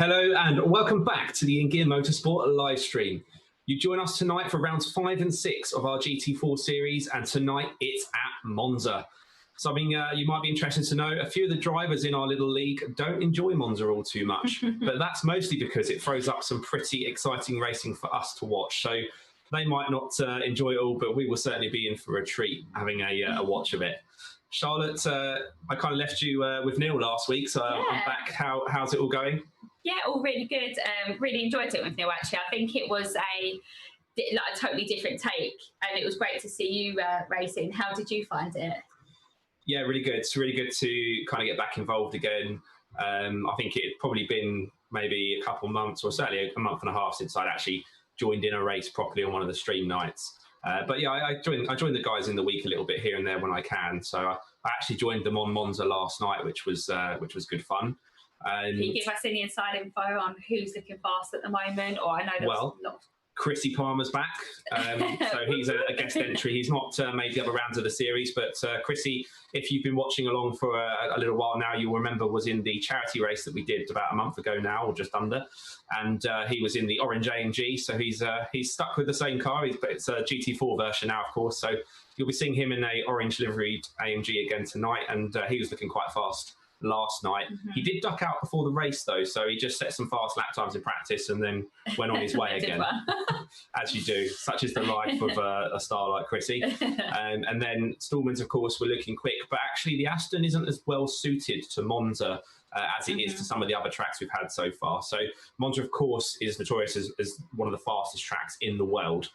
Hello and welcome back to the InGear Motorsport live stream. You join us tonight for rounds 5 and 6 of our GT4 series, and tonight it's at Monza. Something you might be interested to know, a few of the drivers in our little league don't enjoy Monza all too much, but that's mostly because it throws up some pretty exciting racing for us to watch. So they might not enjoy it all, but we will certainly be in for a treat having a watch of it. Charlotte, I kind of left you with Neil last week, so I'm back. How's it all going? Yeah, all really good. Really enjoyed it with Neil, actually. I think it was a totally different take, and it was great to see you racing. How did you find it? Yeah, really good. It's really good to kind of get back involved again. I think it had probably been maybe a couple of months, or certainly a month and a half since I'd actually joined in a race properly on one of the stream nights. But yeah, I joined the guys in the week a little bit here and there when I can. So I actually joined them on Monza last night, which was good fun. Can you give us any inside info on who's looking fast at the moment? Or I know there's a lot. Chrissy Palmer's back, so he's a guest entry. He's not made the other rounds of the series, but Chrissy, if you've been watching along for a little while now, you'll remember was in the charity race that we did about a month ago now, or just under, and he was in the orange AMG, so he's stuck with the same car, but it's a GT4 version now, of course, so you'll be seeing him in a orange liveried AMG again tonight, and he was looking quite fast last night. He did duck out before the race though, so he just set some fast lap times in practice and then went on his way again. As you do, such is the life of a star like Chrissy. And then Stallman's, of course, were looking quick, but actually the Aston isn't as well suited to Monza as it is to some of the other tracks we've had so far. So Monza, of course, is notorious as one of the fastest tracks in the world.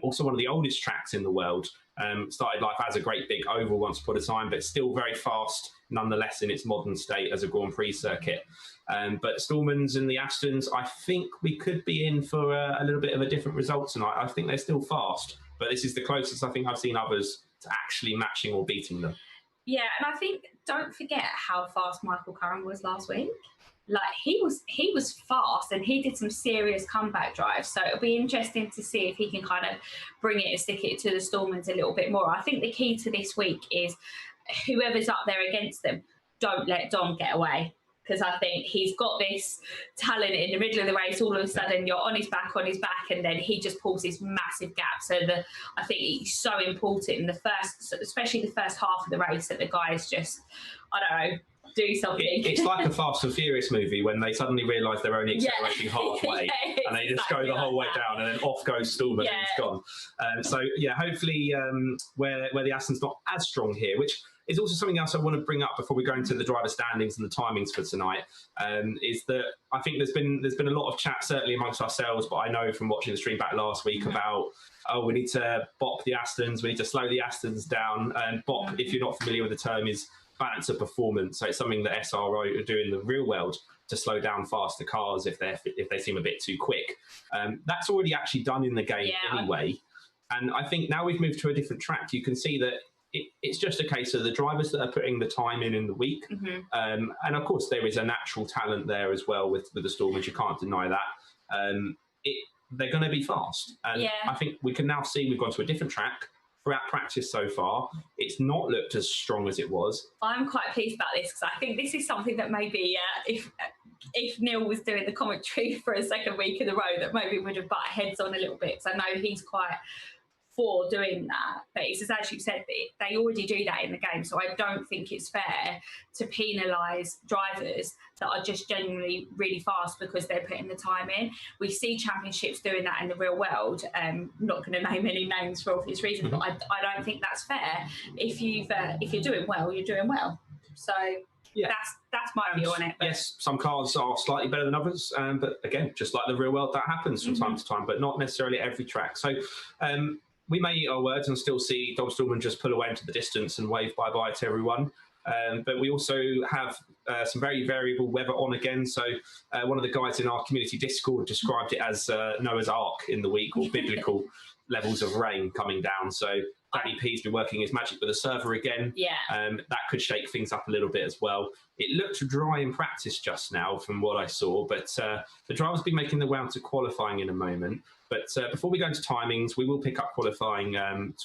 Also one of the oldest tracks in the world. Started life as a great big oval once upon a time, but still very fast nonetheless in its modern state as a Grand Prix circuit. But Stallman's and the Astons, I think we could be in for a little bit of a different result tonight. I think they're still fast, but this is the closest I think I've seen others to actually matching or beating them. Yeah, and I think, don't forget how fast Michael Curran was last week. Like, he was fast, and he did some serious comeback drives. So it'll be interesting to see if he can kind of bring it and stick it to the Stallmans a little bit more. I think the key to this week is whoever's up there against them, don't let Dom get away. Because I think he's got this talent in the middle of the race. All of a sudden, you're on his back, and then he just pulls this massive gap. So I think it's so important in the first, especially the first half of the race, that the guys just, I don't know, do something. It's like a Fast and Furious movie when they suddenly realise they're only accelerating halfway, and they just go the whole way down, and then off goes Stallman and it's gone. So yeah, hopefully where the Aston's not as strong here, which is also something else I want to bring up before we go into the driver standings and the timings for tonight, is that I think there's been a lot of chat, certainly amongst ourselves, but I know from watching the stream back last week about, oh, we need to bop the Astons, we need to slow the Astons down. And bop, if you're not familiar with the term, is balance of performance. So it's something that SRO do in the real world to slow down faster cars if they seem a bit too quick. That's already actually done in the game anyway. And I think now we've moved to a different track. You can see that it's just a case of the drivers that are putting the time in the week. And of course, there is a natural talent there as well with the Stallmans. You can't deny that. They're going to be fast. And I think we can now see we've gone to a different track. Throughout practice so far, it's not looked as strong as it was. I'm quite pleased about this because I think this is something that maybe if Neil was doing the commentary for a second week in a row, that maybe would have butt heads on a little bit, because I know he's quite for doing that, but it's as you said, they already do that in the game, so I don't think it's fair to penalise drivers that are just genuinely really fast because they're putting the time in. We see championships doing that in the real world. Not going to name any names for obvious reasons, but I don't think that's fair. If you're doing well, you're doing well. So that's my view on it. But yes, some cars are slightly better than others, but again, just like the real world, that happens from time to time, but not necessarily every track. So we may eat our words and still see Dom Stallman just pull away into the distance and wave bye-bye to everyone. But we also have some very variable weather on again. So one of the guys in our community Discord described it as Noah's Ark in the week, or biblical levels of rain coming down. So Danny P's been working his magic with a server again. That could shake things up a little bit as well. It looked dry in practice just now from what I saw, but the drivers will be making their way out to qualifying in a moment. But before we go into timings, we will pick up qualifying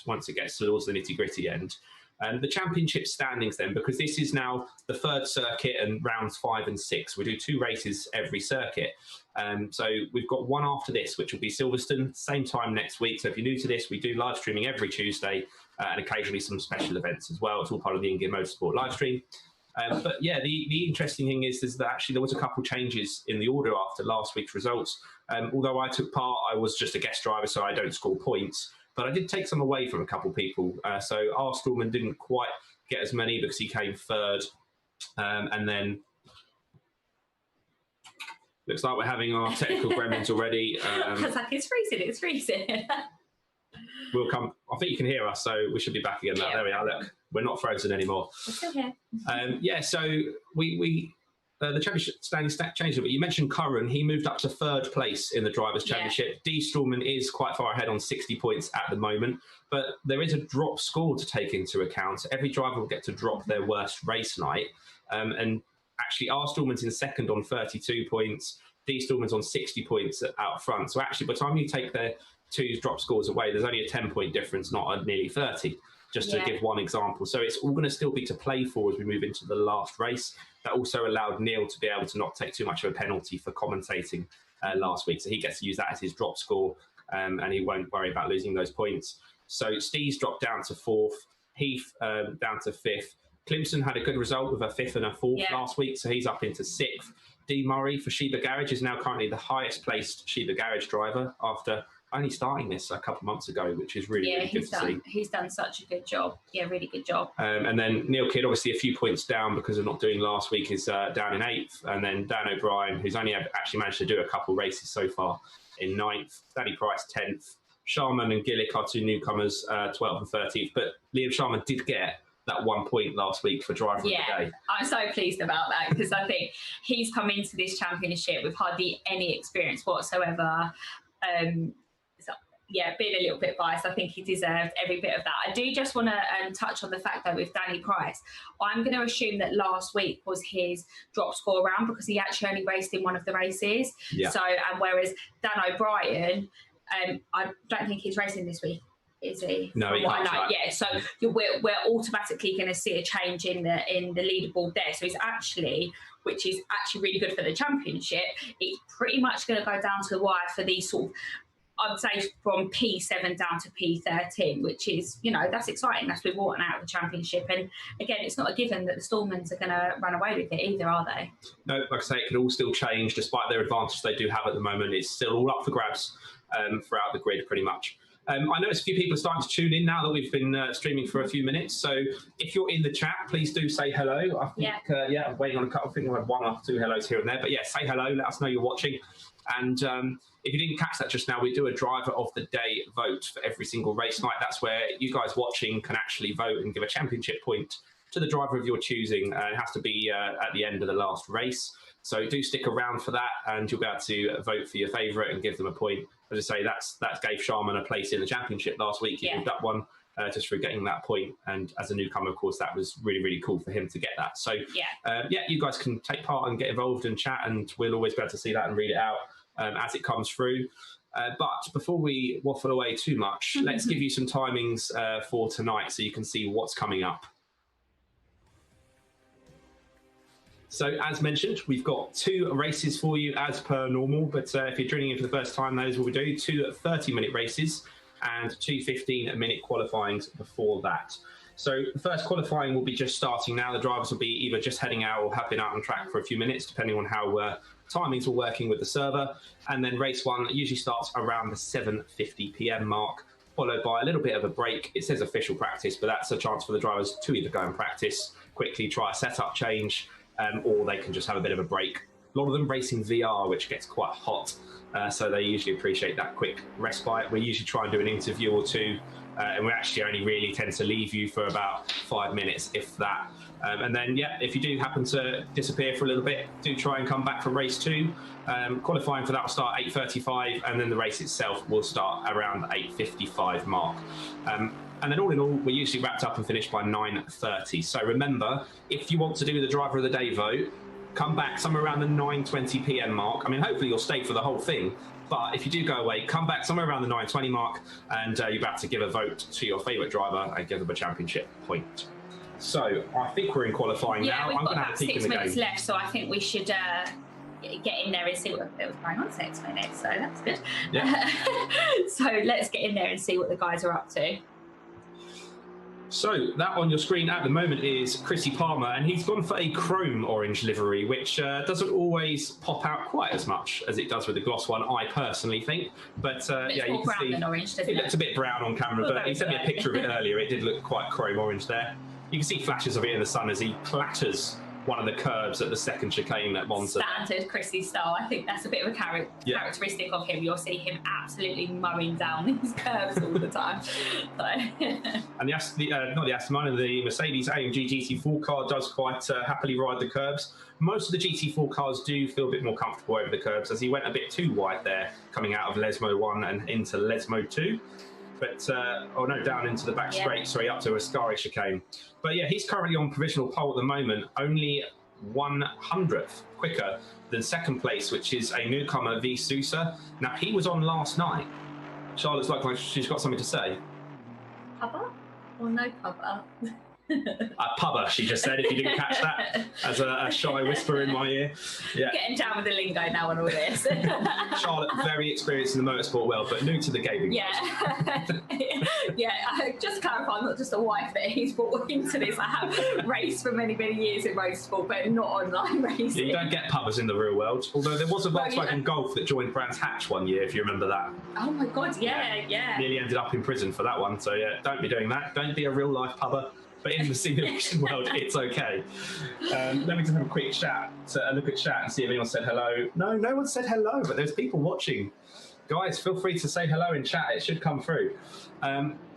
once it gets towards the nitty-gritty end. The championship standings then, because this is now the third circuit and rounds 5 and 6. We do 2 races every circuit. So we've got one after this, which will be Silverstone, same time next week. So if you're new to this, we do live streaming every Tuesday and occasionally some special events as well. It's all part of the InGear Motorsport live stream. But yeah, the interesting thing is that actually there was a couple changes in the order after last week's results. Although I took part, I was just a guest driver, so I don't score points. But I did take some away from a couple of people. So R. Stallman didn't quite get as many because he came third. And then looks like we're having our technical gremlins already. I was like, it's freezing. We'll come. I think you can hear us, so we should be back again now. Yeah. There we are. Look, we're not frozen anymore. We're still here. Yeah, so the championship standing changed a bit. You mentioned Curran. He moved up to 3rd place in the Drivers' Championship. D. Stallman is quite far ahead on 60 points at the moment, but there is a drop score to take into account. Every driver will get to drop their worst race night. And actually, R. Stallman's in 2nd on 32 points. D. Stallman's on 60 points out front. So actually, by the time you take their 2 drop scores away, there's only a 10-point difference, not a nearly 30. Just to give one example. So it's all going to still be to play for as we move into the last race. That also allowed Neil to be able to not take too much of a penalty for commentating last week. So he gets to use that as his drop score and he won't worry about losing those points. So Steve's dropped down to 4th, Heath down to 5th. Clemson had a good result with a 5th and a 4th last week, so he's up into 6th. D. Murray for Sheba Garage is now currently the highest placed Sheba Garage driver after only starting this a couple of months ago, which is really good to see. He's done such a good job. Yeah, really good job. And then Neil Kidd, obviously a few points down because of not doing last week, is down in 8th. And then Dan O'Brien, who's only actually managed to do a couple races so far, in 9th. Danny Price, 10th. Sharman and Gillick are 2 newcomers, 12th and 13th. But Liam Sharman did get that 1 point last week for driver of the day. I'm so pleased about that because I think he's come into this championship with hardly any experience whatsoever. Being a little bit biased, I think he deserved every bit of that. I do just want to touch on the fact, though, with Danny Price, I'm going to assume that last week was his drop score round because he actually only raced in one of the races. Yeah. So, and whereas Dan O'Brien, I don't think he's racing this week, is he? No, he can't. Yeah, so we're automatically going to see a change in the leaderboard there. So it's actually, which is actually really good for the championship, it's pretty much going to go down to the wire for these sort of, I'd say from P7 down to P13, which is, that's exciting. That's with Wharton out of the championship. And again, it's not a given that the Stallmans are going to run away with it either, are they? No, like I say, it can all still change despite their advantage they do have at the moment. It's still all up for grabs throughout the grid pretty much. I noticed a few people are starting to tune in now that we've been streaming for a few minutes. So if you're in the chat, please do say hello. I think, I'm waiting on a couple. I think we've had 1 or 2 hellos here and there. But yeah, say hello. Let us know you're watching. And if you didn't catch that just now, we do a driver of the day vote for every single race night. That's where you guys watching can actually vote and give a championship point to the driver of your choosing. It has to be at the end of the last race. So do stick around for that and you'll be able to vote for your favourite and give them a point. As I say, that gave Sharman a place in the championship last week. He moved up one just for getting that point. And as a newcomer, of course, that was really, really cool for him to get that. So, you guys can take part and get involved and chat, and we'll always be able to see that and read it out as it comes through. But before we waffle away too much, let's give you some timings for tonight so you can see what's coming up. So as mentioned, we've got 2 races for you as per normal, but if you're tuning in for the first time, those will do 2 30-minute races and 2 15-minute qualifyings before that. So the first qualifying will be just starting now. The drivers will be either just heading out or have been out on track for a few minutes, depending on how timings are working with the server. And then race 1 usually starts around the 7:50 p.m. mark, followed by a little bit of a break. It says official practice, but that's a chance for the drivers to either go and practice, quickly try a setup change, or they can just have a bit of a break. A lot of them racing VR, which gets quite hot, so they usually appreciate that quick respite. We usually try and do an interview or 2, and we actually only really tend to leave you for about 5 minutes, if that. And then, if you do happen to disappear for a little bit, do try and come back for race 2. Qualifying for that will start 8:35, and then the race itself will start around the 8:55 mark. And then all in all, we're usually wrapped up and finished by 9:30. So remember, if you want to do the driver of the day vote, come back somewhere around the 9:20 p.m. mark. I mean, hopefully you'll stay for the whole thing. But if you do go away, come back somewhere around the 9:20 mark, and you're about to give a vote to your favourite driver and give them a championship point. So I think we're in qualifying now. We've I'm got going to have about a peek 6 in the minutes game. left, so I think we should get in there and see what it was going on 6 minutes. So that's good. Yeah. So let's get in there and see what the guys are up to. So that on your screen at the moment is Chrissy Palmer, and he's gone for a chrome orange livery, which doesn't always pop out quite as much as it does with the gloss one, I personally think. But yeah, you can see than orange, doesn't it looks a bit brown on camera, but he sent me a picture of it earlier. It did look quite chrome orange there. You can see flashes of it in the sun as he clatters one of the curbs at the second chicane at Monza. Standard Chrissy style. I think that's a bit of a characteristic of him. You'll see him absolutely mowing down these curves all the time. So. And not the Aston Martin, the Mercedes AMG GT4 car does quite happily ride the curbs. Most of the GT4 cars do feel a bit more comfortable over the curbs, as he went a bit too wide there, coming out of Lesmo 1 and into Lesmo 2. But, down into the back straight, sorry, up to Ascari chicane. But yeah, he's currently on provisional pole at the moment, only 1/100th quicker than second place, which is a newcomer, V. Sousa. Now, he was on last night. Charlotte's like she's got something to say. Papa? Or no papa? Pubber, she just said, if you didn't catch that, as a shy whisper in my ear. Yeah. Getting down with the lingo now and all this. Charlotte, very experienced in the motorsport world, but new to the gaming. Yeah. Just clarify, I'm not just a wife that he's brought into this. I have raced for many, many years in motorsport, but not online racing. Yeah, you don't get pubbers in the real world, although there was a Volkswagen Golf that joined Brands Hatch one year, if you remember that. Oh my God, yeah. Nearly ended up in prison for that one, so yeah, don't be doing that. Don't be a real life pubber. But in the simulation world, it's okay. Let me just have a quick look at chat and see if anyone said hello. No one said hello, but there's people watching. Guys, feel free to say hello in chat. It should come through.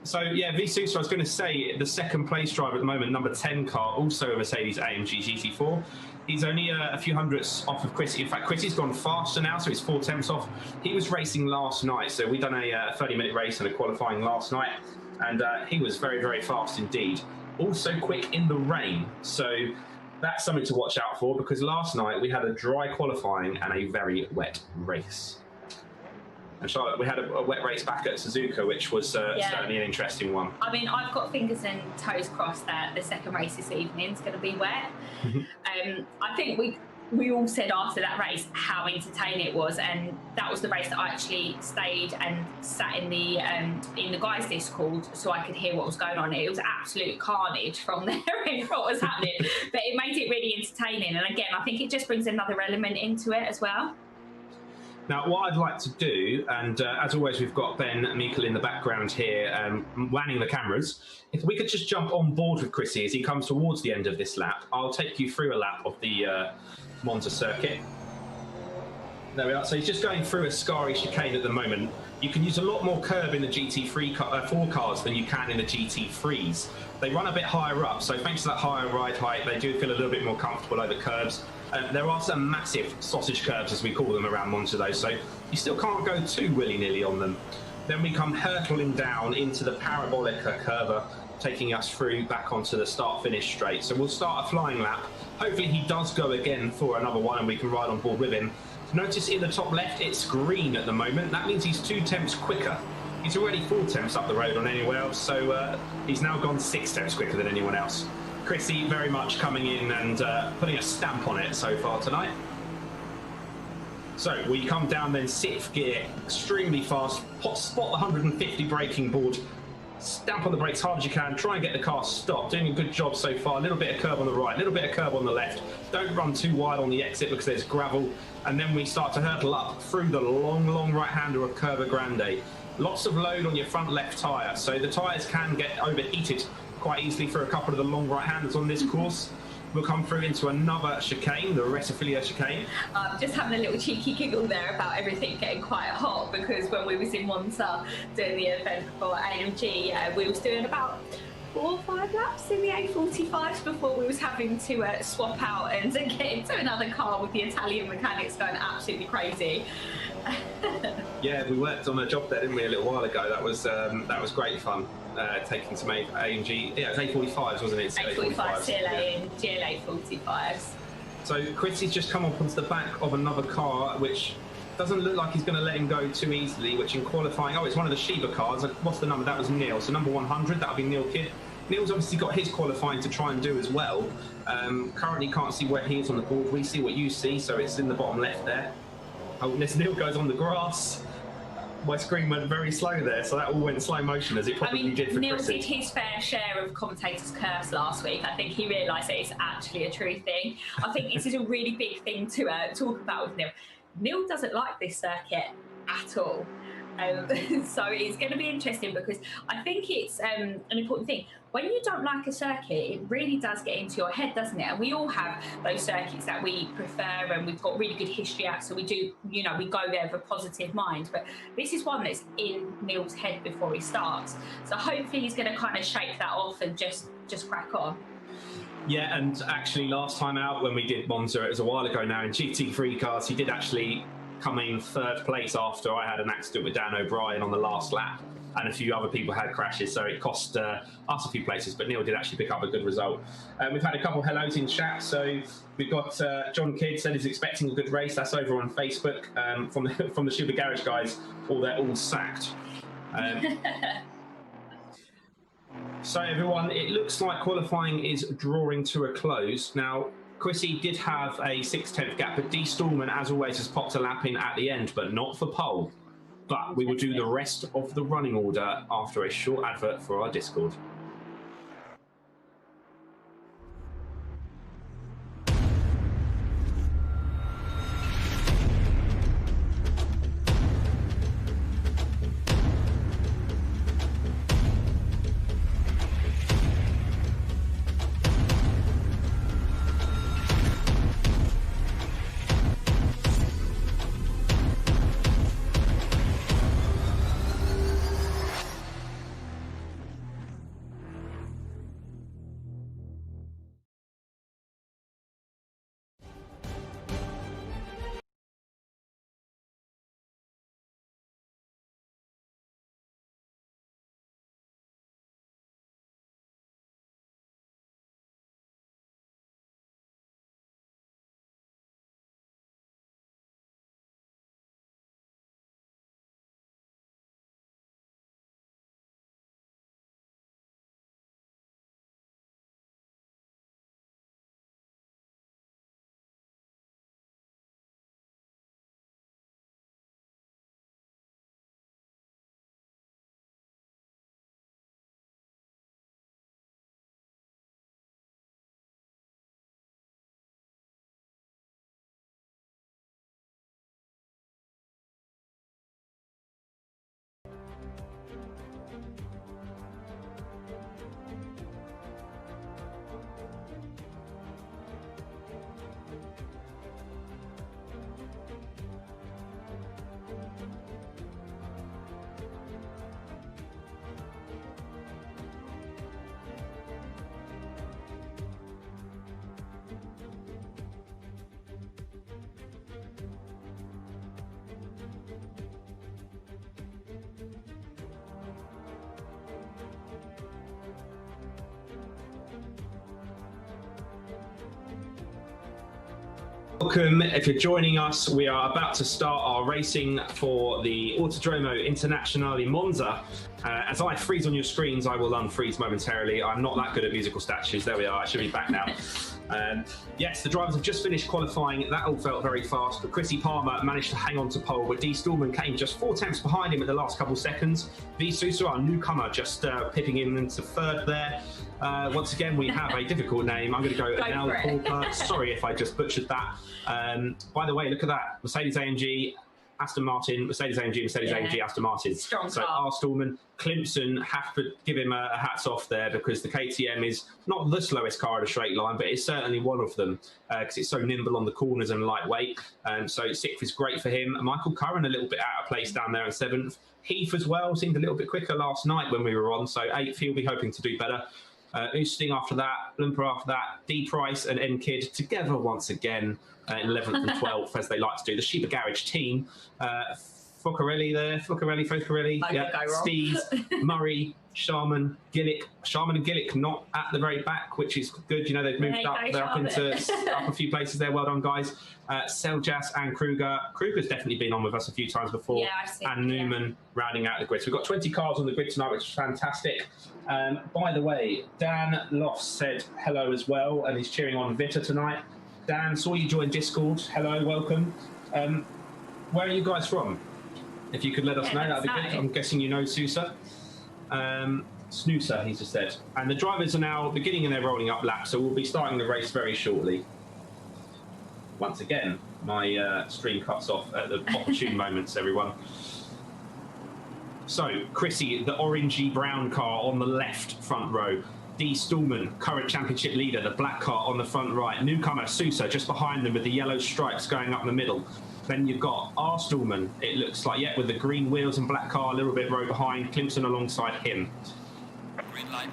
So yeah, V. Sousa, I was going to say, the second place driver at the moment, number 10 car, also a Mercedes AMG GT4. He's only a few hundredths off of Chrissy. In fact, Chrissy's gone faster now, so he's 4/10 off. He was racing last night, so we've done a 30-minute race and a qualifying last night, and he was very, very fast indeed. Also quick in the rain, so that's something to watch out for, because last night we had a dry qualifying and a very wet race. And Charlotte, we had a wet race back at Suzuka, which was certainly an interesting one. I mean, I've got fingers and toes crossed that the second race this evening is going to be wet. I think we all said after that race how entertaining it was, and that was the race that I actually stayed and sat in the guys' Discord so I could hear what was going on. It was absolute carnage from there and what was happening, but it made it really entertaining. And again, I think it just brings another element into it as well. Now, what I'd like to do, and as always, we've got Ben Meikle in the background here, manning the cameras. If we could just jump on board with Chrissy as he comes towards the end of this lap, I'll take you through a lap of the Monza circuit. There we are. So he's just going through Ascari chicane at the moment. You can use a lot more curb in the GT4 cars than you can in the GT3s. They run a bit higher up, so thanks to that higher ride height, they do feel a little bit more comfortable over curbs. There are some massive sausage curbs, as we call them, around Monza, though, so you still can't go too willy-nilly on them. Then we come hurtling down into the parabolic curver, taking us through back onto the start-finish straight. So we'll start a flying lap. Hopefully he does go again for another one and we can ride on board with him. Notice in the top left, it's green at the moment. That means he's 2/10 quicker. He's already 4/10 up the road on anyone else, so he's now gone 6/10 quicker than anyone else. Chrissy very much coming in and putting a stamp on it so far tonight. So we come down then, 6th gear, extremely fast, spot the 150 braking board, stamp on the brakes hard as you can, try and get the car stopped. Doing a good job so far. A little bit of curb on the right, a little bit of curb on the left. Don't run too wide on the exit because there's gravel. And then we start to hurtle up through the long right-hander of Curva Grande. Lots of load on your front left tyre, so the tyres can get overheated quite easily for a couple of the long right-handers on this course. We'll come through into another chicane, the Retifilia chicane. Just having a little cheeky giggle there about everything getting quite hot, because when we was in Monza doing the event for AMG, we was doing about 4 or 5 laps in the A45s before we was having to swap out and get into another car with the Italian mechanics going absolutely crazy. Yeah, we worked on a job there, didn't we, a little while ago? That was great fun. Taking some AMG, yeah, it was A45s, wasn't it? A45s, CLA and GLA 45s. So Chrissy's just come up onto the back of another car, which doesn't look like he's going to let him go too easily, which in qualifying, oh, it's one of the Sheba cars. What's the number? That was Neil. So number 100, that'll be Neil Kidd. Neil's obviously got his qualifying to try and do as well. Currently can't see where he is on the board. We see what you see, so it's in the bottom left there. Oh, this Neil goes on the grass. My screen went very slow there, so that all went slow motion, as it probably did for Neil Chrissy. did his fair share of commentators' curse last week. I think he realised that it's actually a true thing. I think this is a really big thing to talk about with Neil. Neil doesn't like this circuit at all. So it's going to be interesting, because I think it's an important thing. When you don't like a circuit, it really does get into your head, doesn't it? And we all have those circuits that we prefer and we've got really good history at, so we do, we go there with a positive mind. But this is one that's in Neil's head before he starts. So hopefully he's going to kind of shake that off and just crack on. Yeah, and actually last time out when we did Monza, it was a while ago now, in GT3 cars, he did actually come in third place after I had an accident with Dan O'Brien on the last lap, and a few other people had crashes, so it cost us a few places, but Neil did actually pick up a good result. We've had a couple of hellos in chat, so we've got John Kidd said he's expecting a good race. That's over on Facebook from the Super Garage guys, or they're all sacked. So everyone, it looks like qualifying is drawing to a close. Now, Chrissy did have a 6/10 gap, but D. Stallman, as always, has popped a lap in at the end, but not for pole. But we will do the rest of the running order after a short advert for our Discord. Welcome. If you're joining us, we are about to start our racing for the Autodromo Internazionale Monza. As I freeze on your screens, I will unfreeze momentarily. I'm not that good at musical statues. There we are. I should be back now. Yes, the drivers have just finished qualifying. That all felt very fast, but Chrissy Palmer managed to hang on to pole, but D. Stallman came just 4 tenths behind him at the last couple of seconds. V. Sousa, our newcomer, just pipping him into third there. Once again, we have a difficult name. I'm going to go Nell Pauper. Sorry if I just butchered that. By the way, look at that. Mercedes-AMG, Aston Martin, Mercedes-AMG, Mercedes-AMG, Aston Martin. Strong so car. R. Stallman, Clemson have to give him a hats off there, because the KTM is not the slowest car in a straight line, but it's certainly one of them, because it's so nimble on the corners and lightweight. So 6th is great for him. Michael Curran a little bit out of place down there in 7th. Heath as well seemed a little bit quicker last night when we were on, so 8th, he'll be hoping to do better. Oosting after that, Limper after that, D. Price and N. Kidd together once again in 11th and 12th, as they like to do. The Sheba Garage team, Focarelli there, Focarelli. Yeah, Stees, Murray, Sharman, Gillick. Sharman and Gillick not at the very back, which is good. You know, they've moved up. They're up into up a few places there. Well done, guys. Seljas and Kruger. Kruger's definitely been on with us a few times before. Yeah, I've seen, and Newman rounding out the grid. So we've got 20 cars on the grid tonight, which is fantastic. By the way, Dan Loss said hello as well, and he's cheering on Vita tonight. Dan, saw you join Discord. Hello, welcome. Where are you guys from? If you could let us know, that'd be good. I'm guessing you know Sousa. Snoozer, he's just said. And the drivers are now beginning in their rolling up lap, so we'll be starting the race very shortly. Once again, my stream cuts off at the opportune moments, everyone. So, Chrissy, the orangey brown car on the left front row. D. Stallman, current championship leader, the black car on the front right. Newcomer, Sousa, just behind them with the yellow stripes going up the middle. Then you've got R. Stallman, it looks like, yeah, with the green wheels and black car a little bit row behind, Clemson alongside him. Green light,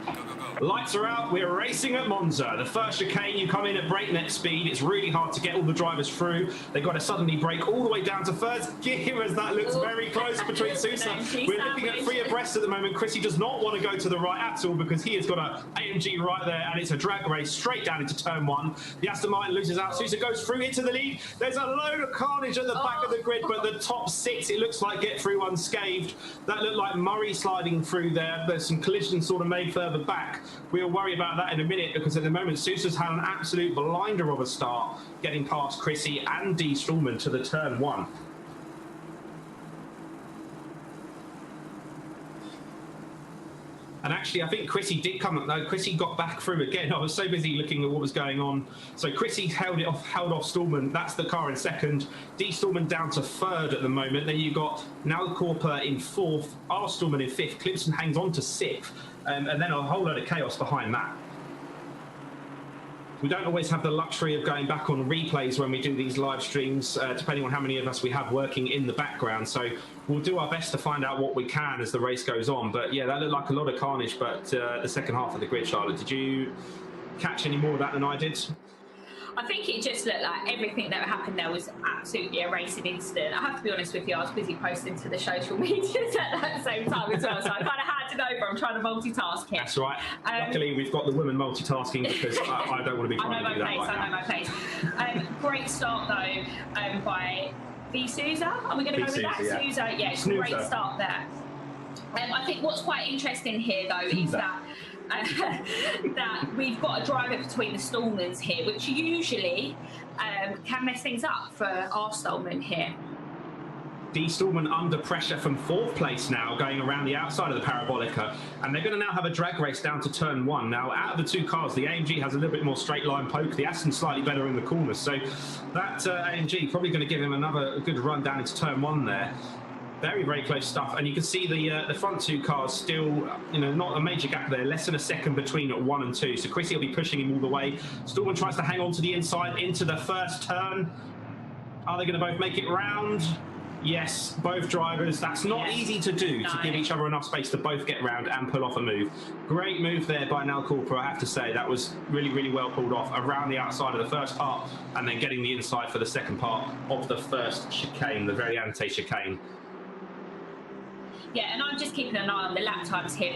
go, go, go. Lights are out, we're racing at Monza. The first chicane, you come in at breakneck speed. It's really hard to get all the drivers through. They've got to suddenly brake all the way down to first gear as that looks very close between Sousa. We're looking at 3 abreast at the moment. Chrissy does not want to go to the right at all because he has got an AMG right there and it's a drag race straight down into turn 1. The Aston Martin loses out. Sousa goes through into the lead. There's a load of carnage at the back of the grid, but the top 6, it looks like, get through unscathed. That looked like Murray sliding through there. There's some collisions sort of made further back. We'll worry about that in a minute because at the moment Sousa's had an absolute blinder of a start getting past Chrissy and D. Stallman to the turn 1. And actually, I think Chrissy did come up. No, Chrissy got back through again. I was so busy looking at what was going on. So Chrissy held off Stallman. That's the car in second. D. Stallman down to third at the moment. Then you got Nal Corper in fourth. R. Stallman in fifth. Clemson hangs on to sixth. And then a whole load of chaos behind that. We don't always have the luxury of going back on replays when we do these live streams, depending on how many of us we have working in the background. So we'll do our best to find out what we can as the race goes on. But yeah, that looked like a lot of carnage, but the second half of the grid, Charlotte, did you catch any more of that than I did? I think it just looked like everything that happened there was absolutely a racing incident. I have to be honest with you, I was busy posting to the social medias at that same time as well, so I kind of had it over. I'm trying to multitask here. That's right. Luckily, we've got the women multitasking because I don't want to be trying to do that right now. I know my place. Great start, though, by V. Sousa. Are we going to go with that? Yeah. Sousa, yeah, it's a great start there. I think what's quite interesting here, though, is that that we've got a driver between the Stallmans here, which usually can mess things up for our Stallman here. D. Stallman under pressure from fourth place now, going around the outside of the Parabolica, and they're going to now have a drag race down to turn 1. Now, out of the 2 cars, the AMG has a little bit more straight line poke. The Aston's slightly better in the corners, so that AMG probably going to give him another good run down into turn 1 there. Very, very close stuff, and you can see the front 2 cars still, you know, not a major gap there, less than a second between 1 and 2. So Chrissy will be pushing him all the way. Stallman tries to hang on to the inside into the first turn. Are they going to both make it round? Yes, both drivers. That's not easy to do, to give each other enough space to both get round and pull off a move. Great move there by Nal Corper, I have to say. That was really, really well pulled off around the outside of the first part and then getting the inside for the second part of the first chicane, the Variante chicane. Yeah, and I'm just keeping an eye on the lap times here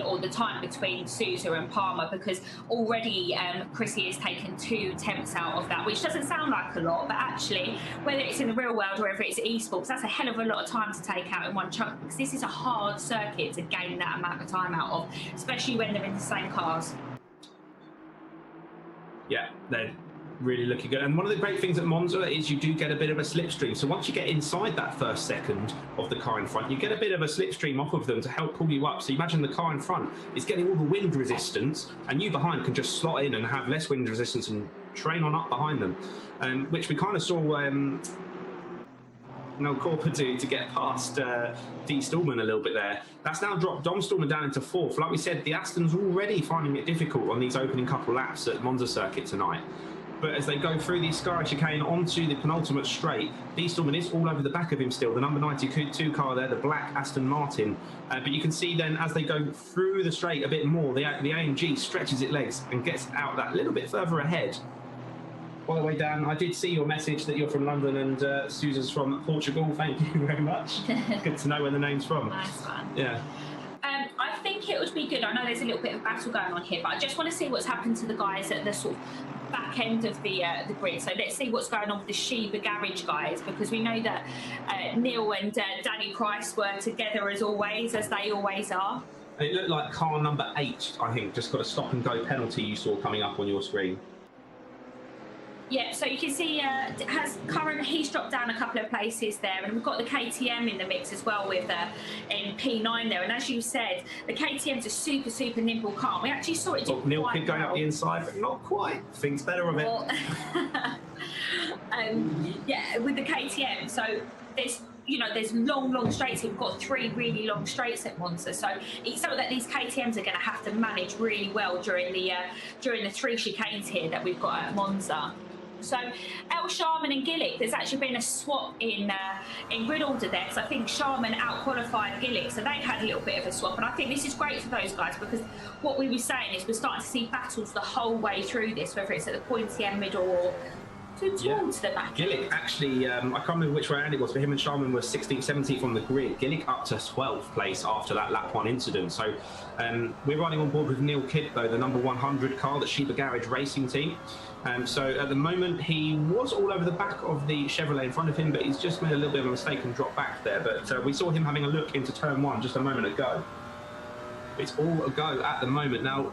or the time between Sousa and Palmer, because already Chrissy has taken 2 attempts out of that, which doesn't sound like a lot, but actually, whether it's in the real world or whether it's esports, that's a hell of a lot of time to take out in one chunk, because this is a hard circuit to gain that amount of time out of, especially when they're in the same cars. Yeah, they're really looking good. And one of the great things at Monza is you do get a bit of a slipstream. So once you get inside that first second of the car in front, you get a bit of a slipstream off of them to help pull you up. So you imagine the car in front is getting all the wind resistance, and you behind can just slot in and have less wind resistance and train on up behind them, which we kind of saw Nal Corper do to get past D. Stallman a little bit there. That's now dropped Dom Stallman down into 4th. Like we said, the Aston's already finding it difficult on these opening couple laps at Monza circuit tonight. But as they go through the Sky chicane onto the penultimate straight, D. Stallman is all over the back of him still. The number 92 car there, the black Aston Martin. But you can see then as they go through the straight a bit more, the AMG stretches its legs and gets out that little bit further ahead. By the way, Dan, I did see your message that you're from London and Susan's from Portugal. Thank you very much. Good to know where the name's from. Nice one. Yeah. I think it would be good. I know there's a little bit of battle going on here, but I just want to see what's happened to the guys at the sort of back end of the grid. So let's see what's going on with the Sheba Garage guys, because we know that Neil and Danny Price were together as always, as they always are. It looked like car number 8, I think, just got a stop and go penalty you saw coming up on your screen. Yeah, so you can see he's dropped down a couple of places there, and we've got the KTM in the mix as well with in P9 there. And as you said, the KTM's a super, super nimble car. We actually saw it do Neil quite Kidd going well. up the inside, but not quite. Thinks better of it. Well, yeah, with the KTM, so there's long straights here. We've got 3 really long straights at Monza, so it's something that these KTMs are going to have to manage really well during the 3 chicanes here that we've got at Monza. So El Sharman and Gillick, there's actually been a swap in grid order there, because I think Sharman out-qualified Gillick, so they've had a little bit of a swap, and I think this is great for those guys, because what we were saying is we're starting to see battles the whole way through this, whether it's at the pointy end, middle, or towards the back. Gillick actually, I can't remember which round it was, but him and Sharman were 16th, 17th on the grid. Gillick up to 12th place after that lap 1 incident. So we're riding on board with Neil Kidd, though, the number 100 car, the Sheba Garage racing team. So at the moment, he was all over the back of the Chevrolet in front of him, but he's just made a little bit of a mistake and dropped back there. But we saw him having a look into turn 1 just a moment ago. It's all a go at the moment. Now,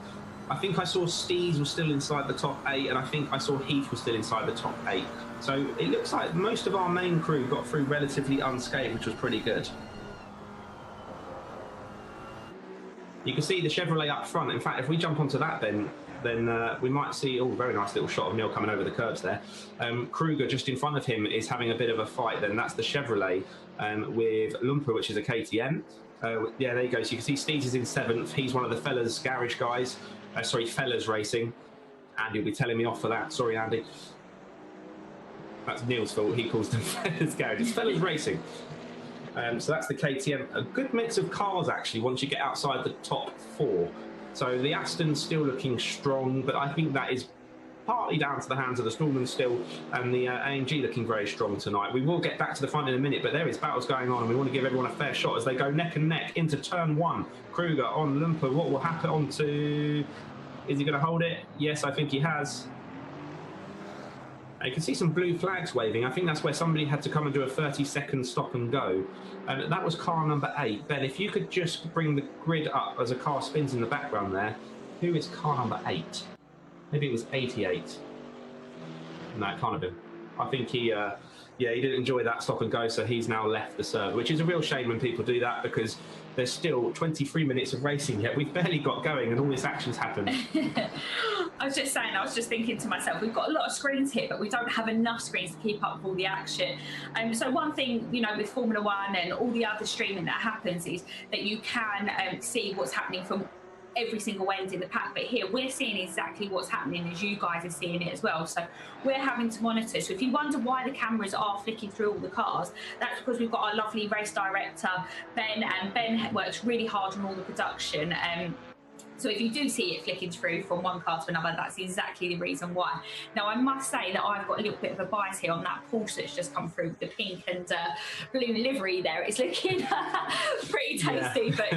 I think I saw Steez was still inside the top 8, and I think I saw Heath was still inside the top 8. So it looks like most of our main crew got through relatively unscathed, which was pretty good. You can see the Chevrolet up front. In fact, if we jump onto that, then we might see, very nice little shot of Neil coming over the curbs there. Kruger just in front of him is having a bit of a fight then. That's the Chevrolet with Lumper, which is a KTM. Yeah, there you go. So you can see Steez is in 7th. He's one of the Fellas Garage guys. Fellas Racing. Andy will be telling me off for that. Sorry, Andy. That's Neil's fault. He calls them Fellas Garage. It's Fellas Racing. So that's the KTM. A good mix of cars, actually, once you get outside the top 4. So the Aston's still looking strong, but I think that is partly down to the hands of the Stallman still, and the AMG looking very strong tonight. We will get back to the front in a minute, but there is battles going on, and we want to give everyone a fair shot as they go neck and neck into turn 1. Kruger on Lumper. What will happen onto... Is he going to hold it? Yes, I think he has. You can see some blue flags waving. I think that's where somebody had to come and do a 30-second stop and go. And that was car number 8. Ben, if you could just bring the grid up as a car spins in the background there. Who is car number 8? Maybe it was 88. No, it can't have been. I think he didn't enjoy that stop and go, so he's now left the server, which is a real shame when people do that, because there's still 23 minutes of racing yet. We've barely got going and all this action's happened. I was just thinking to myself, we've got a lot of screens here, but we don't have enough screens to keep up with all the action. So one thing, with Formula One and all the other streaming that happens is that you can see what's happening from every single end in the pack, but here we're seeing exactly what's happening as you guys are seeing it as well, so we're having to monitor. So if you wonder why the cameras are flicking through all the cars, that's because we've got our lovely race director Ben, and Ben works really hard on all the production. So if you do see it flicking through from one car to another, that's exactly the reason why. Now, I must say that I've got a little bit of a bias here on that Porsche that's just come through with the pink and blue livery there. It's looking pretty tasty, but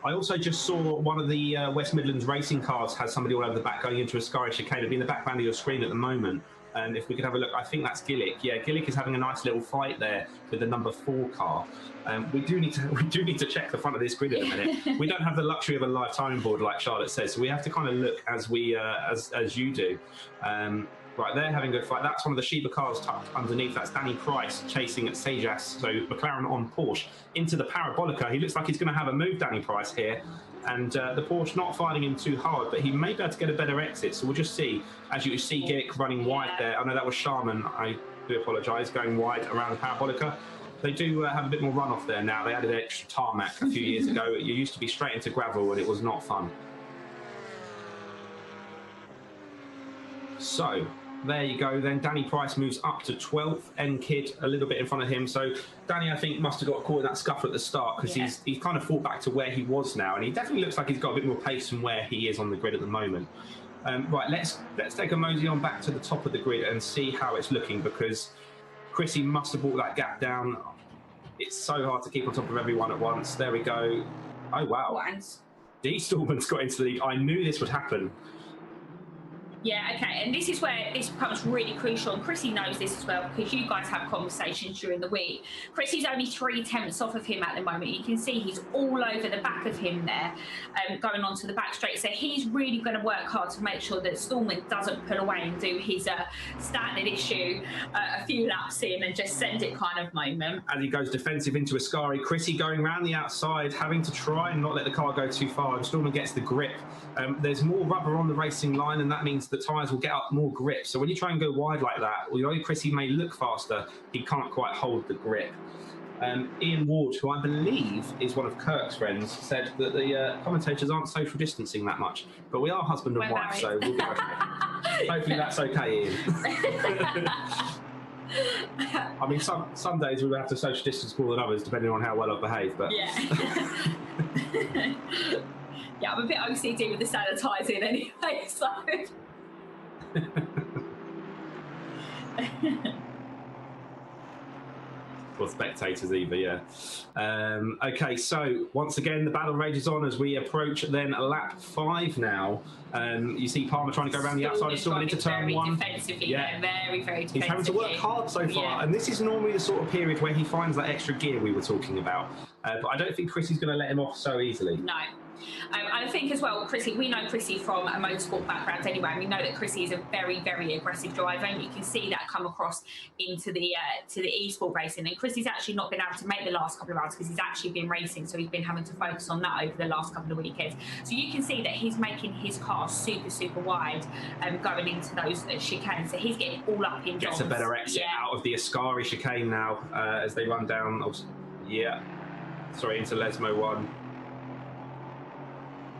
I also just saw one of the West Midlands racing cars has somebody all over the back going into a Sky chicane. It'll be in the background of your screen at the moment. And if we could have a look, I think that's Gillick. Yeah, Gillick is having a nice little fight there with the number 4 car. We do need to check the front of this grid in a minute. We don't have the luxury of a live timing board like Charlotte says, so we have to kind of look as we as you do. Right there, having a good fight. That's one of the Sheba cars tucked underneath. That's Danny Price chasing at Sejas. So McLaren on Porsche into the Parabolica. He looks like he's going to have a move, Danny Price here. And the Porsche not fighting him too hard, but he may be able to get a better exit. So we'll just see. As you see Gillick running wide there. I know that was Sharman. I do apologise, going wide around the Parabolica. They do have a bit more runoff there now. They added extra tarmac a few years ago. You used to be straight into gravel and it was not fun. So there you go then. Danny Price moves up to 12th. N-Kid a little bit in front of him. So Danny, I think, must have got caught in that scuffle at the start, because he's kind of fought back to where he was now. And he definitely looks like he's got a bit more pace from where he is on the grid at the moment. Right, let's take a mosey on back to the top of the grid and see how it's looking, because Chrissy must have brought that gap down. It's so hard to keep on top of everyone at once. There we go. Oh, wow. D. Stallman's got into the lead. I knew this would happen. Yeah, okay, and this is where this becomes really crucial, and Chrissy knows this as well, because you guys have conversations during the week. Chrissy's only 3/10 off of him at the moment. You can see he's all over the back of him there, going onto the back straight. So he's really going to work hard to make sure that Stallman doesn't pull away and do his standard issue a few laps in and just send it kind of moment. As he goes defensive into Ascari, Chrissy going round the outside, having to try and not let the car go too far, and Stallman gets the grip. There's more rubber on the racing line, and that means the tyres will get up more grip. So when you try and go wide like that, although Chrissy may look faster, he can't quite hold the grip. Ian Ward, who I believe is one of Kirk's friends, said that the commentators aren't social distancing that much, but we are husband and wife, so we'll be okay. Hopefully that's okay, Ian. I mean, some days we'll have to social distance more than others, depending on how well I've behaved. But yeah. Yeah, I'm a bit OCD with the sanitising anyway, so. Or spectators either, yeah. Okay, so once again, the battle rages on as we approach then lap 5 now. You see Palmer trying to go around the outside of Stallman into turn 1. Defensively, yeah, very defensively. He's having to work hard so far, and this is normally the sort of period where he finds that extra gear we were talking about. But I don't think Chrissy's going to let him off so easily. No. I think as well, Chrissy, we know Chrissy from a motorsport background anyway, and we know that Chrissy is a very, very aggressive driver, and you can see that come across into the e-sport racing. And Chrissy's actually not been able to make the last couple of rounds because he's actually been racing, so he's been having to focus on that over the last couple of weekends. So you can see that he's making his car super, super wide going into those chicanes. So he's getting all up in Gets a better exit out of the Ascari chicane now as they run down. Into Lesmo 1.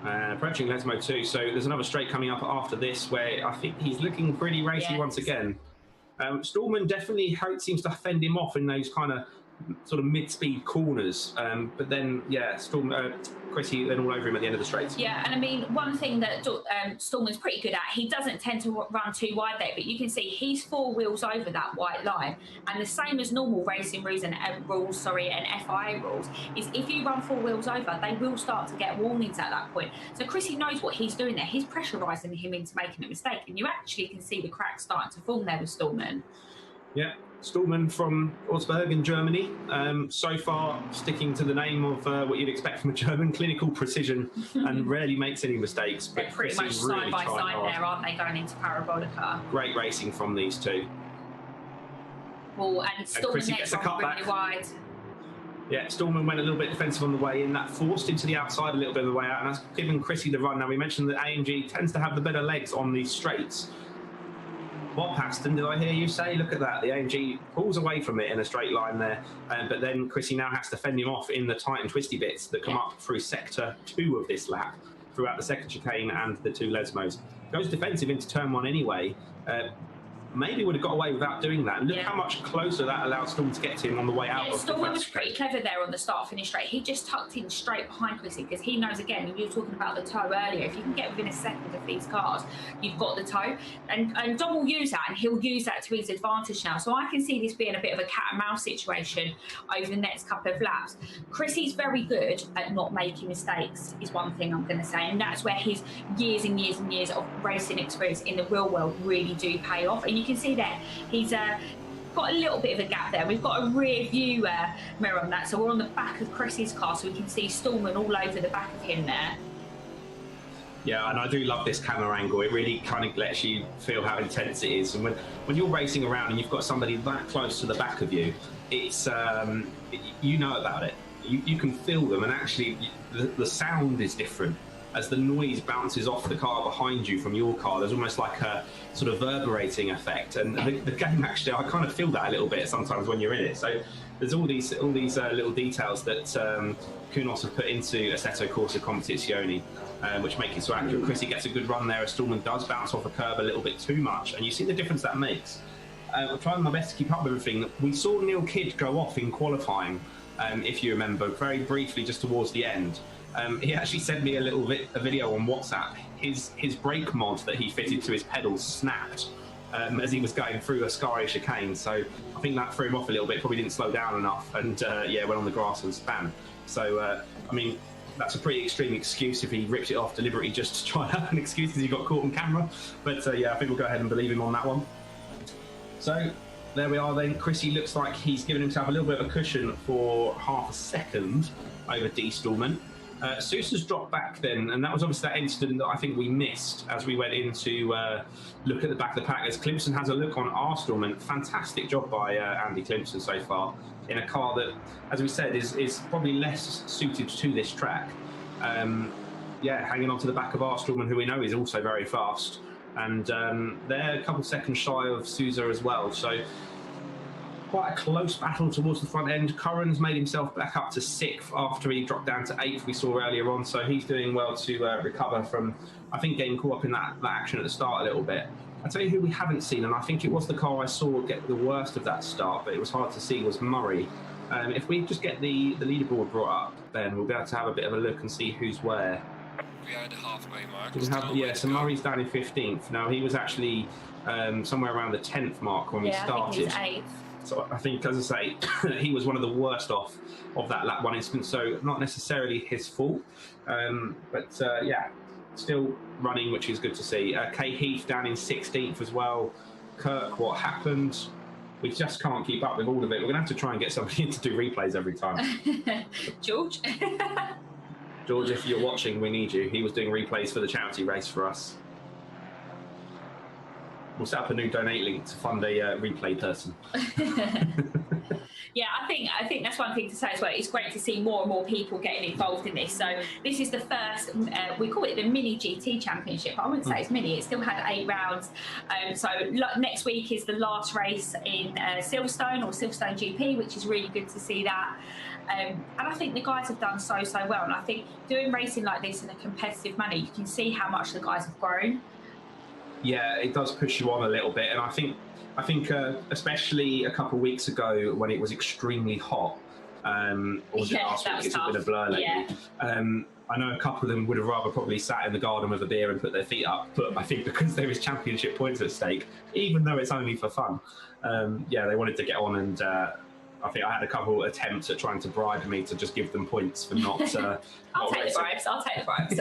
Approaching Lesmo 2, so there's another straight coming up after this where I think he's looking pretty racy once again. Stallman definitely seems to fend him off in those kind of sort of mid-speed corners, but then Chrissy then all over him at the end of the straight. Yeah, and I mean, one thing that Stallman's pretty good at, he doesn't tend to run too wide there, but you can see he's 4 wheels over that white line, and the same as normal racing rules and FIA rules is if you run 4 wheels over, they will start to get warnings at that point. So Chrissy knows what he's doing there. He's pressurising him into making a mistake, and you actually can see the cracks starting to form there with Stallman. Yeah. Stallman from Augsburg in Germany, so far sticking to the name of what you'd expect from a German, clinical precision, and rarely makes any mistakes. They're pretty much side by side there, aren't they, going into Parabolica? Great racing from these two. Well, and Stallman gets a cutback really wide. Yeah, Stallman went a little bit defensive on the way in. That forced him to the outside a little bit of the way out, and that's given Chrissy the run. Now, we mentioned that AMG tends to have the better legs on these straights. What, Paston, did I hear you say? Look at that. The AMG pulls away from it in a straight line there. But then Chrissy now has to fend him off in the tight and twisty bits that come up through sector 2 of this lap, throughout the second chicane and the 2 Lesmos. Goes defensive into turn 1 anyway. Maybe would have got away without doing that. Look how much closer that allowed Stallman to get to him on the way out. Yeah, Stallman was pretty clever there on the start-finish straight. He just tucked in straight behind Chrissy because he knows, again, you were talking about the toe earlier, if you can get within a second of these cars, you've got the toe. And Dom will use that, and he'll use that to his advantage now. So I can see this being a bit of a cat-and-mouse situation over the next couple of laps. Chrissy's very good at not making mistakes, is one thing I'm going to say. And that's where his years and years and years of racing experience in the real world really do pay off. And you can see there, he's got a little bit of a gap there. We've got a rear view mirror on that, so we're on the back of Chrissy's car, so we can see Stallman all over the back of him there. Yeah, and I do love this camera angle. It really kind of lets you feel how intense it is. And when you're racing around and you've got somebody that close to the back of you, it's you know about it. You can feel them, and actually the sound is different. As the noise bounces off the car behind you from your car, there's almost like a sort of reverberating effect. And the game, actually, I kind of feel that a little bit sometimes when you're in it. So there's all these little details that Kunos have put into Assetto Corsa Competizione, which make it so accurate. Chrissy gets a good run there as Stallman does bounce off a curb a little bit too much, and you see the difference that makes. I'm trying my best to keep up with everything. We saw Neil Kidd go off in qualifying, if you remember, very briefly just towards the end. He actually sent me a video on WhatsApp. his brake mod that he fitted to his pedals snapped as he was going through a scarry chicane. So I think that threw him off a little bit. Probably didn't slow down enough, and went on the grass and span. So I mean, that's a pretty extreme excuse if he ripped it off deliberately just to try and have an excuse because he got caught on camera. But I think we'll go ahead and believe him on that one. So there we are then. Chrissy looks like he's given himself a little bit of a cushion for half a second over D. Stallman. Sousa's dropped back then, and that was obviously that incident that I think we missed as we went in to look at the back of the pack. As Clemson has a look on our Stallman, fantastic job by Andy Clemson so far in a car that, as we said, is probably less suited to this track. Hanging on to the back of our Stallman, who we know is also very fast, and they're a couple seconds shy of Sousa as well. So quite a close battle towards the front end. Curran's made himself back up to 6th after he dropped down to 8th we saw earlier on, so he's doing well to recover from, I think, getting caught up in that action at the start a little bit. I'll tell you who we haven't seen, and I think it was the car I saw get the worst of that start, but it was hard to see, was Murray. If we just get the leaderboard brought up, then we'll be able to have a bit of a look and see who's where. We are at the halfway mark. So Murray's down in 15th. Now, he was actually somewhere around the 10th mark when we started. I think he's 8th. So I think, as I say, he was one of the worst off of that lap 1 incident, so not necessarily his fault. Still running, which is good to see. Kay Heath down in 16th as well. Kirk, what happened? We just can't keep up with all of it. We're going to have to try and get somebody in to do replays every time. George? George, if you're watching, we need you. He was doing replays for the charity race for us. We'll set up a new donate link to fund a replay person. Yeah, I think that's one thing to say as well. It's great to see more and more people getting involved in this. So this is the first, we call it the mini GT championship. I wouldn't say it's mini, it still had 8 rounds. So next week is the last race in Silverstone, or Silverstone GP, which is really good to see that. And I think the guys have done so well. And I think doing racing like this in a competitive manner, you can see how much the guys have grown. Yeah, it does push you on a little bit, and I think especially a couple of weeks ago when it was extremely hot, or was it last week? It's a bit of blur lately. Yeah. I know a couple of them would have rather probably sat in the garden with a beer and put their feet up, but I think because there is championship points at stake, even though it's only for fun, they wanted to get on, and I think I had a couple attempts at trying to bribe me to just give them points for not. I'll take the bribes.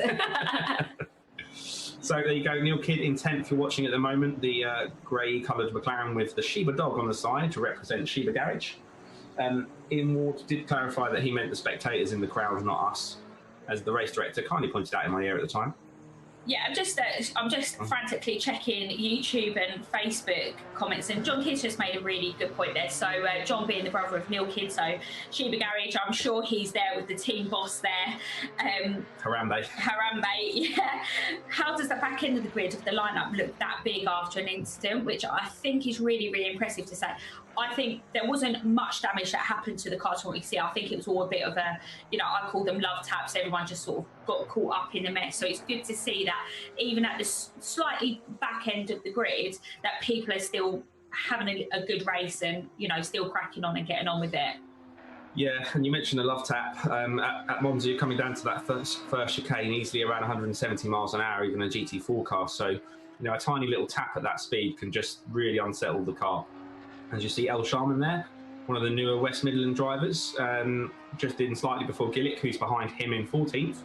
So there you go, Neil Kidd in 10th. You're watching at the moment the grey-coloured McLaren with the Sheba dog on the side to represent Sheba Garage. Ian Ward did clarify that he meant the spectators in the crowd, not us, as the race director kindly pointed out in my ear at the time. Yeah, I'm just frantically checking YouTube and Facebook comments, and John Kidd's just made a really good point there. So John being the brother of Neil Kidd, so Sheba Garage, I'm sure he's there with the team boss there. Harambe, yeah. How does the back end of the grid of the lineup look that big after an incident, which I think is really, really impressive to say. I think there wasn't much damage that happened to the cars from what we see. I think it was all a bit of a, I call them love taps. Everyone just sort of got caught up in the mess. So it's good to see that even at the slightly back end of the grid, that people are still having a good race and, still cracking on and getting on with it. Yeah, and you mentioned the love tap. At Monza, you're coming down to that first chicane easily around 170 miles an hour, even a GT4 car. So, a tiny little tap at that speed can just really unsettle the car. As you see El Sharman there, one of the newer West Midland drivers, just in slightly before Gillick, who's behind him in 14th.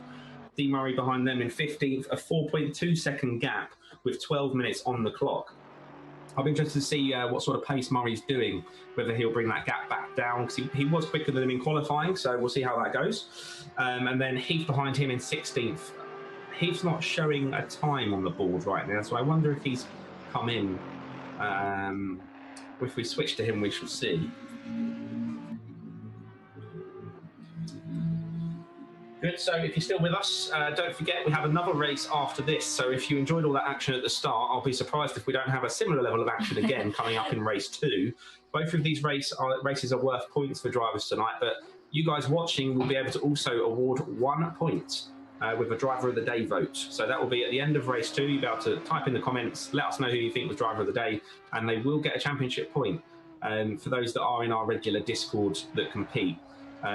D. Murray behind them in 15th, a 4.2 second gap with 12 minutes on the clock. I'll be interested to see what sort of pace Murray's doing, whether he'll bring that gap back down, because he was quicker than him in qualifying, so we'll see how that goes. And then Heath behind him in 16th. Heath's not showing a time on the board right now, so I wonder if he's come in. If we switch to him, we shall see. Good, so if you're still with us, don't forget we have another race after this. So if you enjoyed all that action at the start, I'll be surprised if we don't have a similar level of action again coming up in race 2. Both of these races are worth points for drivers tonight, but you guys watching will be able to also award 1 point with a Driver of the Day vote. So that will be at the end of race 2. You'll be able to type in the comments, let us know who you think was Driver of the Day, and they will get a championship point for those that are in our regular Discord that compete.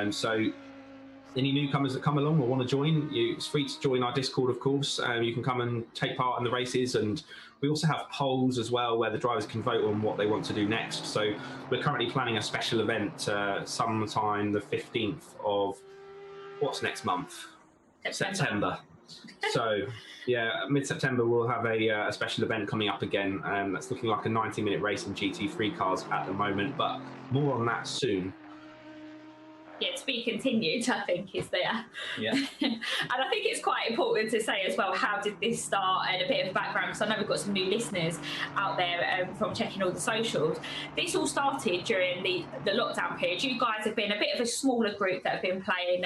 So any newcomers that come along or want to join, it's free to join our Discord, of course. You can come and take part in the races, and we also have polls as well where the drivers can vote on what they want to do next. So we're currently planning a special event sometime the 15th of what's next month? September. So yeah, mid-September we'll have a special event coming up again. That's looking like a 90-minute race in GT3 cars at the moment, but more on that soon. Yeah, to be continued, I think, is there. Yeah. And I think it's quite important to say as well, how did this start, and a bit of background, because I know we've got some new listeners out there from checking all the socials. This all started during the lockdown period. You guys have been a bit of a smaller group that have been playing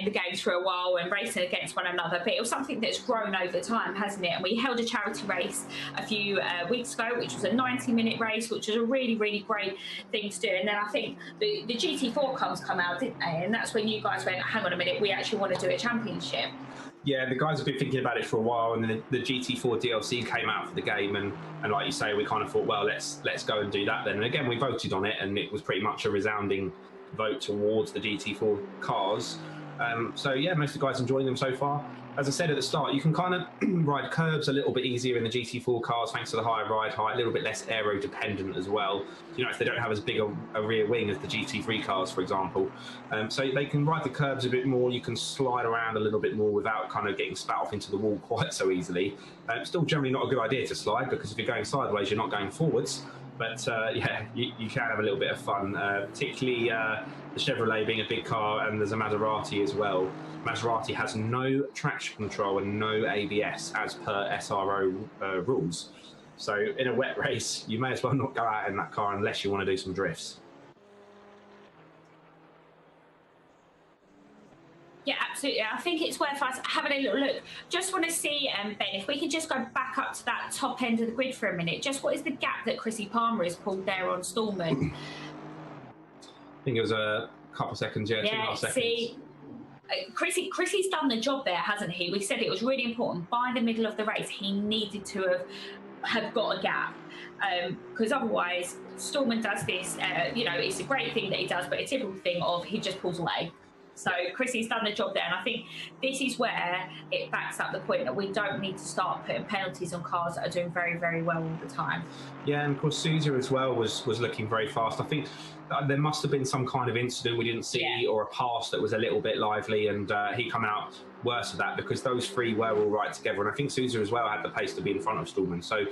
the games for a while and racing against one another, but it was something that's grown over time, hasn't it? And we held a charity race a few weeks ago, which was a 90-minute race, which was a really, really great thing to do. And then I think the GT4 cars come out, didn't they? And that's when you guys went, hang on a minute, we actually want to do a championship. Yeah, the guys have been thinking about it for a while, and the GT4 DLC came out for the game, and like you say, we kind of thought, well, let's go and do that then. And again, we voted on it, and it was pretty much a resounding vote towards the GT4 cars. So yeah, most of the guys enjoying them so far. As I said at the start, you can kind of ride curbs a little bit easier in the GT4 cars thanks to the higher ride height, a little bit less aero dependent as well. You know, if they don't have as big a rear wing as the GT3 cars, for example. So they can ride the curbs a bit more. You can slide around a little bit more without kind of getting spat off into the wall quite so easily. Still generally not a good idea to slide, because if you're going sideways, you're not going forwards. But yeah, you can have a little bit of fun, particularly the Chevrolet being a big car, and there's a Maserati as well. Maserati has no traction control and no ABS as per SRO rules. So in a wet race, you may as well not go out in that car unless you want to do some drifts. Yeah, absolutely. I think it's worth us having a little look. Just want to see, Ben, if we could just go back up to that top end of the grid for a minute. Just what is the gap that Chrissy Palmer has pulled there on Stallman? I think it was a couple seconds, yeah, 2.5 seconds. See, Chrissy's done the job there, hasn't he? We said it was really important. By the middle of the race, he needed to have got a gap, because otherwise, Stallman does this. You know, it's a great thing that he does, but a typical thing of he just pulls away. So Chrissy's done the job there, and I think this is where it backs up the point that we don't need to start putting penalties on cars that are doing very, very well all the time. Yeah, and of course Sousa as well was looking very fast. I think there must have been some kind of incident we didn't see, or a pass that was a little bit lively, and he come out worse of that, because those three were all right together. And I think Sousa as well had the pace to be in front of Stallman. So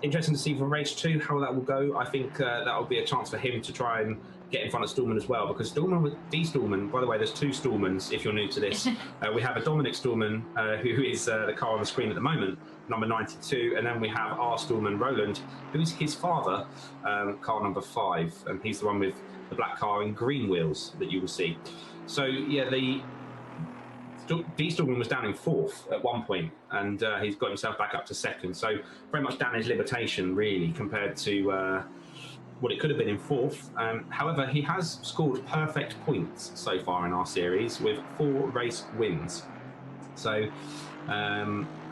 interesting to see for race 2 how that will go. I think that will be a chance for him to try and get in front of Stallman as well, because Stallman, Stallman, by the way, there's 2 Stallmans if you're new to this. We have a Dominic Stallman, who is the car on the screen at the moment, number 92, and then we have our Stallman Roland, who is his father, car number 5, and he's the one with the black car and green wheels that you will see. So yeah, D Stallman was down in 4th at one point, and he's got himself back up to 2nd. So very much down his limitation, really, compared to what it could have been in 4th. However, he has scored perfect points so far in our series with 4 race wins. So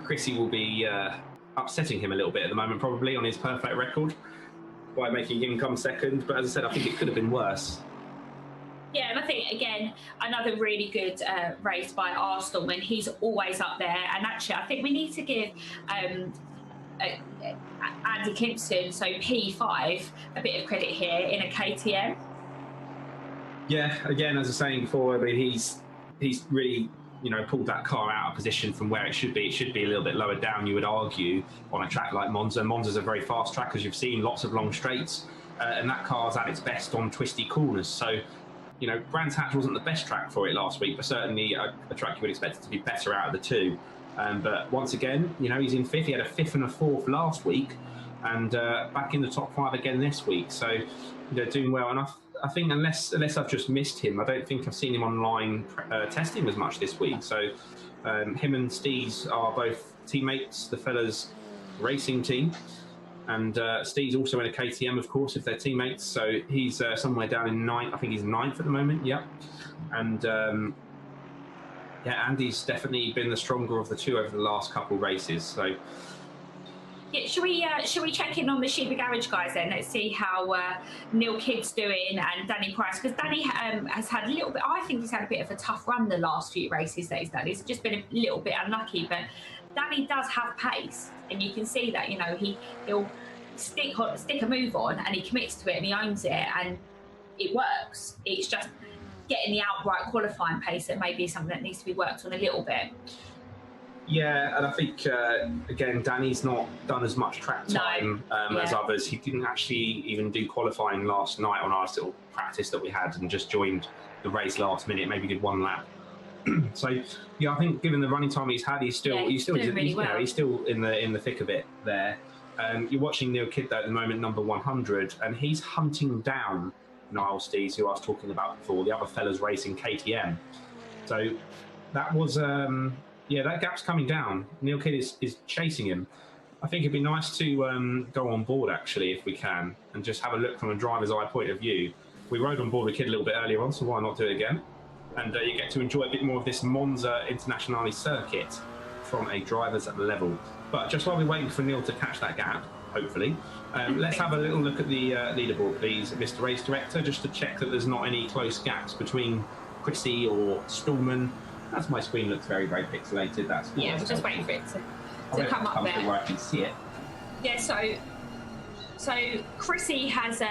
Chrissy will be upsetting him a little bit at the moment, probably, on his perfect record by making him come 2nd. But as I said, I think it could have been worse. Yeah, and I think, again, another really good race by Arsenal, when he's always up there. And actually, I think we need to give Andy Kimpson, so P5, a bit of credit here in a KTM. Yeah, again, as I was saying before, I mean, he's really, you know, pulled that car out of position from where it should be. It should be a little bit lower down, you would argue, on a track like Monza. Monza's a very fast track, as you've seen, lots of long straights, and that car's at its best on twisty corners. So, you know, Brands Hatch wasn't the best track for it last week, but certainly a track you would expect it to be better out of the 2. But once again, you know, he's in 5th. He had a 5th and a 4th last week, and back in the top 5 again this week. So, you know, doing well. And I think unless I've just missed him, I don't think I've seen him online testing as much this week. So him and Steez are both teammates, the fellas racing team. And Steve's also in a KTM, of course, if they're teammates. So he's somewhere down in 9th. I think he's 9th at the moment, yeah. And yeah, Andy's definitely been the stronger of the 2 over the last couple of races. So Yeah, should we check in on the Sheba Garage guys then? Let's see how Neil Kidd's doing and Danny Price, because Danny has had a little bit. I think he's had a bit of a tough run the last few races that he's done. He's just been a little bit unlucky, but Danny does have pace, and you can see that. You know, he'll stick a move on, and he commits to it, and he owns it, and it works. It's just getting the outright qualifying pace that may be something that needs to be worked on a little bit. Yeah, and I think, again, Danny's not done as much track time as others. He didn't actually even do qualifying last night on our little practice that we had, and just joined the race last minute, maybe did one lap. So, yeah, I think given the running time he's had, he's still in the thick of it there. You're watching Neil Kidd, though, at the moment, number 100, and he's hunting down Niall Stees, who I was talking about before, the other fellas racing KTM. So that was... yeah, that gap's coming down. Neil Kidd is chasing him. I think it'd be nice to go on board, actually, if we can, and just have a look from a driver's eye point of view. We rode on board with Kidd a little bit earlier on, so why not do it again? And you get to enjoy a bit more of this Monza Internazionale circuit from a driver's level. But just while we're waiting for Neil to catch that gap, hopefully, let's have a little look at the leaderboard, please, Mr. Race Director, just to check that there's not any close gaps between Chrissy or Stallman. As my screen looks very, very pixelated, that's yeah, we're just waiting for it to come up there. Where I can see it. Yeah, so Chrissy has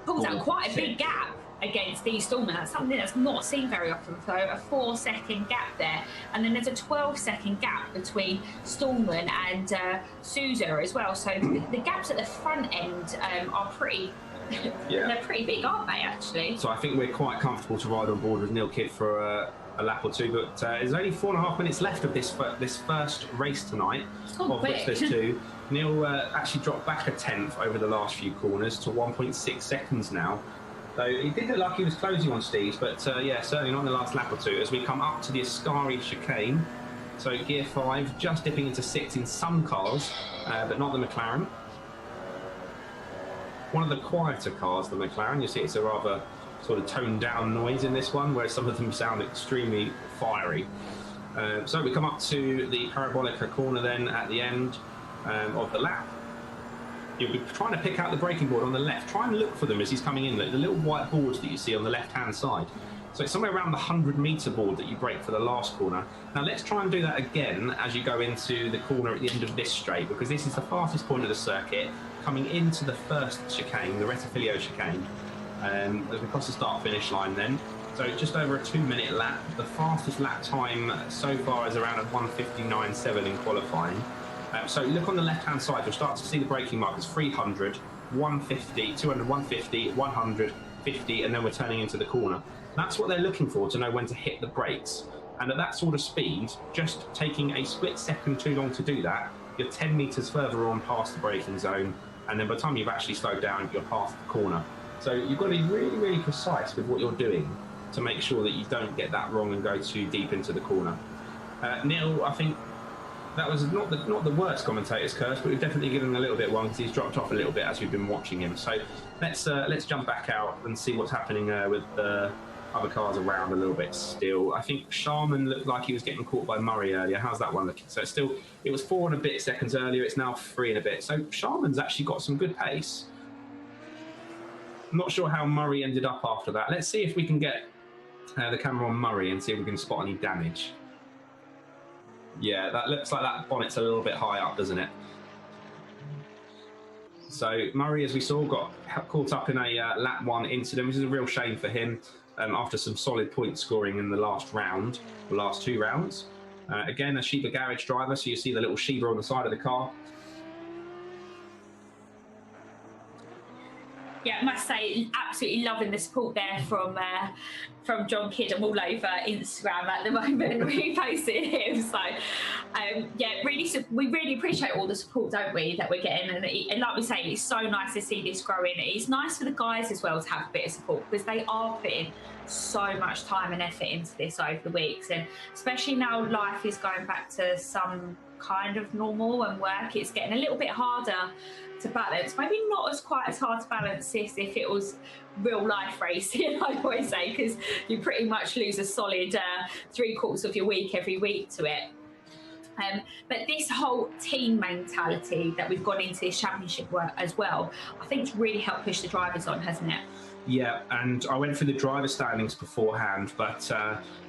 pulled out quite a big gap against Steve Stallman. That's something that's not seen very often. So a 4-second gap there, and then there's a 12-second gap between Stallman and Sousa as well. So the gaps at the front end are pretty. They're pretty big, aren't they? Actually. So I think we're quite comfortable to ride on board with Neil Kidd for a lap or two, but there's only 4.5 minutes left of this first race tonight, of which there's two. Neil actually dropped back a tenth over the last few corners to 1.6 seconds now. So he did look like he was closing on Steve's, but yeah, certainly not in the last lap or two. As we come up to the Ascari chicane, so gear 5, just dipping into 6 in some cars, but not the McLaren. One of the quieter cars, the McLaren. You see it's a rather sort of toned down noise in this one, where some of them sound extremely fiery. So we come up to the Parabolica corner then at the end of the lap. You'll be trying to pick out the braking board on the left. Try and look for them as he's coming in, the little white boards that you see on the left-hand side. So it's somewhere around the 100-metre board that you brake for the last corner. Now let's try and do that again as you go into the corner at the end of this straight, because this is the fastest point of the circuit, coming into the first chicane, the Rettifilio chicane. As we cross the start-finish line then. So just over a 2-minute lap. The fastest lap time so far is around a 1:59.7 in qualifying. So look on the left-hand side, you'll start to see the braking markers: 300, 150, 200, 150, 100, 50, and then we're turning into the corner. That's what they're looking for, to know when to hit the brakes. And at that sort of speed, just taking a split second too long to do that, you're 10 metres further on past the braking zone, and then by the time you've actually slowed down, you're past the corner. So you've got to be really, really precise with what you're doing to make sure that you don't get that wrong and go too deep into the corner. Neil, I think that was not the worst commentator's curse, but we've definitely given him a little bit wrong, because he's dropped off a little bit as we've been watching him. So let's jump back out and see what's happening with the other cars around a little bit still. I think Sharman looked like he was getting caught by Murray earlier. How's that one looking? So it was 4 and a bit seconds earlier. It's now 3 and a bit. So Sharman's actually got some good pace. I'm not sure how Murray ended up after that. Let's see if we can get the camera on Murray and see if we can spot any damage. Yeah, that looks like that bonnet's a little bit high up, doesn't it? So Murray, as we saw, got caught up in a lap 1 incident, which is a real shame for him after some solid point scoring in the last round, the last 2 rounds. Again, a Sheba Garage driver, so you see the little Sheba on the side of the car. Yeah, I must say, absolutely loving the support there from John Kidd. I'm all over Instagram at the moment, reposting him. So, yeah, we really appreciate all the support, don't we, that we're getting. And like we say, it's so nice to see this growing. It's nice for the guys as well to have a bit of support, because they are putting so much time and effort into this over the weeks. And especially now life is going back to some kind of normal and work, it's getting a little bit harder to balance. Maybe not quite as hard to balance this if it was real life racing, I always say, because you pretty much lose a solid 3/4 of your week every week to it. But this whole team mentality that we've gone into this championship work as well, I think it's really helped push the drivers on, hasn't it? Yeah, and I went through the driver standings beforehand, but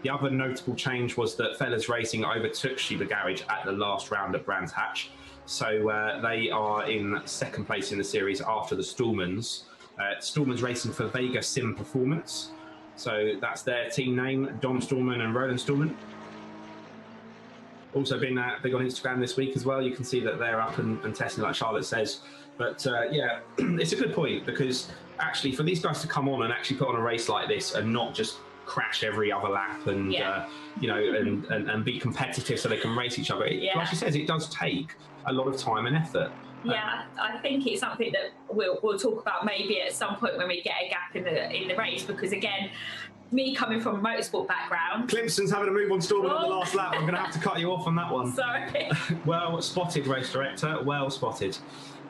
the other notable change was that Fellas Racing overtook Sheba Garage at the last round at Brands Hatch. So they are in second place in the series after the Stallmans. Stallmans racing for Vega Sim Performance. So that's their team name, Dom Stallman and Roland Stallman. Also been big on Instagram this week as well. You can see that they're up and testing, like Charlotte says. But yeah, it's a good point, because actually for these guys to come on and actually put on a race like this and not just crash every other lap and you know, and be competitive so they can race each other, like she says, it does take a lot of time and effort. Yeah, I think it's something that we'll talk about maybe at some point when we get a gap in the race, because again, me coming from a motorsport background. Clemson's having a move on Stallman on the last lap. I'm going to have to cut you off on that one. Sorry. Well spotted, race director. Well spotted.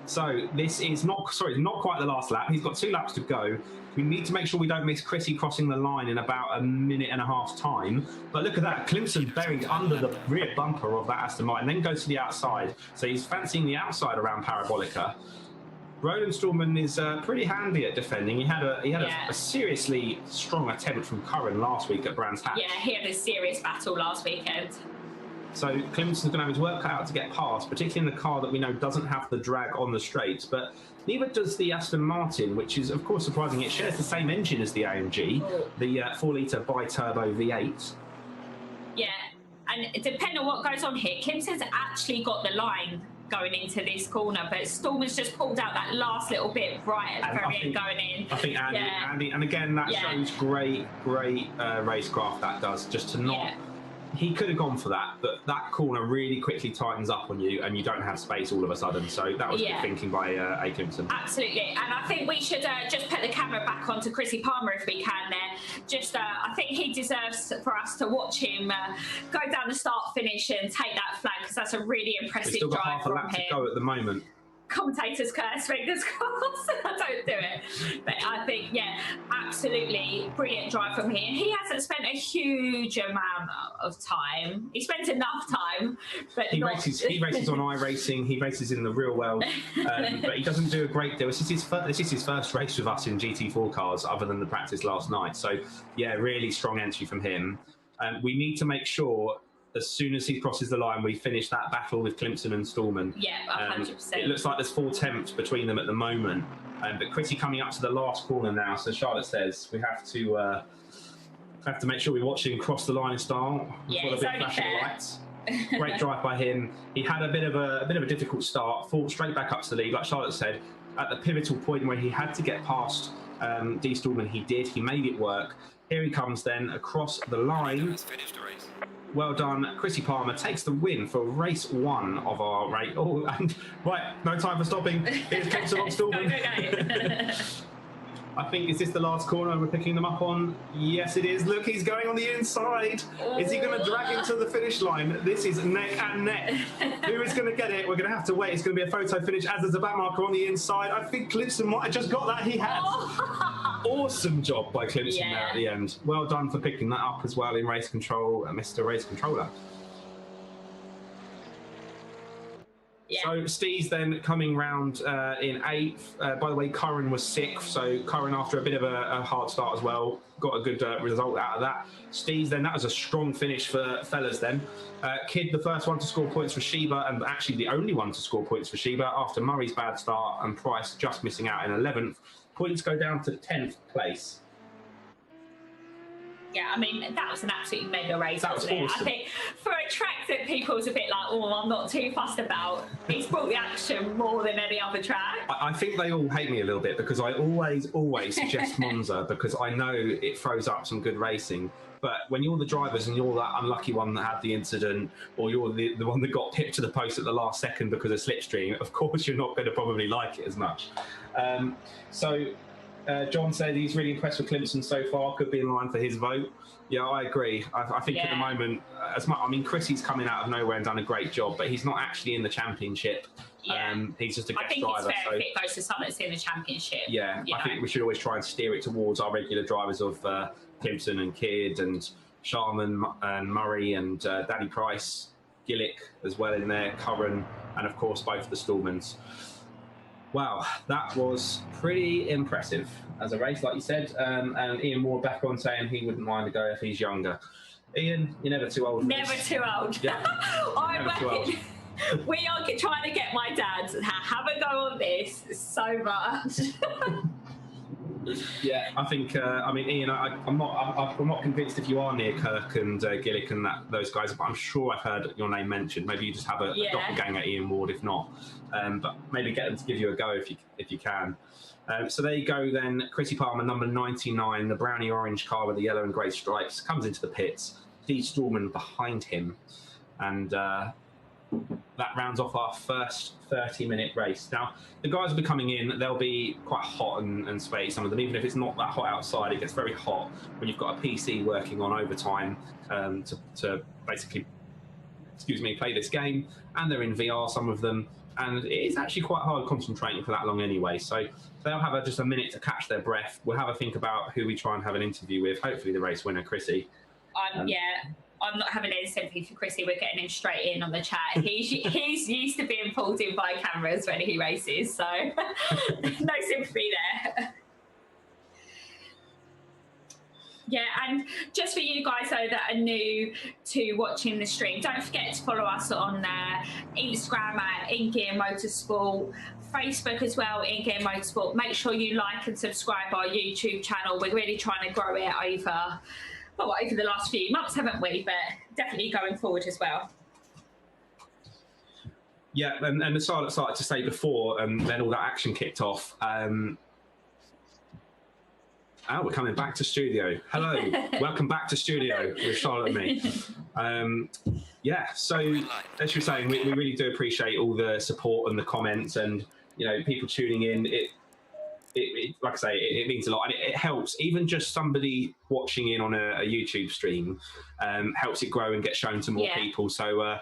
So this is not quite the last lap. He's got 2 laps to go. We need to make sure we don't miss Chrissy crossing the line in about a minute and a half time. But look at that, Clemson buried under the rear bumper of that Aston Martin, then goes to the outside. So he's fancying the outside around Parabolica. Roland Stallman is pretty handy at defending. He had a seriously strong attempt from Curran last week at Brands Hatch. Yeah, he had a serious battle last weekend. So Clemson's going to have his work cut out to get past, particularly in the car that we know doesn't have the drag on the straights, but neither does the Aston Martin, which is of course surprising. It shares the same engine as the AMG, the 4-litre bi-turbo V8. Yeah, and depending on what goes on here, Clemson's actually got the line going into this corner, but Stallman's just pulled out that last little bit right at the very end going in. I think Andy, and again, that shows great racecraft, that does, just to not... Yeah. He could have gone for that, but that corner really quickly tightens up on you and you don't have space all of a sudden. So that was good thinking by A. Clemson. Absolutely. And I think we should just put the camera back onto Chrissy Palmer if we can there. Just, I think he deserves for us to watch him go down the start finish and take that flag, because that's a really impressive drive from him. Still got half a lap to go at the moment. Commentators curse, fingers crossed. I don't do it, but I think absolutely brilliant drive from here. He hasn't spent a huge amount of time. He spends enough time, but he races on iRacing. He races in the real world, but he doesn't do a great deal. This is his first race with us in GT4 cars, other than the practice last night. So yeah, really strong entry from him. We need to make sure, as soon as he crosses the line, we finish that battle with Clemson and Stallman. Yeah, 100%. It looks like there's 4 tenths between them at the moment. But Chrissy coming up to the last corner now. So Charlotte says we have to make sure we watch him cross the line in style. Yeah, it's a big flash of lights. Great drive by him. He had a bit of a difficult start. Fought straight back up to the lead, like Charlotte said. At the pivotal point where he had to get past D. Stallman, he did. He made it work. Here he comes then across the line. Finished the race. Well done. Chrissy Palmer takes the win for race 1 of our race. Oh, and right, no time for stopping. Here's Clemson on Stallman. I think, is this the last corner we're picking them up on? Yes, it is. Look, he's going on the inside. Is he going to drag him to the finish line? This is neck and neck. Who is going to get it? We're going to have to wait. It's going to be a photo finish as there's a back marker on the inside. I think Clemson might have just got that. He has. Awesome job by Clemson there at the end. Well done for picking that up as well in race control, Mr. Race Controller. Yeah. So Steve's then coming round in 8th. By the way, Curran was 6th, so Curran, after a bit of a hard start as well, got a good result out of that. Steve's then, that was a strong finish for Fellas then. Kidd, the first one to score points for Sheba, and actually the only one to score points for Sheba after Murray's bad start and Price just missing out in 11th. Points go down to 10th place. Yeah, I mean, that was an absolutely mega race, wasn't it? Awesome. I think for a track that people was a bit like, oh, I'm not too fussed about, it's brought the action more than any other track. I think they all hate me a little bit because I always suggest Monza because I know it throws up some good racing. But when you're the drivers and you're that unlucky one that had the incident, or you're the one that got pipped to the post at the last second because of slipstream, of course you're not going to probably like it as much. John said he's really impressed with Clemson so far, could be in line for his vote. Yeah, I agree. I think at the moment, Chrissy's coming out of nowhere and done a great job, but he's not actually in the championship. Yeah. He's just a guest driver. I think it's fair if it goes to someone that's in the championship. Yeah, I think we should always try and steer it towards our regular drivers of Clemson and Kidd and Sharman and Murray and Danny Price. Gillick as well in there, Curran, and of course both the Stallmans. Wow, that was pretty impressive as a race, like you said. And Ian Moore back on saying he wouldn't mind to go if he's younger. Ian, you're never too old for Never this. too old. Yeah. I'm Too old. We are trying to get my dad to have a go on this so much. Yeah, I think. I mean, Ian, I'm not convinced if you are near Kirk and Gillick and those guys, but I'm sure I've heard your name mentioned. Maybe you just have a doppelganger Ian Ward, if not. But maybe get them to give you a go if you can. So there you go then. Chrissy Palmer, number 99, the brownie orange car with the yellow and grey stripes, comes into the pits. Steve Stallman behind him, and that rounds off our first 30-minute race. Now, the guys will be coming in. They'll be quite hot and sweaty, some of them. Even if it's not that hot outside, it gets very hot when you've got a PC working on overtime to basically, play this game. And they're in VR, some of them. And it is actually quite hard concentrating for that long anyway. So they'll have just a minute to catch their breath. We'll have a think about who we try and have an interview with. Hopefully the race winner, Chrissy. I'm not having any sympathy for Chrissy. We're getting him straight in on the chat. He's used to being pulled in by cameras when he races, so no sympathy there. Yeah, and just for you guys though that are new to watching the stream, don't forget to follow us on Instagram at InGear Motorsport, Facebook as well, InGear Motorsport. Make sure you like and subscribe our YouTube channel. We're really trying to grow it over the last few months, haven't we? But definitely going forward as well. Yeah, and as Charlotte started to say before, then all that action kicked off. We're coming back to studio. Hello, welcome back to studio with Charlotte and me. So as you're saying, we really do appreciate all the support and the comments, and people tuning in. It like I say, it means a lot, and it helps. Even just somebody watching in on a YouTube stream helps it grow and get shown to more people. So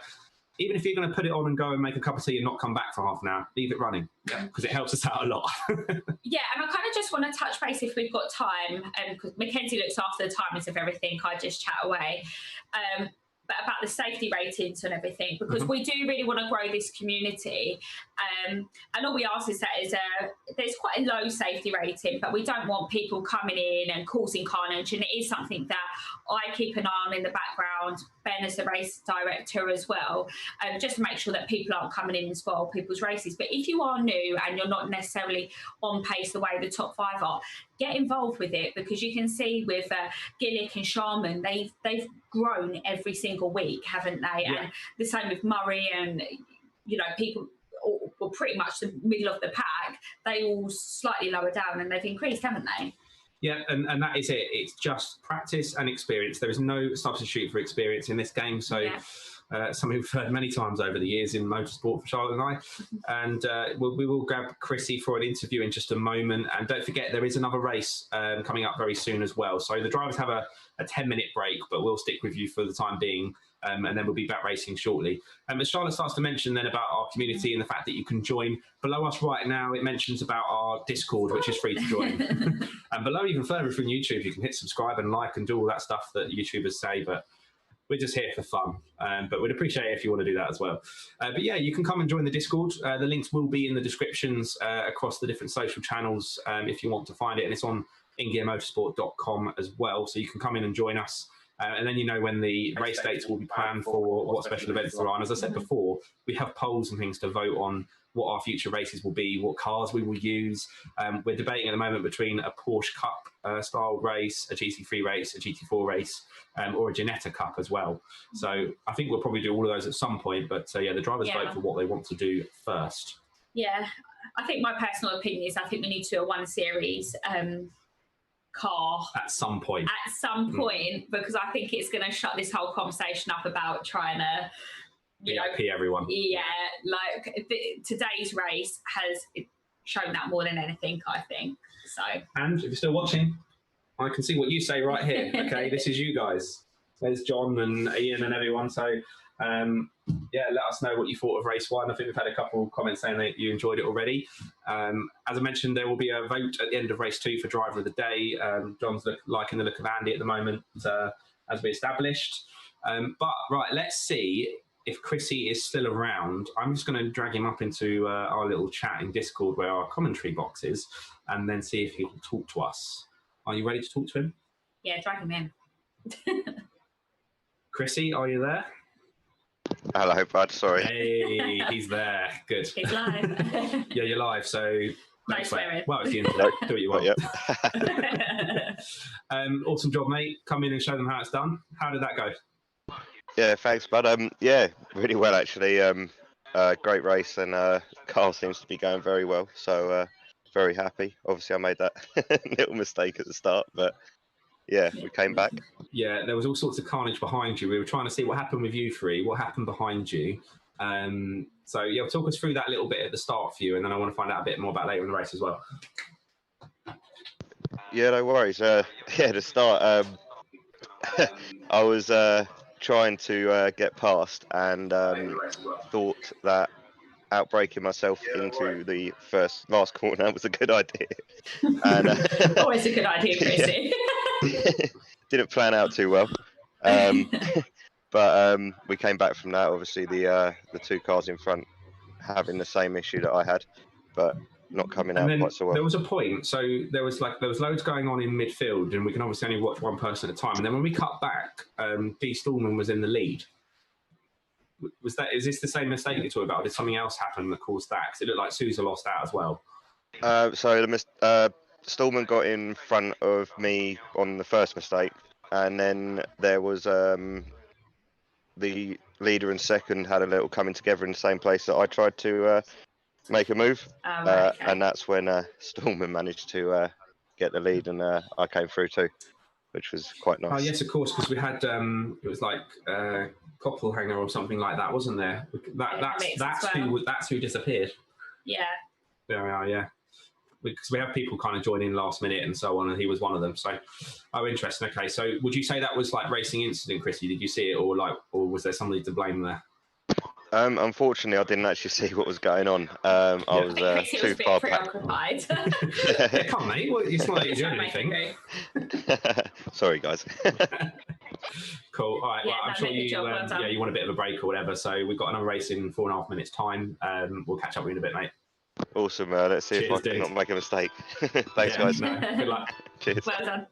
even if you're going to put it on and go and make a cup of tea and not come back for half an hour, leave it running, because it helps us out a lot. Yeah, and I kind of just want to touch base if we've got time, because Mackenzie looks after the timings of everything. I just chat away. But about the safety ratings and everything, because we do really want to grow this community. And all we ask is that there's quite a low safety rating, but we don't want people coming in and causing carnage. And it is something that I keep an eye on in the background, Ben as the race director as well, just to make sure that people aren't coming in and spoil people's races. But if you are new and you're not necessarily on pace the way the top 5 are, get involved with it, because you can see with Gillick and Sharman, they've grown every single week, haven't they? Yeah. And the same with Murray and, people, or pretty much the middle of the pack, they all slightly lower down and they've increased, haven't they? Yeah, and that is it. It's just practice and experience. There is no substitute for experience in this game. So something we've heard many times over the years in motorsport for Charlotte and I. And we will grab Chrissy for an interview in just a moment. And don't forget, there is another race coming up very soon as well. So the drivers have a 10-minute break, but we'll stick with you for the time being. And then we'll be back racing shortly. As Charlotte starts to mention then about our community and the fact that you can join, below us right now, it mentions about our Discord, which is free to join. And below, even further from YouTube, you can hit subscribe and like and do all that stuff that YouTubers say, but we're just here for fun. But we'd appreciate it if you want to do that as well. But yeah, you can come and join the Discord. The links will be in the descriptions across the different social channels if you want to find it. And it's on InGearMotorsport.com as well. So you can come in and join us. And then when the race dates will be planned for what special events there are. And as I said before, we have polls and things to vote on what our future races will be, what cars we will use. We're debating at the moment between a Porsche Cup style race, a GT3 race, a GT4 race, or a Ginetta Cup as well. So I think we'll probably do all of those at some point. But the drivers vote for what they want to do first. Yeah, I think my personal opinion is I think we need to do a 1 series car at some point, because I think it's going to shut this whole conversation up about trying to VIP everyone. Yeah, like today's race has shown that more than anything, I think. So, and if you're still watching, I can see what you say right here. Okay, this is you guys. There's John and Ian and everyone. So let us know what you thought of race 1. I think we've had a couple of comments saying that you enjoyed it already. As I mentioned, there will be a vote at the end of race 2 for driver of the day. John's liking the look of Andy at the moment, as we established. But right, let's see if Chrissy is still around, I'm just going to drag him up into our little chat in Discord where our commentary box is, and then see if he can talk to us. Are you ready to talk to him? Yeah, drag him in. Chrissy, are you there? Hello, bud. Sorry. Hey, he's there. Good. He's live. Yeah, you're live, so... No swearing. Well, it's the internet. Do what you want. Yep. Awesome job, mate. Come in and show them how it's done. How did that go? Yeah, thanks, bud. Yeah, really well, actually. Great race, and car seems to be going very well, so very happy. Obviously, I made that little mistake at the start, but yeah, we came back. Yeah, there was all sorts of carnage behind you. We were trying to see what happened with you three, what happened behind you. So yeah, talk us through that a little bit at the start for you, and then I want to find out a bit more about later in the race as well. Yeah, no worries. Yeah, to start, I was trying to get past, and thought that outbraking myself into the last corner was a good idea. And, always a good idea, Chrissy. Didn't plan out too well. But we came back from that. Obviously, the two cars in front having the same issue that I had, but not coming out quite so well. There was a point. So there was loads going on in midfield, and we can obviously only watch one person at a time. And then when we cut back, B. Stallman was in the lead. Is this the same mistake you're talking about? Or did something else happen that caused that? Because it looked like Sousa lost out as well. So Stallman got in front of me on the first mistake, and then there was the leader and second had a little coming together in the same place that I tried to make a move, Okay. and that's when Stallman managed to get the lead, and I came through too, which was quite nice. Oh yes, of course, because we had it was like Koppelhanger or something like that, wasn't there? That's who disappeared. Yeah. There we are. Yeah. Because we have people kind of join in last minute and so on, and he was one of them. So, interesting. Okay, so would you say that was like racing incident, Chrissy? Did you see it, or was there somebody to blame there? Unfortunately, I didn't actually see what was going on. I was too far back. Yeah, come on, mate. Well, it's not like you're doing anything. Sorry, guys. Cool. All right. Yeah, well, I'm sure you you want a bit of a break or whatever. So we've got another race in 4.5 minutes' time. We'll catch up with you in a bit, mate. Awesome. Let's see if I can not make a mistake. Thanks, guys. No, good luck. Cheers. Well done.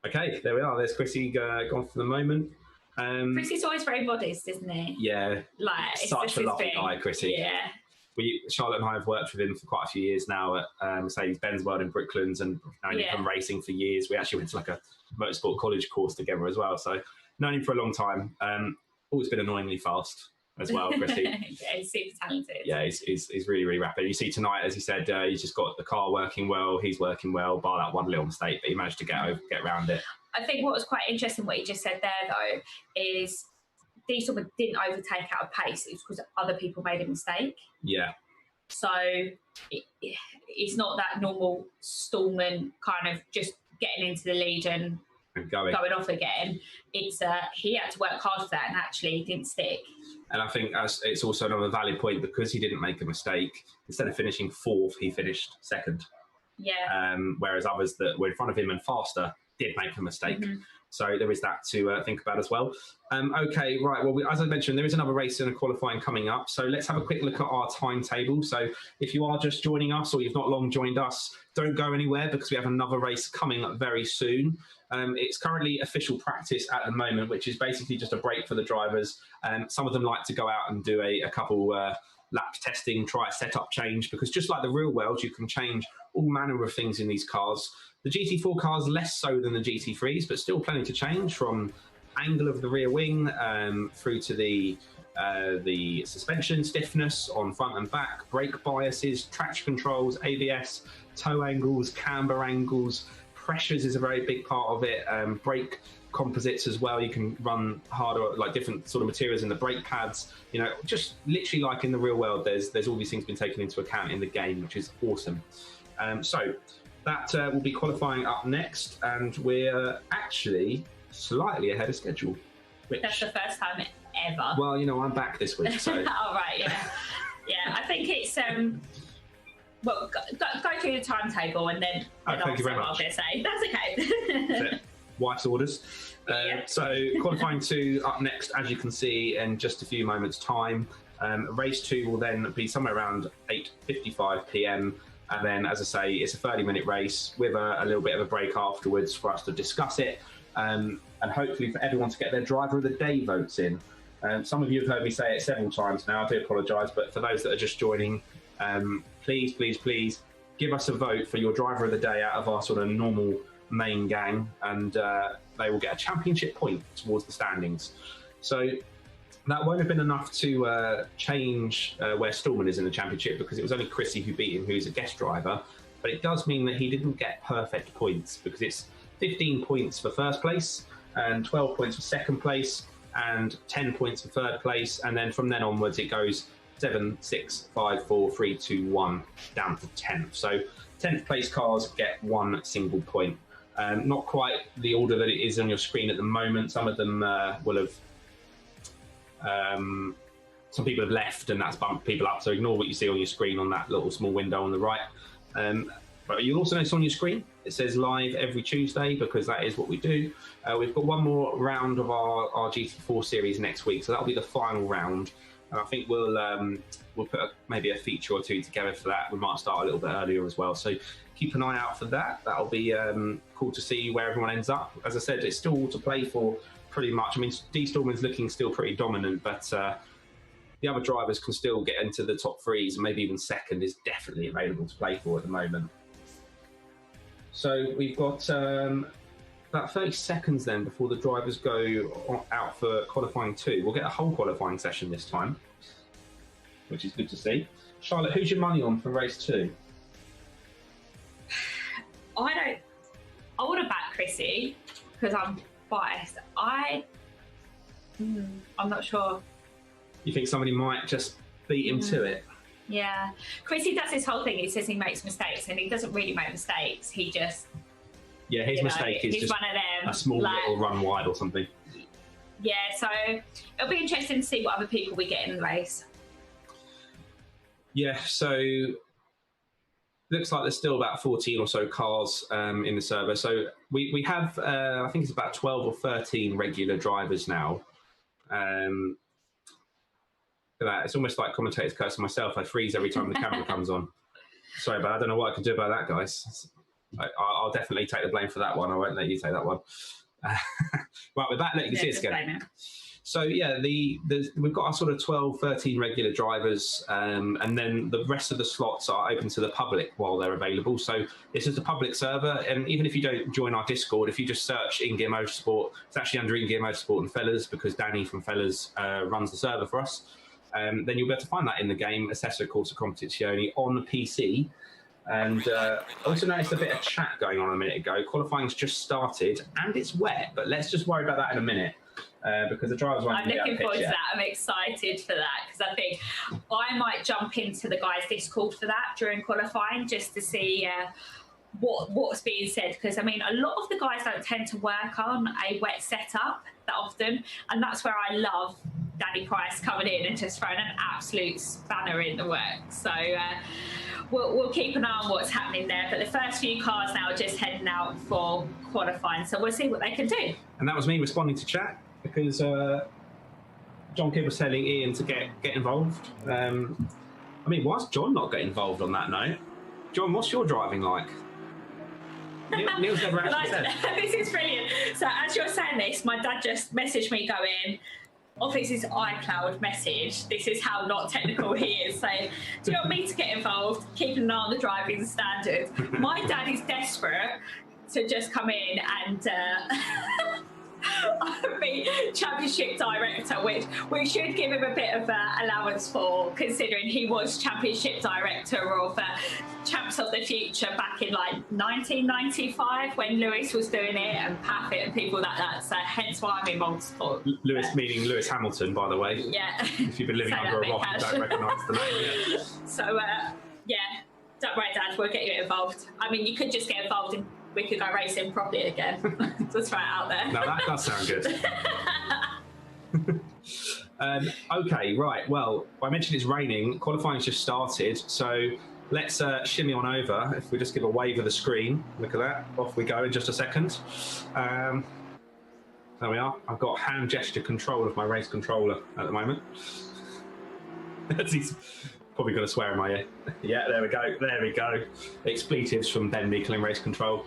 Okay, there we are. There's Chrissy gone for the moment. Chrissy's always very modest, isn't he? Yeah. Like, such a lovely guy, Chrissy. Yeah. Charlotte and I have worked with him for quite a few years now at Mercedes-Benz World in Brooklands, and known him from racing for years. We actually went to like a motorsport college course together as well. So known him for a long time. Always been annoyingly fast as well, Chrissy. Yeah, he's super talented. Yeah, he's really, really rapid. You see tonight, as he said, he's just got the car working well. He's working well, bar that one little mistake, but he managed to get around it. I think what was quite interesting, what you just said there, though, is Diesel didn't overtake out of pace. It was because other people made a mistake. Yeah. So it's not that normal Stallman kind of just getting into the lead and going off again. It's he had to work hard for that, and actually didn't stick. And I think it's also another valid point, because he didn't make a mistake. Instead of finishing fourth, he finished second. Yeah. Whereas others that were in front of him and faster did make a mistake. Mm-hmm. So there is that to think about as well. Okay, right. Well, as I mentioned, there is another race and a qualifying coming up. So let's have a quick look at our timetable. So if you are just joining us, or you've not long joined us, don't go anywhere, because we have another race coming up very soon. It's currently official practice at the moment, which is basically just a break for the drivers. Some of them like to go out and do a couple lap testing, try a setup change, because just like the real world, you can change all manner of things in these cars. The GT4 cars less so than the GT3s, but still plenty to change, from angle of the rear wing through to the suspension stiffness on front and back, brake biases, traction controls, ABS, toe angles, camber angles. Pressures is a very big part of it. Brake composites as well. You can run harder, like different sort of materials in the brake pads. You know, just literally like in the real world, there's all these things been taken into account in the game, which is awesome. So that will be qualifying up next, and we're actually slightly ahead of schedule. That's the first time ever. Well, you know, I'm back this week, so. Oh, right, yeah. Yeah, I think it's... Well, go through the timetable, and then thank you very much. I'll say. That's okay. Wife's orders. So qualifying 2 up next, as you can see, in just a few moments' time. Race 2 will then be somewhere around 8:55 p.m. And then, as I say, it's a 30-minute race with a little bit of a break afterwards for us to discuss it, and hopefully for everyone to get their driver of the day votes in. Some of you have heard me say it several times now. I do apologise, but for those that are just joining, please, please, please give us a vote for your driver of the day out of our sort of normal main gang, and they will get a championship point towards the standings. So that won't have been enough to change where Stallman is in the championship, because it was only Chrissy who beat him, who's a guest driver. But it does mean that he didn't get perfect points, because it's 15 points for first place and 12 points for second place and 10 points for third place. And then from then onwards, it goes 7, 6, 5, 4, 3, 2, 1 down to 10th. So 10th place cars get 1 single point. Not quite the order that it is on your screen at the moment. Some of them will have... some people have left, and that's bumped people up, so ignore what you see on your screen on that little small window on the right. But you'll also notice on your screen it says live every Tuesday, because that is what we do. We've got one more round of our GT4 series next week, so that'll be the final round, and I think we'll put maybe a feature or 2 together for that. We might start a little bit earlier as well, so keep an eye out for that. That'll be cool to see where everyone ends up. As I said, it's still all to play for pretty much. I mean, D Stallman's looking still pretty dominant, but the other drivers can still get into the top 3s, and maybe even second is definitely available to play for at the moment. So we've got about 30 seconds then before the drivers go out for qualifying 2. We'll get a whole qualifying session this time, which is good to see. Charlotte, who's your money on for race 2? I want to back Chrissy because I'm biased. I'm not sure. You think somebody might just beat him to it? Yeah. Chrissy does this whole thing. He says he makes mistakes, and he doesn't really make mistakes. He just... Yeah, his mistake is just one of them, a small little run wide or something. Yeah, so it'll be interesting to see what other people we get in the race. Yeah, so looks like there's still about 14 or so cars in the server. So we have, I think it's about 12 or 13 regular drivers now. That. It's almost like commentators cursing myself. I freeze every time the camera comes on. Sorry, but I don't know what I can do about that, guys. I'll definitely take the blame for that one. I won't let you take that one. Right, with that, let you see us again. So yeah, we've got our sort of 12, 13 regular drivers, and then the rest of the slots are open to the public while they're available. So this is a public server, and even if you don't join our Discord, if you just search InGear Motorsport, it's actually under InGear Motorsport and Fellas, because Danny from Fellas runs the server for us. Then you'll be able to find that in the game, Assetto, Corsa, Competizione on the PC. And I also noticed a bit of chat going on a minute ago. Qualifying's just started, and it's wet, but let's just worry about that in a minute, because the drivers won't be out of I'm looking forward to yet. that. I'm excited for that, because I think I might jump into the guys' Discord for that during qualifying, just to see what's being said, because I mean, a lot of the guys don't tend to work on a wet setup that often, and that's where I love Danny Price coming in and just throwing an absolute spanner in the works. So we'll keep an eye on what's happening there. But the first few cars now are just heading out for qualifying, so we'll see what they can do. And that was me responding to chat, because John Kidd was telling Ian to get involved. I mean, why's John not getting involved on that note? John, what's your driving like? Neil's never actually said. This is brilliant. So as you're saying this, my dad just messaged me going, off his iCloud message, this is how not technical he is, saying, do you want me to get involved, keeping an eye on the driving standards? My dad is desperate to just come in and be championship director, which we should give him a bit of allowance for, considering he was championship director of Champs of the Future back in like 1995 when Lewis was doing it, and Paffett and people like that. So hence why I'm in motorsport. Lewis meaning Lewis Hamilton, by the way. Yeah. If you've been living under a rock, you don't recognise the name yet. So yeah, don't worry, Dad, we'll get you involved. I mean, you could just get involved and we could go racing properly again. Just throw it out there. Now that does sound good. Okay, right. Well, I mentioned it's raining. Qualifying's just started, so let's shimmy on over. If we just give a wave of the screen, look at that. Off we go in just a second. There we are. I've got hand gesture control of my race controller at the moment. He's probably going to swear in my ear. Yeah, there we go. There we go. Expletives from Ben Meikle in race control.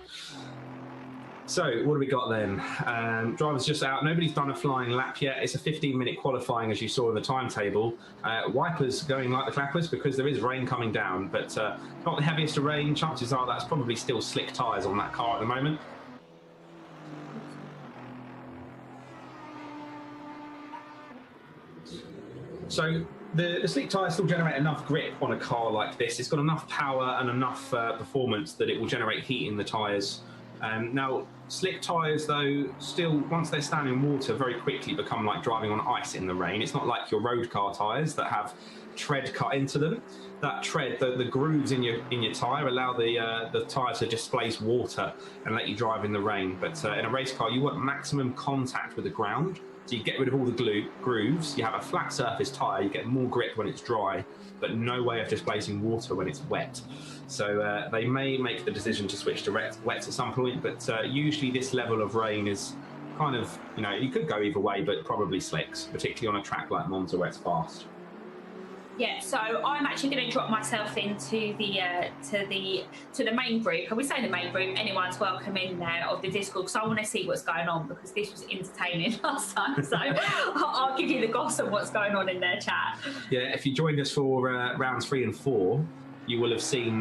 So, what do we got then? Drivers just out. Nobody's done a flying lap yet. It's a 15-minute qualifying, as you saw in the timetable. Wipers going like the clappers because there is rain coming down, but not the heaviest of rain. Chances are that's probably still slick tyres on that car at the moment. So the slick tyres still generate enough grip on a car like this. It's got enough power and enough performance that it will generate heat in the tyres. Now, slick tyres, though, still, once they stand in water, very quickly become like driving on ice in the rain. It's not like your road car tyres that have tread cut into them. That tread, the grooves in your tyre allow the tyre to displace water and let you drive in the rain. But in a race car, you want maximum contact with the ground. So you get rid of all the grooves, you have a flat surface tyre, you get more grip when it's dry, but no way of displacing water when it's wet. So they may make the decision to switch to wets at some point, but usually this level of rain is kind of, you know, you could go either way, but probably slicks, particularly on a track like Monza where it's fast. Yeah, so I'm actually going to drop myself into the to the main group. And we say the main group, anyone's welcome in there of the Discord, because I want to see what's going on, because this was entertaining last time. So I'll give you the gossip of what's going on in their chat. Yeah, if you joined us for rounds 3 and 4, you will have seen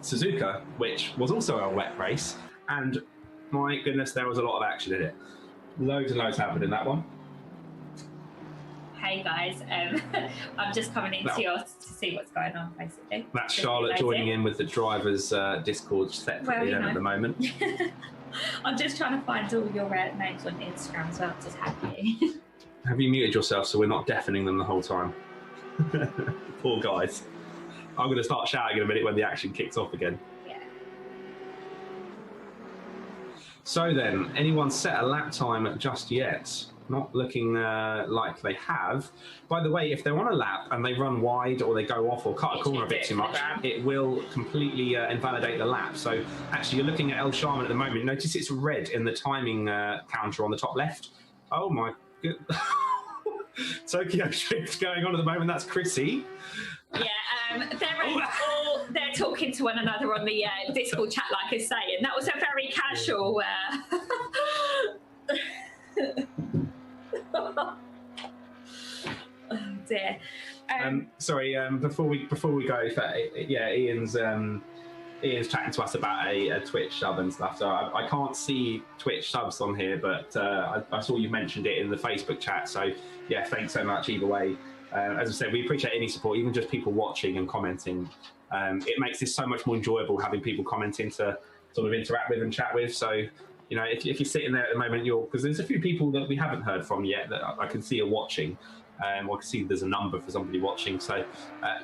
Suzuka, which was also a wet race, and my goodness, there was a lot of action in it. Loads and loads happened in that one. Hey guys, I'm just coming into yours to see what's going on, basically. That's Charlotte joining in with the drivers' Discord separately at the moment. I'm just trying to find all your names on Instagram, so I'll just have you. Have you muted yourself so we're not deafening them the whole time? Poor guys. I'm going to start shouting in a minute when the action kicks off again. Yeah. So then, anyone set a lap time just yet? Not looking like they have. By the way, if they're on a lap and they run wide or they go off or cut a corner a bit too much, it will completely invalidate the lap. So actually, you're looking at El Sharman at the moment. Notice it's red in the timing counter on the top left. Oh my good. Tokyo Drift going on at the moment. That's Chrissy. Yeah, they're talking to one another on the Discord chat, like I say, and that was a very casual. Oh dear. Sorry. Before we go, yeah, Ian's chatting to us about a Twitch sub and stuff. So I can't see Twitch subs on here, but I saw you mentioned it in the Facebook chat. So yeah, thanks so much either way. As I said, we appreciate any support, even just people watching and commenting. It makes this so much more enjoyable having people commenting to sort of interact with and chat with. So, you know, if you're sitting there at the moment, because there's a few people that we haven't heard from yet that I can see are watching. I can see there's a number for somebody watching. So,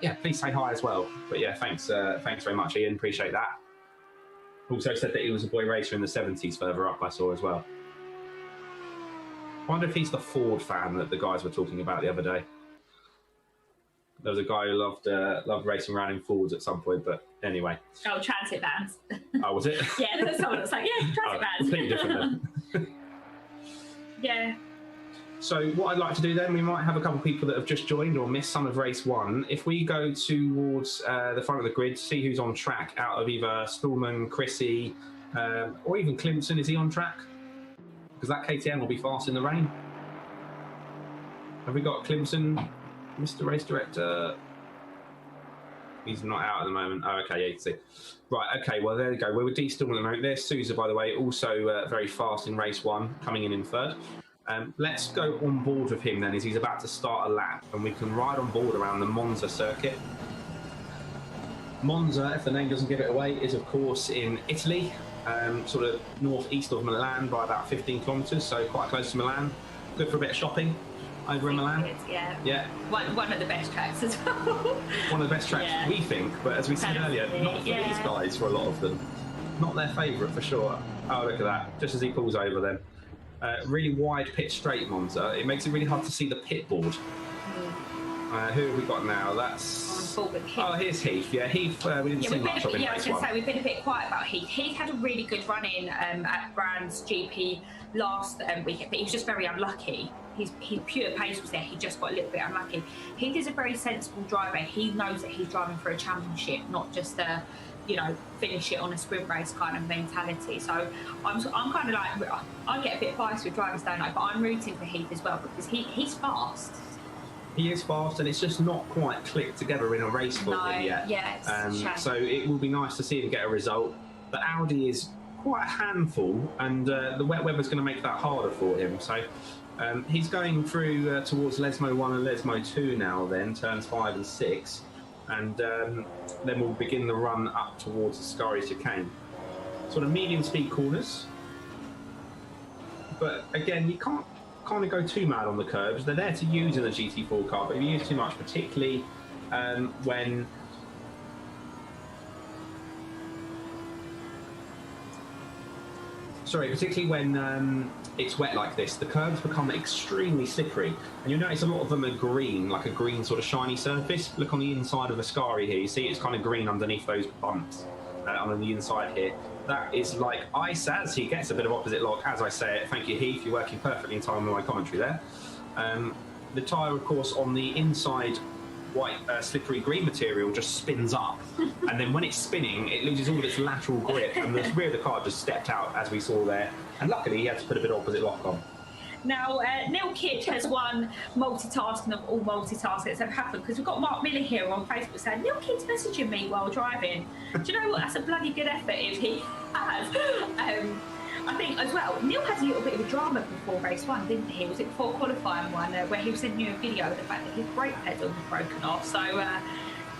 yeah, please say hi as well. But yeah, thanks very much, Ian. Appreciate that. Also said that he was a boy racer in the 70s further up, I saw as well. I wonder if he's the Ford fan that the guys were talking about the other day. There was a guy who loved racing around in Fords at some point, but anyway. Oh, transit vans. Oh, was it? Yeah, there was someone that's like, yeah, transit vans. Completely different then. Yeah. So what I'd like to do then, we might have a couple of people that have just joined or missed some of race 1. If we go towards the front of the grid, see who's on track out of either Stallman, Chrissy, or even Clemson. Is he on track? Because that KTM will be fast in the rain. Have we got Clemson? Mr. Race Director, he's not out at the moment. Oh, okay, yeah, you can see. Right, okay, well, there you go. We're with D Stallman at the moment. There's Sousa, by the way, also very fast in race 1, coming in third. Let's go on board with him then, as he's about to start a lap, and we can ride on board around the Monza circuit. Monza, if the name doesn't give it away, is of course in Italy, sort of northeast of Milan by about 15 kilometres, so quite close to Milan. Good for a bit of shopping. Over in Milan? Yeah. One of the best tracks as well. One of the best tracks, we think, but as we said earlier, not for these guys, for a lot of them. Not their favourite, for sure. Oh, look at that. Just as he pulls over then. Really wide pit straight, Monza. It makes it really hard to see the pit board. Who have we got now? That's... Oh, here's Heath. Yeah, Heath, we didn't see much of him. Yeah, I was going to say, we've been a bit quiet about Heath. Heath had a really good run in at Brands GP last weekend, but he was just very unlucky. His pure pace was there. He just got a little bit unlucky. Heath is a very sensible driver. He knows that he's driving for a championship, not just a, you know, finish it on a sprint race kind of mentality. So I'm kind of like, I get a bit biased with drivers, don't I? But I'm rooting for Heath as well because he's fast. He is fast, and it's just not quite clicked together in a race for him yet. Yeah, so it will be nice to see him get a result. But Audi is quite a handful, and the wet weather's going to make that harder for him. So he's going through towards Lesmo 1 and Lesmo 2 now, then turns 5 and 6, and then we'll begin the run up towards the Scari chicane. Sort of medium speed corners, but again, you can't kind of go too mad on the curves. They're there to use in a GT4 car, but if you use too much, particularly when it's wet like this, the curves become extremely slippery, and you'll notice a lot of them are green, like a green sort of shiny surface. Look on the inside of a Scari here, you see it's kind of green underneath those bumps on the inside here. That is like ice as he gets a bit of opposite lock as I say it. Thank you, Heath, you're working perfectly in time with my commentary there. The tyre, of course, on the inside white slippery green material just spins up, and then when it's spinning it loses all of its lateral grip, and the rear of the car just stepped out as we saw there, and luckily he had to put a bit of opposite lock on. Now, Neil Kidd has won multitasking of all multitasks that have happened, because we've got Mark Miller here on Facebook saying, Neil Kidd's messaging me while driving. Do you know what? That's a bloody good effort if he has. I think as well, Neil had a little bit of a drama before race 1, didn't he? Was it before qualifying 1, where he was sending you a video of the fact that his brake pedal was broken off. So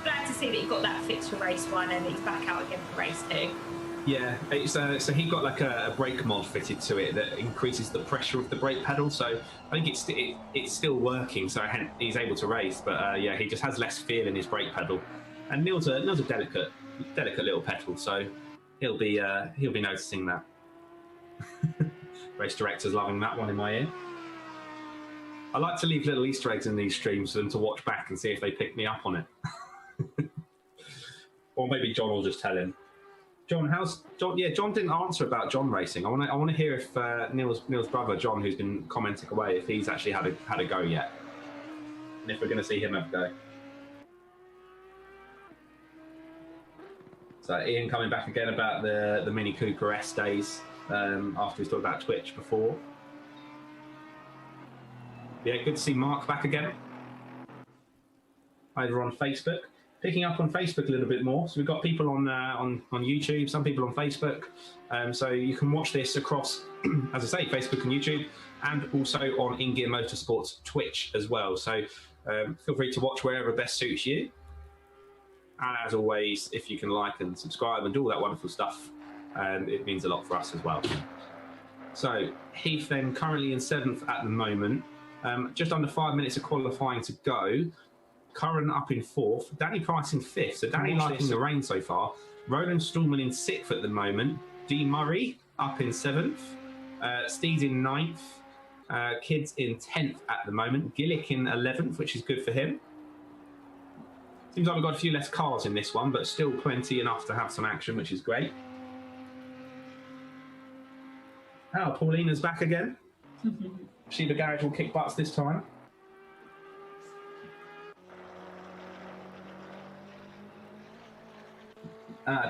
glad to see that he got that fixed for race 1 and he's back out again for race 2. Yeah, it's, so he got like a brake mod fitted to it that increases the pressure of the brake pedal. So I think it's still working, so he's able to race. But yeah, he just has less feel in his brake pedal. And Neil's a delicate little pedal, so he'll be noticing that. Race director's loving that one in my ear. I like to leave little Easter eggs in these streams for them to watch back and see if they pick me up on it. Or maybe John will just tell him. John, how's John? Yeah, John didn't answer about John racing. I want to hear if Neil's brother John, who's been commenting away, if he's actually had a go yet, and if we're going to see him have a go. So Ian coming back again about the Mini Cooper S days after we talked about Twitch before. Yeah, good to see Mark back again over on Facebook. Picking up on Facebook a little bit more. So we've got people on YouTube, some people on Facebook. So you can watch this across, as I say, Facebook and YouTube, and also on InGear Motorsport's Twitch as well. So feel free to watch wherever best suits you. And as always, if you can like and subscribe and do all that wonderful stuff, it means a lot for us as well. So Heath then currently in 7th at the moment. Just under 5 minutes of qualifying to go. Curran up in 4th, Danny Price in 5th. So Danny liking the rain so far. Roland Stallman in 6th at the moment. D Murray up in 7th. Steed's in 9th. Kidd's in 10th at the moment. Gillick in 11th, which is good for him. Seems like we've got a few less cars in this one, but still plenty enough to have some action, which is great. Oh, Paulina's back again. Sheba Garage will kick butts this time.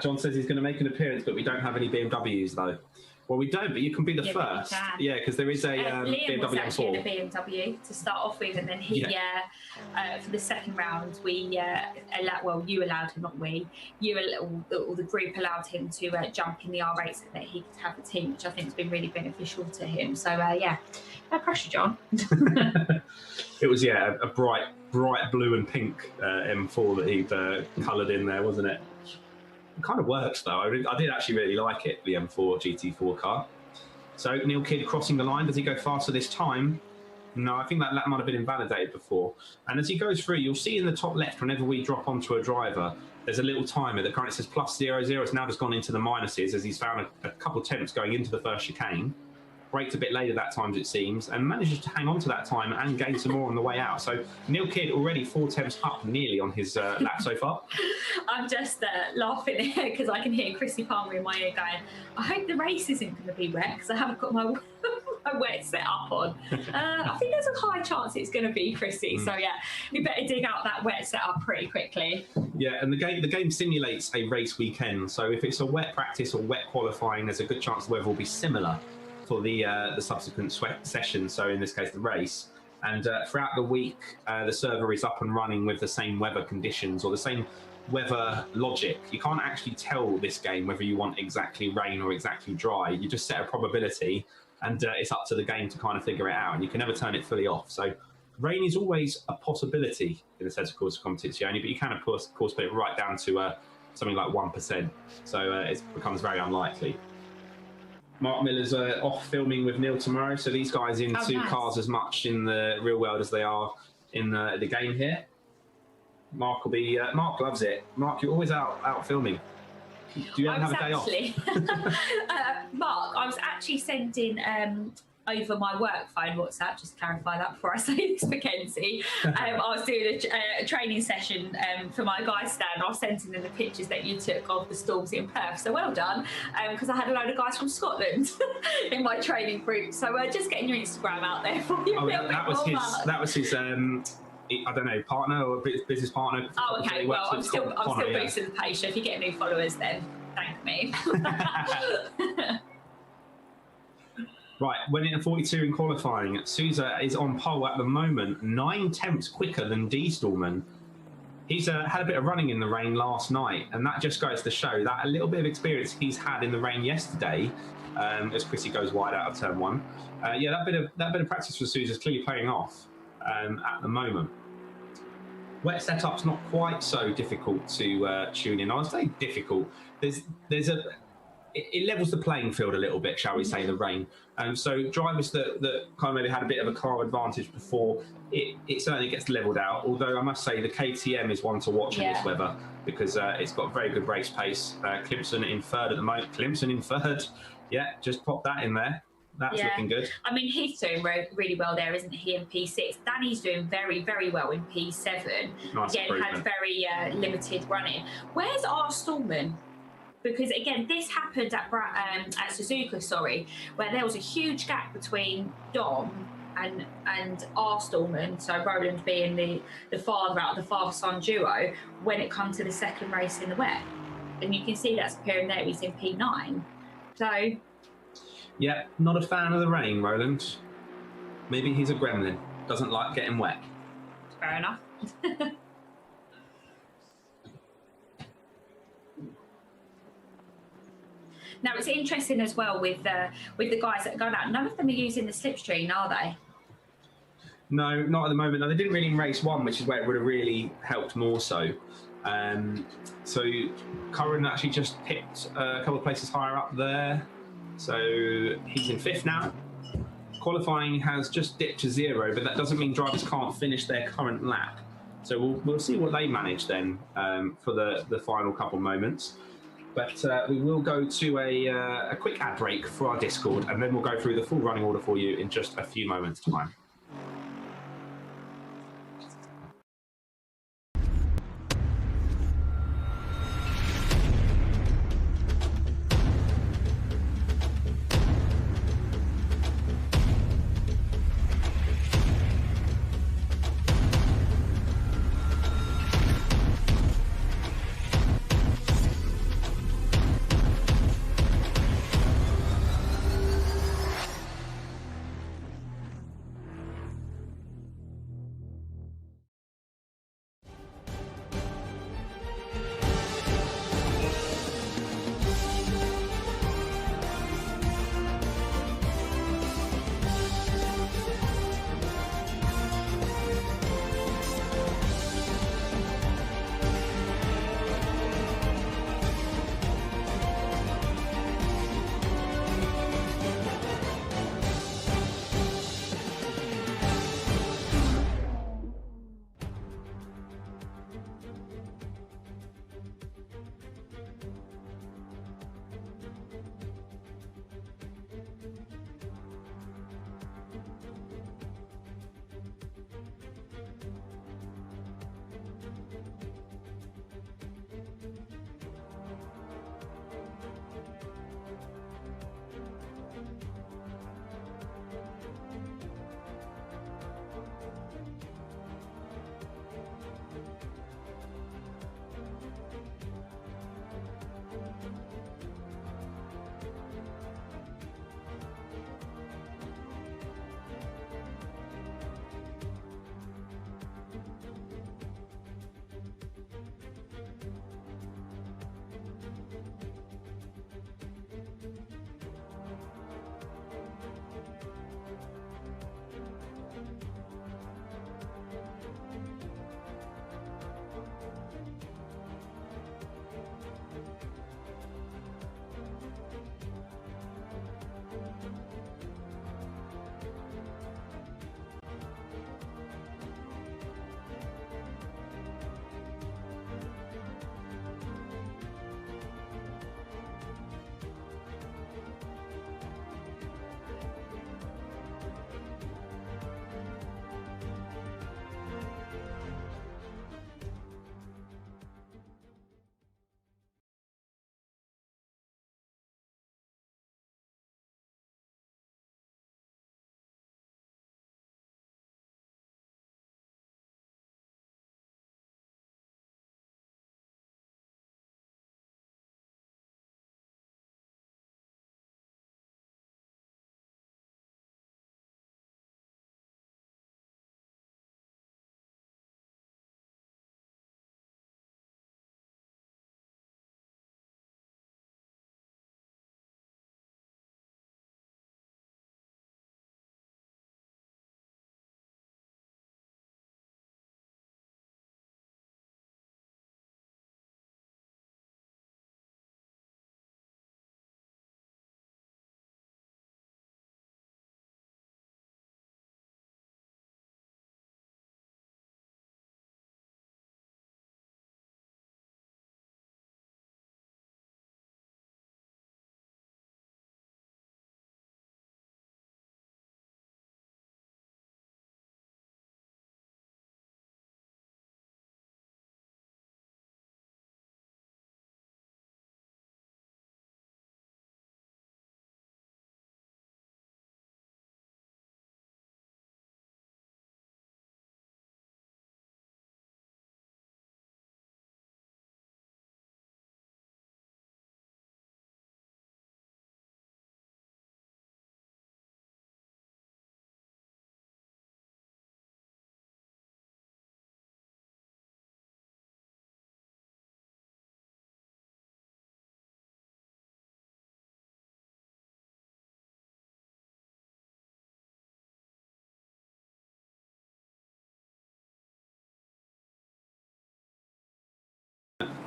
John says he's going to make an appearance, but we don't have any BMWs though. Well, we don't, but you can be the first. Yeah, because there is a Liam BMW was actually M4. in a BMW to start off with, and then he, for the second round, we you allowed him, not we. Or the group allowed him to jump in the R8 so that he could have a team, which I think has been really beneficial to him. So yeah, no pressure, John. It was a bright blue and pink M4 that he'd coloured in there, wasn't it? It kind of works though. I did actually really like it, the M4 GT4 car. So Neil Kidd crossing the line. Does he go faster this time? No, I think that might have been invalidated before. And as he goes through, you'll see in the top left, whenever we drop onto a driver, there's a little timer that currently says +00. It's now just gone into the minuses as he's found a couple of attempts going into the first chicane. braked a bit later that time, it seems, and manages to hang on to that time and gain some more on the way out. So Neil Kidd already 4 temps up nearly on his lap so far. I'm just laughing here because I can hear Chrissy Palmer in my ear going, I hope the race isn't going to be wet because I haven't got my wet set up on. I think there's a high chance it's going to be, Chrissy. So yeah, you better dig out that wet set up pretty quickly. Yeah, and the game simulates a race weekend. So if it's a wet practice or wet qualifying, there's a good chance the weather will be similar for the subsequent session. So in this case, the race. And throughout the week, the server is up and running with the same weather conditions or the same weather logic. You can't actually tell this game whether you want exactly rain or exactly dry. You just set a probability, and it's up to the game to kind of figure it out. And you can never turn it fully off. So rain is always a possibility in the Assetto Corsa Competizione, but you can, of course, put it right down to something like 1%. So it becomes very unlikely. Mark Miller's off filming with Neil tomorrow, so these guys in two cars as much in the real world as they are in the game here. Mark will be. Mark loves it. Mark, you're always out filming. Do you ever have a day off? Mark, I was actually sending over my work phone WhatsApp, just to clarify that before I say this, Mackenzie. I was doing a training session for my guys stand. I was sending them the pictures that you took of the storms in Perth. So well done, because I had a load of guys from Scotland in my training group. So just getting your Instagram out there for you. That was his. I don't know, partner or business partner. Oh, okay. Well, I'm still boosting the page. So if you get new followers, then thank me. Right, went in at 42 in qualifying. Sousa is on pole at the moment, 9 tenths quicker than D. Stallman. He's had a bit of running in the rain last night, and that just goes to show that a little bit of experience he's had in the rain yesterday, as Chrissy goes wide out of turn 1. Yeah, that bit of practice for Sousa is clearly paying off at the moment. Wet setup's not quite so difficult to tune in. I would say difficult. It levels the playing field a little bit, shall we say, the rain. So drivers that kind of maybe had a bit of a car advantage before, it certainly gets leveled out. Although I must say the KTM is one to watch in this weather because it's got very good race pace. Clemson in third at the moment. Clemson in third. Yeah, just pop that in there. That's looking good. I mean, he's doing really well there, isn't he, in P6? Danny's doing very, very well in P7. Nice Again, had very limited running. Where's R. Stallman? Because, again, this happened at Suzuka, where there was a huge gap between Dom and R. Stallman, so Roland being the father out of the father-son duo, when it comes to the second race in the wet. And you can see that's appearing there. He's in P9. So... yeah, not a fan of the rain, Roland. Maybe he's a gremlin. Doesn't like getting wet. Fair enough. Now, it's interesting as well with the guys that are going out. None of them are using the slipstream, are they? No, not at the moment. No, they didn't really in race 1, which is where it would have really helped more so. So Curran actually just picked a couple of places higher up there. So he's in 5th now. Qualifying has just dipped to 0, but that doesn't mean drivers can't finish their current lap. So we'll see what they manage then for the final couple moments. But we will go to a quick ad break for our Discord, and then we'll go through the full running order for you in just a few moments' time.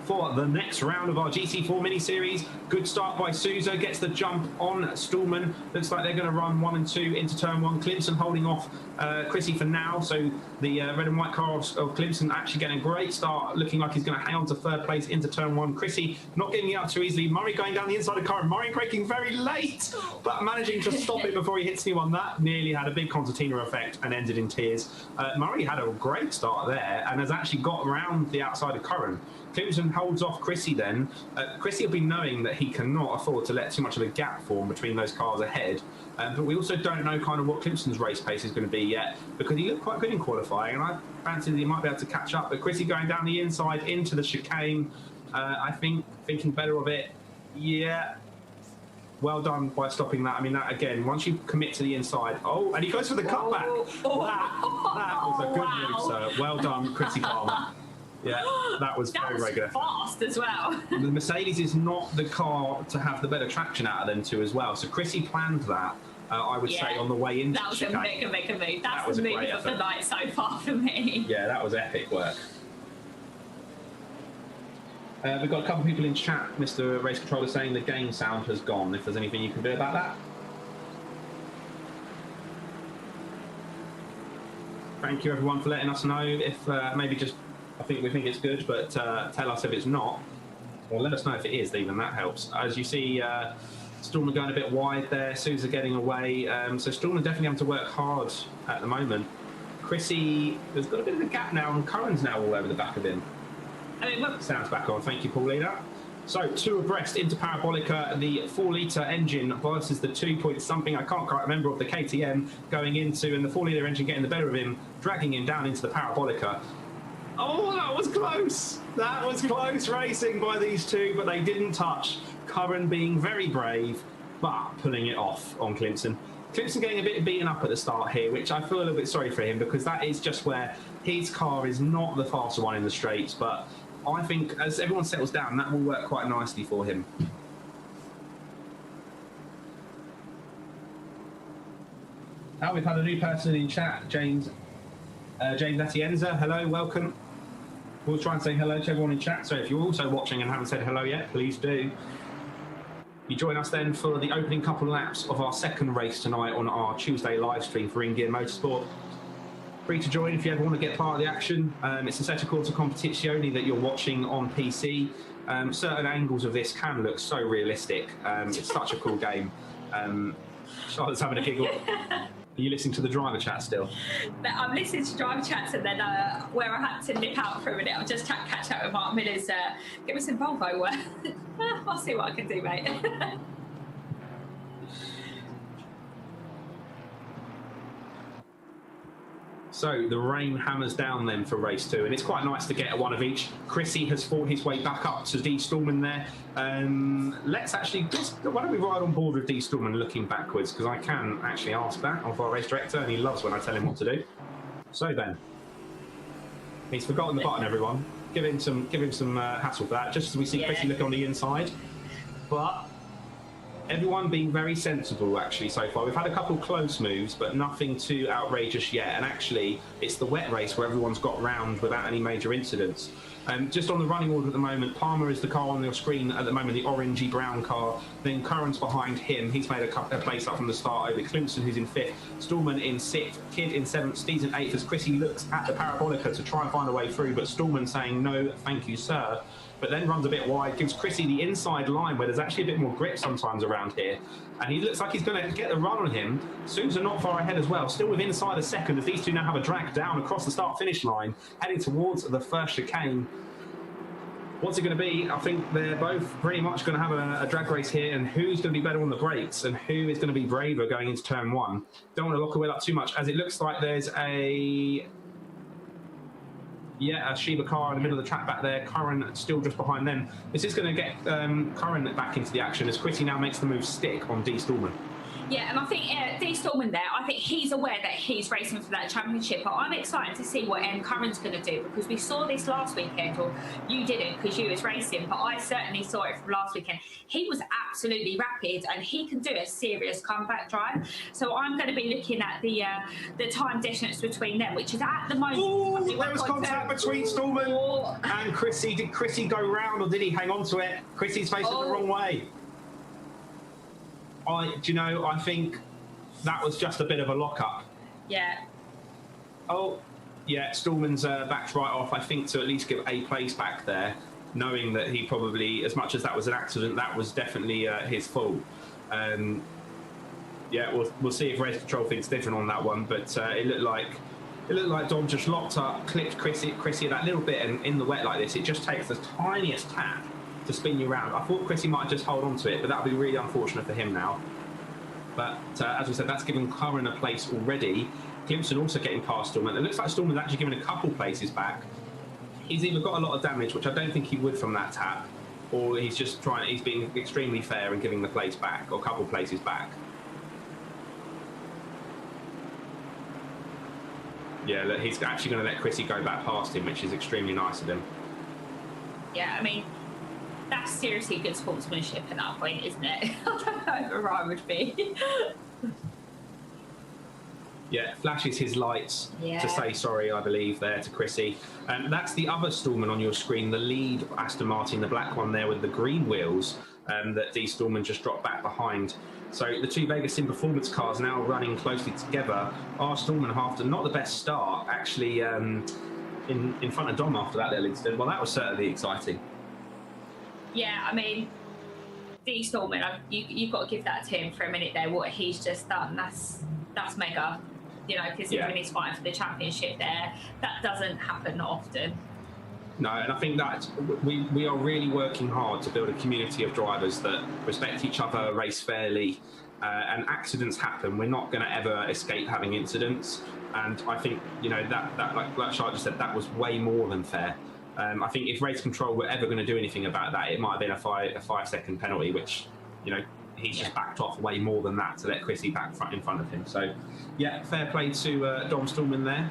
for the next round of our GT4 mini-series. Good start by Sousa, gets the jump on Stallman. Looks like they're going to run 1 and 2 into turn 1. Clemson holding off Chrissy for now, so the red and white car of Clemson actually getting a great start, looking like he's going to hang on to 3rd place into turn 1. Chrissy not getting it up too easily. Murray going down the inside of the car, and Murray braking very late, but managing to stop it before he hits anyone. That nearly had a big concertina effect and ended in tears. Murray had a great start there and has actually got around the outside of Curran. Clemson holds off Chrissy then. Chrissy will be knowing that he cannot afford to let too much of a gap form between those cars ahead. But we also don't know kind of what Clemson's race pace is going to be yet, because he looked quite good in qualifying, and I fancied that he might be able to catch up. But Chrissy going down the inside into the chicane, I think, thinking better of it. Yeah. Well done by stopping that. I mean, that again, once you commit to the inside, oh, and he goes for the cutback. That was a good move, sir. Well done, Chrissy Palmer. Yeah, that was very good. Fast as well. The Mercedes is not the car to have the better traction out of them two as well. So Chrissy planned that, I would say, on the way into that was a mega move. That's the move of the night so far for me. Yeah, that was epic work. We've got a couple of people in chat, Mr. Race Controller, saying the game sound has gone. If there's anything you can do about that. Thank you everyone for letting us know if maybe just, we think it's good, but tell us if it's not, or let us know if it is even, that helps. As you see, Stallman going a bit wide there, Sousa getting away, so Stallman definitely having to work hard at the moment. Chrissy has got a bit of a gap now, and Curran's now all over the back of him. Sounds back on, thank you Paulina. So 2 abreast into Parabolica, the 4-litre engine versus the 2-point-something, I can't quite remember, of the KTM going into, and the 4-litre engine getting the better of him, dragging him down into the Parabolica. Oh, that was close. That was close racing by these two, but they didn't touch. Curran being very brave, but pulling it off on Clemson. Clemson getting a bit beaten up at the start here, which I feel a little bit sorry for him, because that is just where his car is not the faster one in the straights, but I think as everyone settles down, that will work quite nicely for him. Oh, we've had a new person in chat, James Atienza. Hello, welcome. We'll try and say hello to everyone in chat. So if you're also watching and haven't said hello yet, please do. You join us then for the opening couple of laps of our second race tonight on our Tuesday live stream for InGear Motorsport. Free to join if you ever want to get part of the action. It's Assetto Corsa Competizione that you're watching on PC. Certain angles of this can look so realistic. It's such a cool game. Charlotte's having a giggle. Are you listening to the driver chat still? I'm listening to driver chats, and then where I had to nip out for a minute, I'll just catch up with Mark Miller's give us some Volvo work. I'll see what I can do, mate. So the rain hammers down then for race 2, and it's quite nice to get a one of each. Chrissy has fought his way back up to D. Stallman there. Let's actually, why don't we ride on board with D. Stallman looking backwards, because I can actually ask that of our race director, and he loves when I tell him what to do. So then, he's forgotten the button, everyone. Give him some hassle for that, just as we see Chrissy look on the inside. But everyone being very sensible actually so far. We've had a couple close moves, but nothing too outrageous yet. And actually, it's the wet race where everyone's got round without any major incidents. Just on the running order at the moment, Palmer is the car on your screen at the moment, the orangey brown car. Then Curran's behind him. He's made a place up from the start over Clemson, who's in 5th. Stallman in 6th. Kidd in 7th. Steve's in 8th as Chrissy looks at the Parabolica to try and find a way through. But Stallman saying, no, thank you, sir. But then runs a bit wide, gives Chrissy the inside line where there's actually a bit more grip sometimes around here. And he looks like he's going to get the run on him. Sousa not far ahead as well, still within inside a second as these two now have a drag down across the start-finish line, heading towards the first chicane. What's it going to be? I think they're both pretty much going to have a drag race here, and who's going to be better on the brakes and who is going to be braver going into turn 1. Don't want to lock away up too much, as it looks like there's a Shiba car in the middle of the track back there. Curran still just behind them. This is going to get Curran back into the action as Chrissy now makes the move stick on D. Stallman. Yeah, and I think D. Stallman there, I think he's aware that he's racing for that championship, but I'm excited to see what Curran's going to do, because we saw this last weekend, or you didn't because you was racing, but I certainly saw it from last weekend. He was absolutely rapid, and he can do a serious comeback drive. So I'm going to be looking at the time difference between them, which is at the moment... Oh, there was contact between Stallman and Chrissy. Did Chrissy go round, or did he hang on to it? Chrissy's facing the wrong way. Do you know, I think that was just a bit of a lock-up. Yeah. Oh, yeah, Stallman's backed right off, I think, to at least give a place back there, knowing that he probably, as much as that was an accident, that was definitely his fault. Yeah, we'll see if race control thinks different on that one, but it looked like Dom just locked up, clipped Chrissy that little bit, and in the wet like this, it just takes the tiniest tap to spin you around. I thought Chrissy might just hold on to it, but that would be really unfortunate for him now. But as we said, that's given Curran a place already. Clemson also getting past Stallman. It looks like Stallman's actually given a couple places back. He's either got a lot of damage, which I don't think he would from that tap, or he's just he's being extremely fair and giving the place back, or a couple places back. Yeah, look, he's actually going to let Chrissy go back past him, which is extremely nice of him. Yeah, I mean, that's seriously good sportsmanship at that point, isn't it? I don't know where I would be. Yeah, flashes his lights to say sorry, I believe, there to Chrissy. And that's the other Stallman on your screen, the lead Aston Martin, the black one there with the green wheels, that D. Stallman just dropped back behind. So the two Vegas Sim Performance cars now running closely together. R. Stallman, after not the best start, actually in front of Dom after that little incident. Well, that was certainly exciting. Yeah, I mean, D. Stallman, you've got to give that to him for a minute there. What he's just done, that's mega. You know, considering he's fighting for the championship there, that doesn't happen often. No, and I think that we are really working hard to build a community of drivers that respect each other, race fairly, and accidents happen. We're not going to ever escape having incidents, and I think, you know, that like Charlotte just said, that was way more than fair. I think if race control were ever going to do anything about that, it might have been a 5-second penalty, which, you know, he's just backed off way more than that to let Chrissy back in front of him. So, yeah, fair play to Dom Stallman there.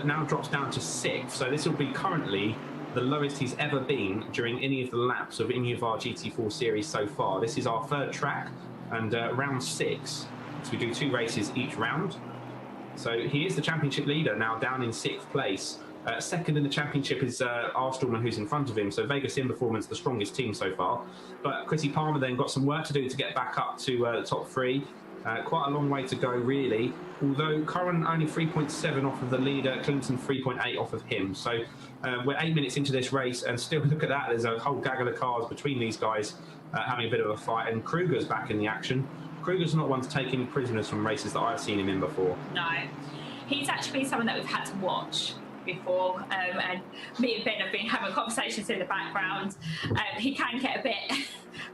Now drops down to 6th, so this will be currently the lowest he's ever been during any of the laps of InGear GT4 Series so far. This is our 3rd track, and round 6, so we do 2 races each round. So he is the championship leader now, down in 6th place. 2nd in the championship is R. Stallman, who's in front of him. So Vegas Sim Performance, the strongest team so far. But Chrissy Palmer then got some work to do to get back up to the top 3. Quite a long way to go, really. Although Curran only 3.7 off of the leader, Clinton 3.8 off of him. So we're 8 minutes into this race, and still look at that. There's a whole gaggle of cars between these guys having a bit of a fight. And Kruger's back in the action. Kruger's not one to take any prisoners from races that I've seen him in before. No, he's actually been someone that we've had to watch before, and me and Ben have been having conversations in the background. He can get a bit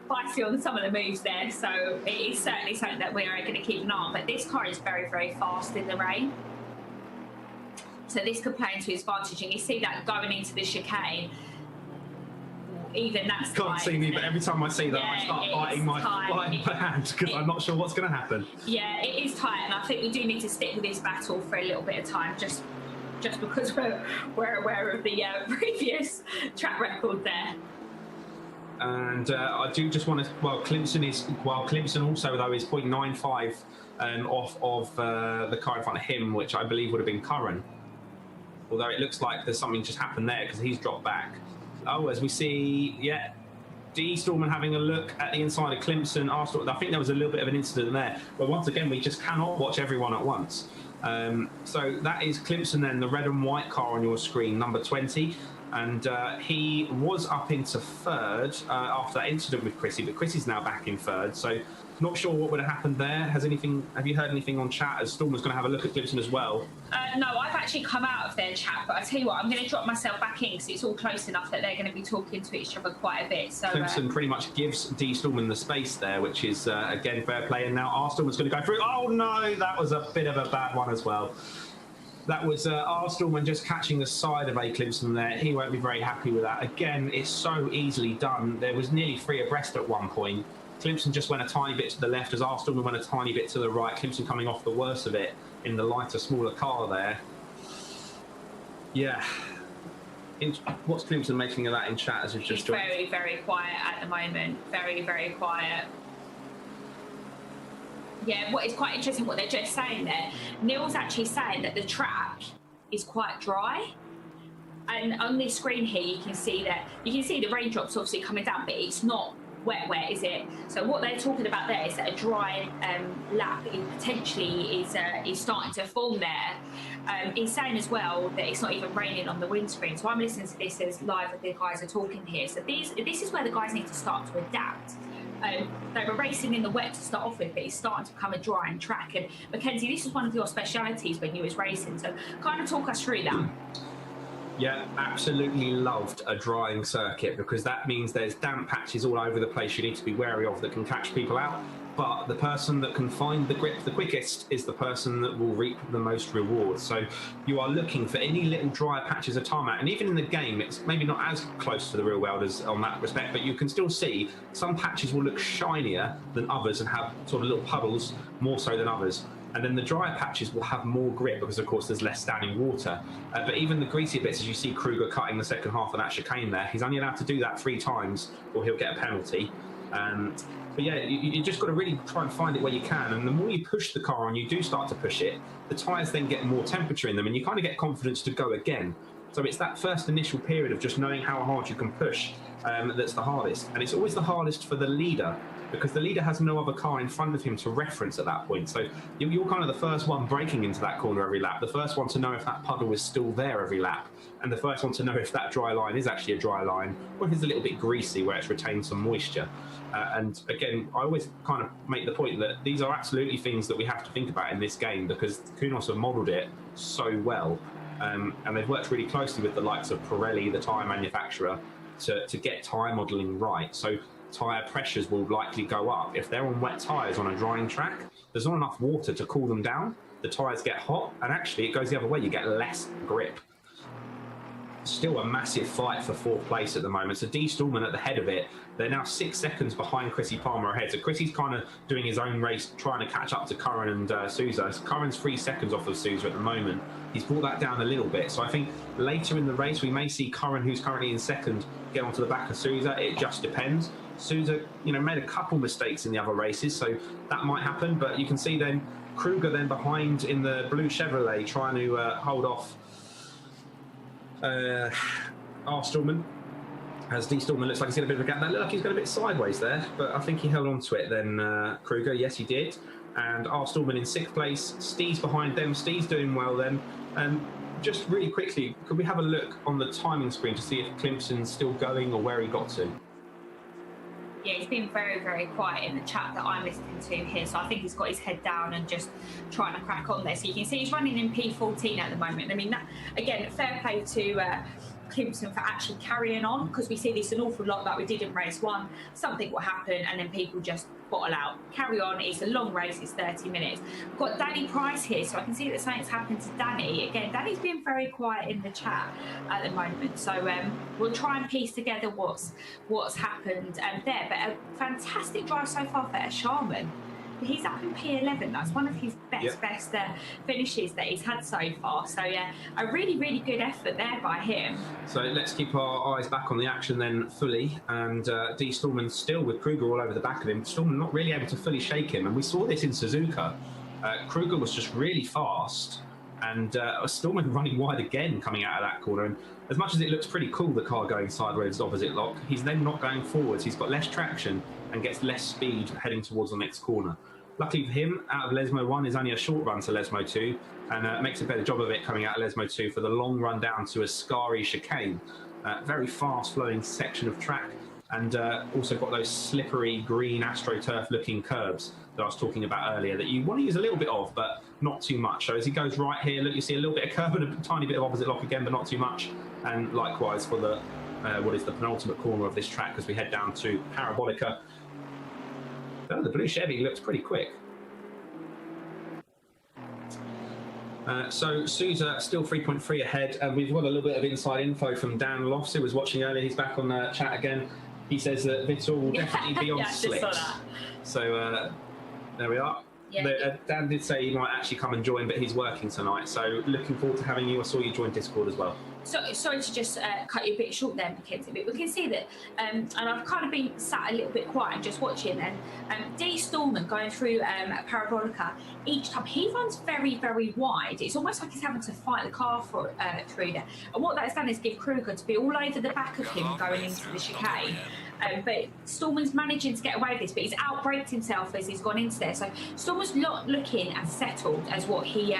feisty on some of the moves there, so it is certainly something that we are going to keep an eye on. But this car is very, very fast in the rain, so this could play into his advantage. And you see that going into the chicane, even that's can't tight, see me, but every time I see that, I start biting my hand because I'm not sure what's going to happen. Yeah, it is tight, and I think we do need to stick with this battle for a little bit of time, just because we're aware of the previous track record there. And I do just want to, Clemson also, though, is 0.95 off of the car in front of him, which I believe would have been Curran. Although it looks like there's something just happened there because he's dropped back. Oh, as we see, yeah, D. Stallman having a look at the inside of Clemson. I think there was a little bit of an incident there. But once again, we just cannot watch everyone at once. So that is Clemson then, the red and white car on your screen, number 20. And he was up into 3rd after that incident with Chrissy, but Chrissy's now back in 3rd. So not sure what would have happened there. Have you heard anything on chat as Stallman's going to have a look at Clemson as well? No, I've actually come out of their chat, but I tell you what, I'm going to drop myself back in because it's all close enough that they're going to be talking to each other quite a bit. So Clemson pretty much gives D. Stallman the space there, which is, again, fair play. And now R. Stallman's going to go through. Oh, no, that was a bit of a bad one as well. That was R. Stallman just catching the side of A. Clemson there. He won't be very happy with that. Again, it's so easily done. There was nearly 3 abreast at one point. Clemson just went a tiny bit to the left as Armstrong went a tiny bit to the right. Clemson coming off the worst of it in the lighter, smaller car there. Yeah. What's Clemson making of that in chat as it's just joined? Very, very quiet at the moment. Very, very quiet. Yeah, what is quite interesting what they're just saying there. Neil's actually saying that the track is quite dry. And on this screen here, you can see the raindrops obviously coming down, but it's not wet, is it? So what they're talking about there is that a dry lap potentially is starting to form there. He's saying as well that it's not even raining on the windscreen. So I'm listening to this as live as the guys are talking here. So this is where the guys need to start to adapt. They were racing in the wet to start off with, but it's starting to become a drying track. And Mackenzie, this is one of your specialities when you was racing. So kind of talk us through that. Yeah, absolutely loved a drying circuit because that means there's damp patches all over the place you need to be wary of that can catch people out. But the person that can find the grip the quickest is the person that will reap the most rewards. So you are looking for any little dry patches of tarmac. And even in the game, it's maybe not as close to the real world as on that respect, but you can still see some patches will look shinier than others and have sort of little puddles more so than others. And then the drier patches will have more grip because, of course, there's less standing water. But even the greasy bits, as you see Kruger cutting the second half of that chicane there, he's only allowed to do that 3 times or he'll get a penalty. But yeah, you just got to really try and find it where you can. And the more you push the car on, you do start to push it, the tyres then get more temperature in them and you kind of get confidence to go again. So it's that first initial period of just knowing how hard you can push that's the hardest. And it's always the hardest for the leader because the leader has no other car in front of him to reference at that point. So you're kind of the first one breaking into that corner every lap, the first one to know if that puddle is still there every lap, and the first one to know if that dry line is actually a dry line or if it's a little bit greasy where it's retained some moisture. And again, I always kind of make the point that these are absolutely things that we have to think about in this game because Kunos have modelled it so well. And they've worked really closely with the likes of Pirelli, the tyre manufacturer, to get tyre modelling right. So tyre pressures will likely go up. If they're on wet tyres on a drying track, there's not enough water to cool them down. The tyres get hot, and actually it goes the other way. You get less grip. Still a massive fight for 4th place at the moment. So D. Stallman at the head of it. They're now 6 seconds behind Chrissy Palmer ahead. So Chrissy's kind of doing his own race, trying to catch up to Curran and Sousa. So Curran's 3 seconds off of Sousa at the moment. He's brought that down a little bit. So I think later in the race, we may see Curran, who's currently in 2nd, get onto the back of Sousa. It just depends. Sousa, made a couple mistakes in the other races, so that might happen. But you can see then Kruger then behind in the blue Chevrolet trying to hold off R. Stallman. As D. Stallman looks like he's got a bit of a gap. That looked like he's got a bit sideways there, but I think he held on to it then, Kruger. Yes, he did. And R. Stallman in 6th place. Steve's behind them. Steve's doing well then. Just really quickly, could we have a look on the timing screen to see if Clemson's still going or where he got to? Yeah, he's been very, very quiet in the chat that I'm listening to here. So I think he's got his head down and just trying to crack on there. So you can see he's running in P14 at the moment. I mean, that, again, fair play to Clemson for actually carrying on, because we see this an awful lot like we did in race 1. Something will happen and then people just bottle out. Carry on. It's a long race. It's 30 minutes. We've got Danny Price here, so I can see that something's happened to Danny. Again, Danny's been very quiet in the chat at the moment, so we'll try and piece together what's happened there. But a fantastic drive so far for Sharman. He's up in P11. That's one of his best finishes that he's had so far. So yeah, a really, really good effort there by him. So let's keep our eyes back on the action then fully. And D. Stallman still with Kruger all over the back of him. Stallman not really able to fully shake him. And we saw this in Suzuka. Kruger was just really fast. And Stallman running wide again coming out of that corner. And as much as it looks pretty cool, the car going sideways opposite lock, he's then not going forwards. He's got less traction and gets less speed heading towards the next corner. Luckily for him, out of Lesmo 1 is only a short run to Lesmo 2 and makes a better job of it coming out of Lesmo 2 for the long run down to a scarry chicane. Very fast flowing section of track, and also got those slippery green AstroTurf looking curbs that I was talking about earlier that you want to use a little bit of, but not too much. So as he goes right here, look, you see a little bit of curb and a tiny bit of opposite lock again, but not too much. And likewise for the what is the penultimate corner of this track as we head down to Parabolica. Oh, the blue Chevy looks pretty quick. So Sousa still 3.3 ahead, and we've got a little bit of inside info from Dan Lofts, who was watching earlier. He's back on the chat again. He says that Vittel will definitely be on Yeah, I just saw slicks. that. So there we are. Yeah. Dan did say he might actually come and join, but he's working tonight. So looking forward to having you. I saw you join Discord as well. So, sorry to just cut you a bit short there, Mackenzie, but we can see that, and I've kind of been sat a little bit quiet and just watching, and D. Stallman going through Parabolica, each time he runs very, very wide. It's almost like he's having to fight the car through there. And what that's done is give Kruger to be all over the back of him going into the chicane. But Stallman's managing to get away with this, but he's outbraked himself as he's gone into there. So Stallman's not looking as settled as what he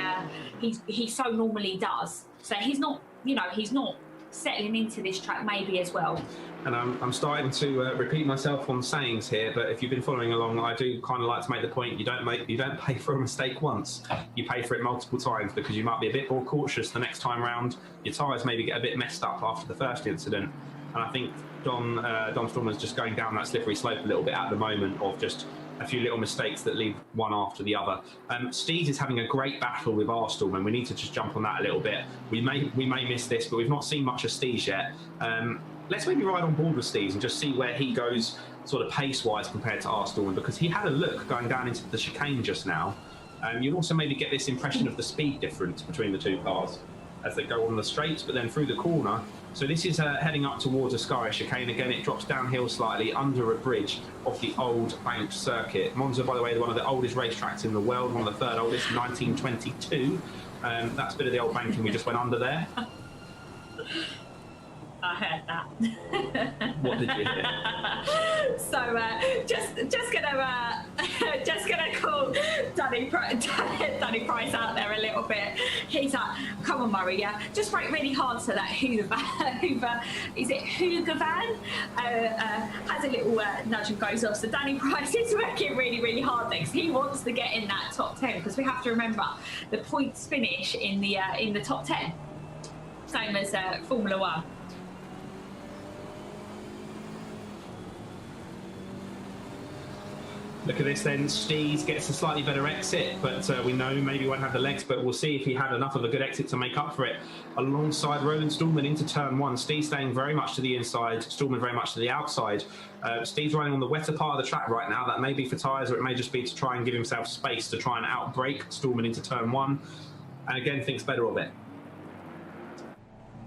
so normally does. So he's not, he's not settling into this track maybe as well. And I'm starting to repeat myself on sayings here, but if you've been following along, I do kind of like to make the point: you don't pay for a mistake once, you pay for it multiple times, because you might be a bit more cautious the next time round. Your tyres maybe get a bit messed up after the first incident, and I think Dom Stallman's just going down that slippery slope a little bit at the moment of just a few little mistakes that lead one after the other. Steez is having a great battle with our Stallman. We need to just jump on that a little bit. We may miss this, but we've not seen much of Steez yet. Let's maybe ride on board with Steez and just see where he goes sort of pace-wise compared to our Stallman, because he had a look going down into the chicane just now. You'd also maybe get this impression of the speed difference between the two cars as they go on the straights, but then through the corner. So this is heading up towards a Sky chicane. Again, it drops downhill slightly under a bridge off the old banked circuit. Monza, by the way, one of the oldest racetracks in the world, one of the third oldest, 1922. That's a bit of the old banking we just went under there. I heard that. What did you hear? So just gonna call Danny Price out there a little bit. He's like, come on, Murray, yeah, just brake really hard so that Hoover is it Hoover van has a little nudge and goes off. So Danny Price is working really, really hard there because he wants to get in that top 10, because we have to remember the points finish in the top 10, same as Formula One. Look at this then. Steez gets a slightly better exit, but we know maybe he won't have the legs, but we'll see if he had enough of a good exit to make up for it. Alongside Roland Stallman into turn one. Steez staying very much to the inside, Stallman very much to the outside. Steez running on the wetter part of the track right now. That may be for tyres, or it may just be to try and give himself space to try and outbrake Stallman into turn one. And again, thinks better of it.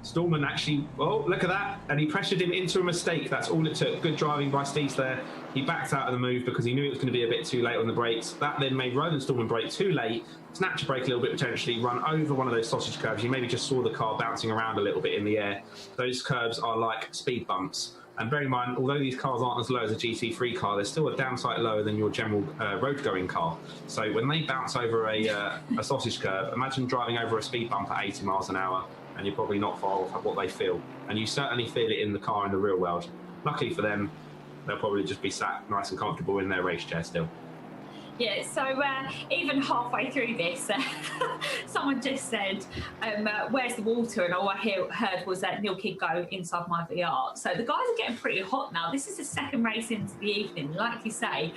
Stallman actually, oh, look at that. And he pressured him into a mistake. That's all it took. Good driving by Steez there. He backed out of the move because he knew it was going to be a bit too late on the brakes. That then made Roland Stallman brake too late, snatch a brake a little bit potentially, run over one of those sausage curves. You maybe just saw the car bouncing around a little bit in the air. Those curves are like speed bumps. And bear in mind, although these cars aren't as low as a GT3 car, they're still a downside lower than your general road-going car. So when they bounce over a sausage curve, imagine driving over a speed bump at 80 miles an hour. And you're probably not far off what they feel. And you certainly feel it in the car in the real world. Luckily for them, they'll probably just be sat nice and comfortable in their race chair still. Yeah, so even halfway through this, someone just said, where's the water? And all I heard was that Neil Kidd go inside my VR. So the guys are getting pretty hot now. This is the second race into the evening. Like you say,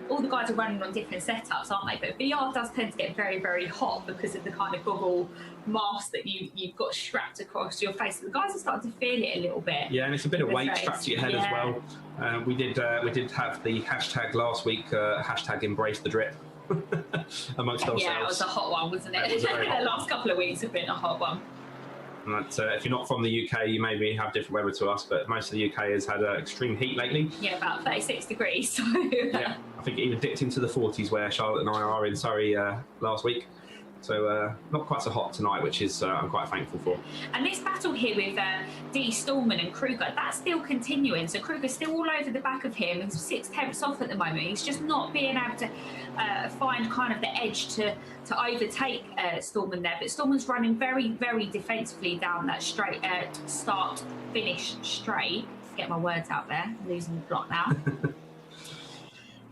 all the guys are running on different setups, aren't they? But VR does tend to get very, very hot because of the kind of goggle mask that you've got strapped across your face. So the guys are starting to feel it a little bit. Yeah, and it's a bit of weight strapped to your head as well. We did have the hashtag last week, hashtag embrace the drip amongst ourselves. Yeah, it was a hot one, wasn't it? The last couple of weeks have been a hot one. And if you're not from the UK, you maybe have different weather to us, but most of the UK has had extreme heat lately. Yeah, about 36 degrees. So. Yeah, I think it even dipped into the 40s where Charlotte and I are in Surrey last week. So not quite so hot tonight, which is I'm quite thankful for. And this battle here with D. Stallman and Kruger, that's still continuing. So Kruger's still all over the back of him. He's 6/10 off at the moment. He's just not being able to find kind of the edge to overtake Stallman there. But Stallman's running very, very defensively down that straight start-finish straight. Get my words out there. I'm losing the plot now.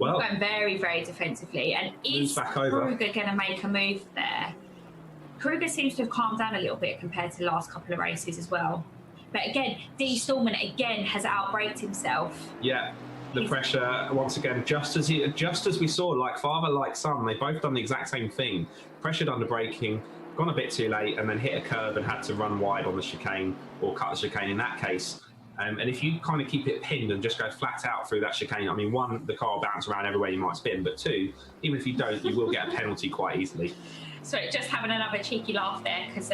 Well, going very, very defensively. And is Kruger going to make a move there? Kruger seems to have calmed down a little bit compared to the last couple of races as well. But again, D. Stallman again has outbraked himself. Yeah, the pressure once again, just as we saw, like father, like son, they've both done the exact same thing. Pressured under braking, gone a bit too late, and then hit a curve and had to run wide on the chicane or cut the chicane in that case. And if you kind of keep it pinned and just go flat out through that chicane, I mean, one, the car will bounce around everywhere you might spin, but two, even if you don't, you will get a penalty quite easily. So just having another cheeky laugh there, because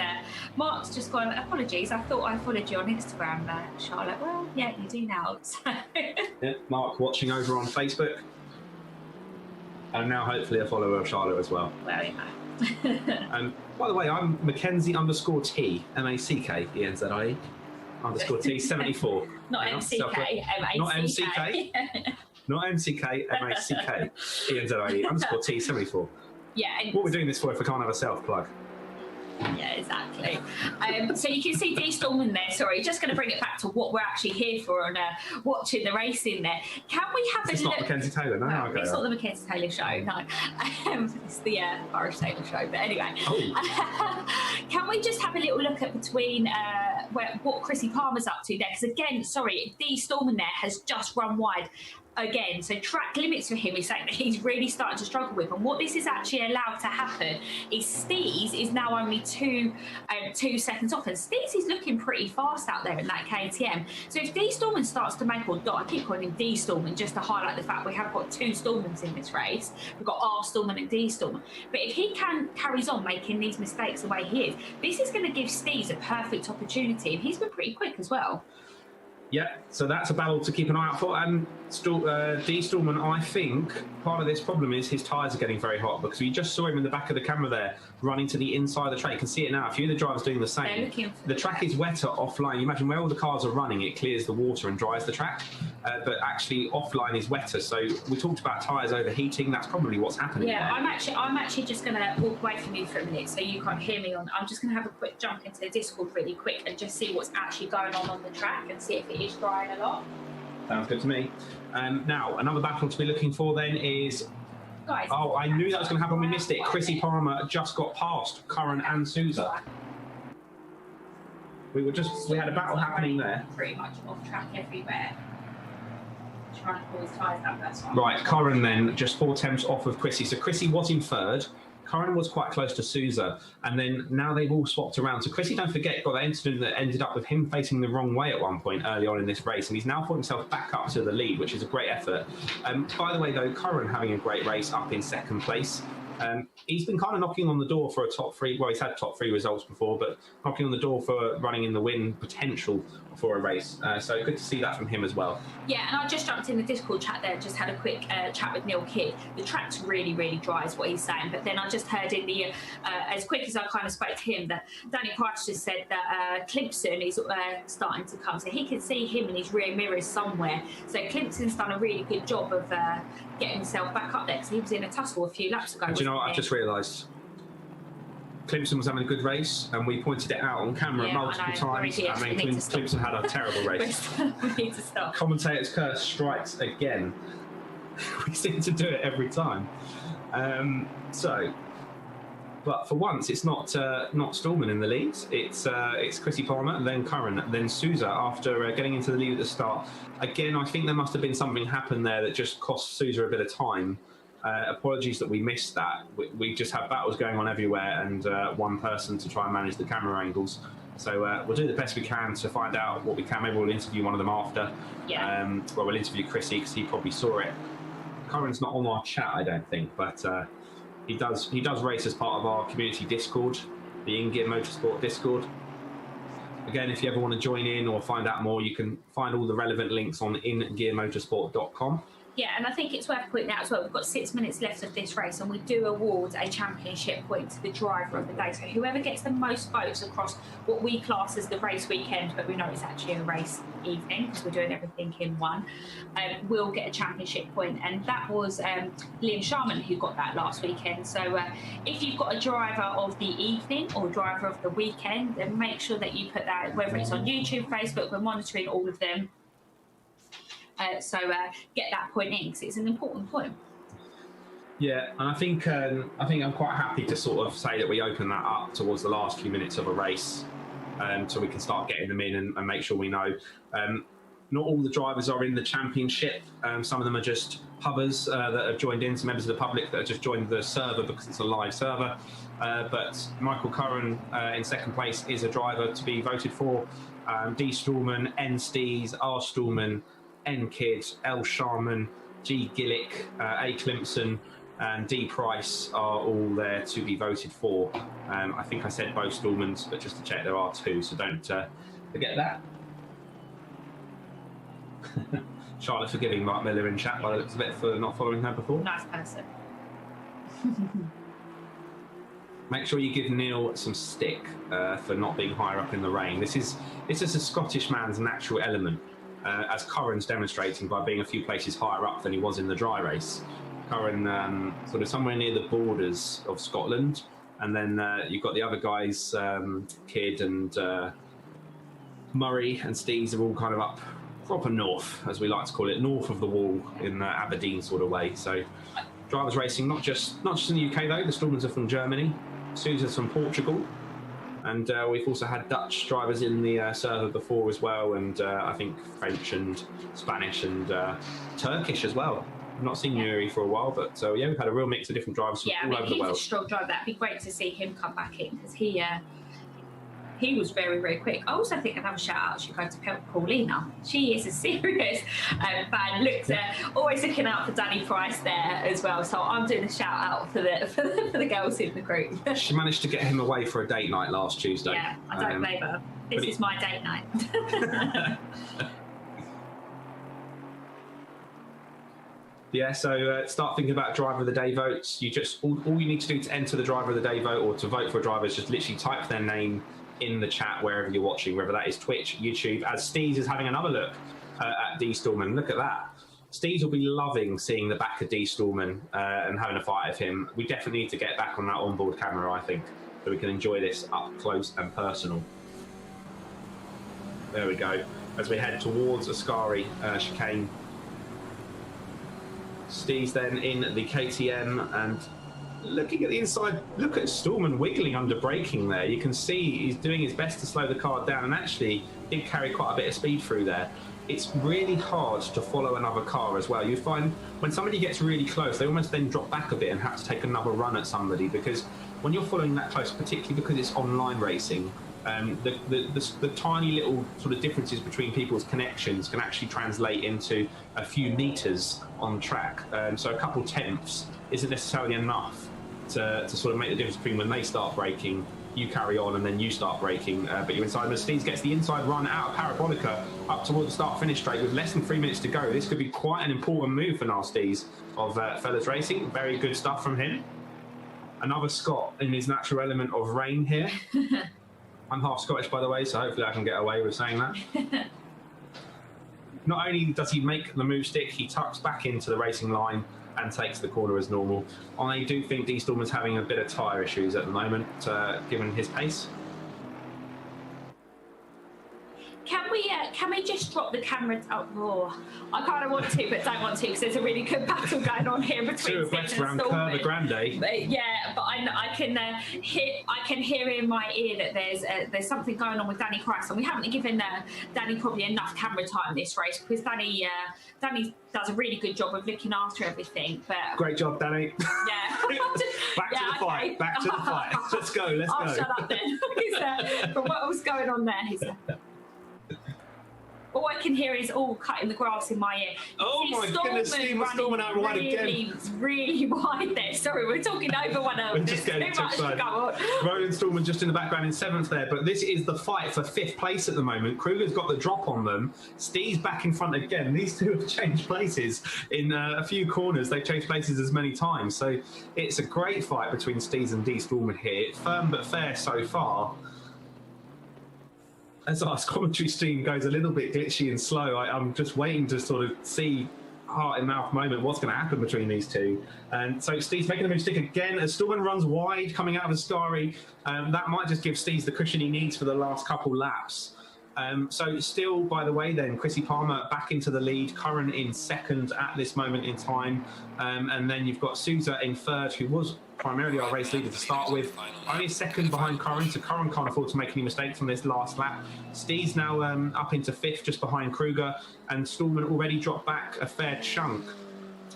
Mark's just gone, apologies, I thought I followed you on Instagram, Charlotte. Well, yeah, you do now. So. Yeah, Mark watching over on Facebook. And now hopefully a follower of Charlotte as well. Well, yeah. By the way, I'm Mackenzie_T, MACKENZIE _T 74. Not MCK, MACK. Not MCK. Not MCK, MACK ENZIE _T 74. Yeah. What are we doing this for if we can't have a self plug? Yeah, exactly. So you can see Dee Stallman there. Sorry, just going to bring it back to what we're actually here for and watching the racing there. Can we have it's a look? It's not Mackenzie Taylor, no? No, okay, it's not the Mackenzie Taylor show, no. It's the Forest Taylor show. But anyway, can we just have a little look at between what Chrissy Palmer's up to there? Because again, sorry, Dee Stallman there has just run wide. Again, so track limits for him is something that he's really starting to struggle with. And what this is actually allowed to happen is Steez is now only 2 seconds off. And Steez is looking pretty fast out there in that KTM. So if Dee Stallman starts to make, or I keep calling him Dee Stallman just to highlight the fact we have got 2 Stallmans in this race. We've got R Stallman and Dee Stallman. But if he carries on making these mistakes the way he is, this is going to give Steez a perfect opportunity. And he's been pretty quick as well. Yeah, so that's a battle to keep an eye out for. And Dee Stallman, I think part of this problem is his tyres are getting very hot, because we just saw him in the back of the camera there running to the inside of the track. You can see it now. A few of the drivers doing the same. The track is wetter offline. You imagine where all the cars are running, it clears the water and dries the track. But actually offline is wetter. So we talked about tyres overheating. That's probably what's happening. Yeah, there. I'm actually just going to walk away from you for a minute so you can't hear me on. I'm just going to have a quick jump into the Discord really quick and just see what's actually going on the track and see if it is drying a lot. Sounds good to me. Now, another battle to be looking for then is... Guys, oh, I knew that was going to happen. We missed it. Chrissy Palmer just got past Curran and Sousa. We had a battle happening there. Pretty much off track everywhere. Trying to pull his tyres down, that's fine. Right, Curran then just 4 attempts off of Chrissy. So Chrissy was in third. Curran was quite close to Sousa, and then now they've all swapped around. So Chrissy, don't forget, got that incident that ended up with him facing the wrong way at one point early on in this race, and he's now put himself back up to the lead, which is a great effort. By the way, though, Curran having a great race up in second place. He's been kind of knocking on the door for a top 3. Well, he's had top 3 results before, but knocking on the door for running in the win potential for a race. So good to see that from him as well. Yeah, and I just jumped in the Discord chat there, just had a quick chat with Neil Kidd. The track's really, really dry is what he's saying. But then I just heard in the, as quick as I kind of spoke to him, that Danny Price just said that Climpson is starting to come. So he can see him in his rear mirrors somewhere. So Climpson's done a really good job of getting himself back up there, because he was in a tussle a few laps ago. Do you know what I've just realised? Climpson was having a good race, and we pointed it out on camera multiple times. I mean, Climpson had a terrible race. We need to stop. Commentator's curse strikes again. We seem to do it every time. But for once, it's not Stallman in the lead. It's Chrissy Palmer, then Curran, then Sousa after getting into the lead at the start. Again, I think there must have been something happen there that just cost Sousa a bit of time. Apologies that we missed that. We just have battles going on everywhere, and one person to try and manage the camera angles. So we'll do the best we can to find out what we can. Maybe we'll interview one of them after. Yeah. Well, we'll interview Chrissy because he probably saw it. Curran's not on our chat, I don't think, but he does race as part of our community Discord, the InGear Motorsport Discord. Again, if you ever want to join in or find out more, you can find all the relevant links on ingearmotorsport.com. Yeah, and I think it's worth pointing out as well, we've got 6 minutes left of this race, and we do award a championship point to the driver of the day. So whoever gets the most votes across what we class as the race weekend, but we know it's actually a race evening because we're doing everything in one, will get a championship point. And that was Liam Sharman who got that last weekend. So if you've got a driver of the evening or driver of the weekend, then make sure that you put that, whether it's on YouTube, Facebook, we're monitoring all of them. So get that point in, because it's an important point. Yeah, and I think I'm quite happy to sort of say that we open that up towards the last few minutes of a race, so we can start getting them in and make sure we know. Not all the drivers are in the championship. Some of them are just pubbers that have joined in, some members of the public that have just joined the server because it's a live server. But Michael Curran in second place is a driver to be voted for D Stallman, N Stees, R Stallman, N Kidd, L Sharman, G Gillick, A Klimpson, and D Price are all there to be voted for. I think I said both Stallmans, but just to check, there are 2, so don't forget that. Charlotte forgiving Mark Miller in chat by the looks of it for not following her before. Nice person. Make sure you give Neil some stick for not being higher up in the rain. This is a Scottish man's natural element, as Curran's demonstrating by being a few places higher up than he was in the dry race. Curran sort of somewhere near the borders of Scotland, and then you've got the other guys, Kidd and Murray and Stees are all kind of up proper north, as we like to call it, north of the wall in Aberdeen sort of way. So drivers racing not just in the UK though. The Stallmans are from Germany, Sousa's from Portugal, and we've also had Dutch drivers in the server before as well, and I think French and Spanish and Turkish as well. I've not seen Yuri for a while, but yeah, we've had a real mix of different drivers from all over the world. He's a strong driver. That'd be great to see him come back in, because he was very, very quick. I also think another shout out should go to Paulina. She is a serious fan. Always looking out for Danny Price there as well. So I'm doing a shout out for the girls in the group. She managed to get him away for a date night last Tuesday. Yeah, I don't blame her. This is my date night. Yeah, so start thinking about driver of the day votes. You just all you need to do to enter the driver of the day vote or to vote for a driver is just literally type their name in the chat wherever you're watching, whether that is Twitch, YouTube. As Steez is having another look at D Stallman. Look at that. Steez will be loving seeing the back of D Stallman and having a fight with him. We definitely need to get back on that onboard camera, I think, so we can enjoy this up close and personal. There we go. As we head towards Ascari chicane. Steez then in the KTM, and looking at the inside, look at Stallman wiggling under braking there. You can see he's doing his best to slow the car down, and actually did carry quite a bit of speed through there. It's really hard to follow another car as well. You find when somebody gets really close, they almost then drop back a bit and have to take another run at somebody, because when you're following that close, particularly because it's online racing, the tiny little sort of differences between people's connections can actually translate into a few meters on track. So a couple tenths isn't necessarily enough to sort of make the difference between when they start braking, you carry on, and then you start braking, but you're inside. But Steez gets the inside run out of Parabolica up towards the start-finish straight with less than 3 minutes to go. This could be quite an important move for Steez of Fellas Racing. Very good stuff from him. Another Scot in his natural element of rain here. I'm half Scottish, by the way, so hopefully I can get away with saying that. Not only does he make the move stick, he tucks back into the racing line and takes the corner as normal. I do think D Stallman's having a bit of tyre issues at the moment, given his pace. Can we just drop the camera? Oh, I kind of want to, but don't want to, because there's a really good battle going on here between Steez and Stallman. Curva Grande. But I can hear in my ear that there's something going on with Danny Price, and we haven't given Danny probably enough camera time this race, because Danny does a really good job of looking after everything. But great job, Danny. Yeah. Back to the fight. Okay. Back to the fight. Let's go. Let's go. Shut up then. From what was going on there, he's. All I can hear is all cutting the grass in my ear. Oh my goodness, Stallman out wide again. Really wide there. Sorry, we're talking over one another. We're just getting too much to go on. Roland Stallman just in the background in 7th there, but this is the fight for 5th place at the moment. Kruger's got the drop on them. Steve's back in front again. These two have changed places in a few corners. They've changed places as many times. So it's a great fight between Steez and D Stallman here. Firm but fair so far. As our commentary stream goes a little bit glitchy and slow, I'm just waiting to sort of see heart in mouth moment what's going to happen between these two. And so Steez making the move stick again as Stallman runs wide coming out of Ascari. That might just give Steez the cushion he needs for the last couple laps. So still, by the way, then Chrissy Palmer back into the lead, Curran in 2nd at this moment in time, and then you've got Sousa in 3rd, who was primarily our race leader to start with, only 2nd behind Curran, so Curran can't afford to make any mistakes on this last lap. Steez now up into 5th, just behind Kruger, and Stallman already dropped back a fair chunk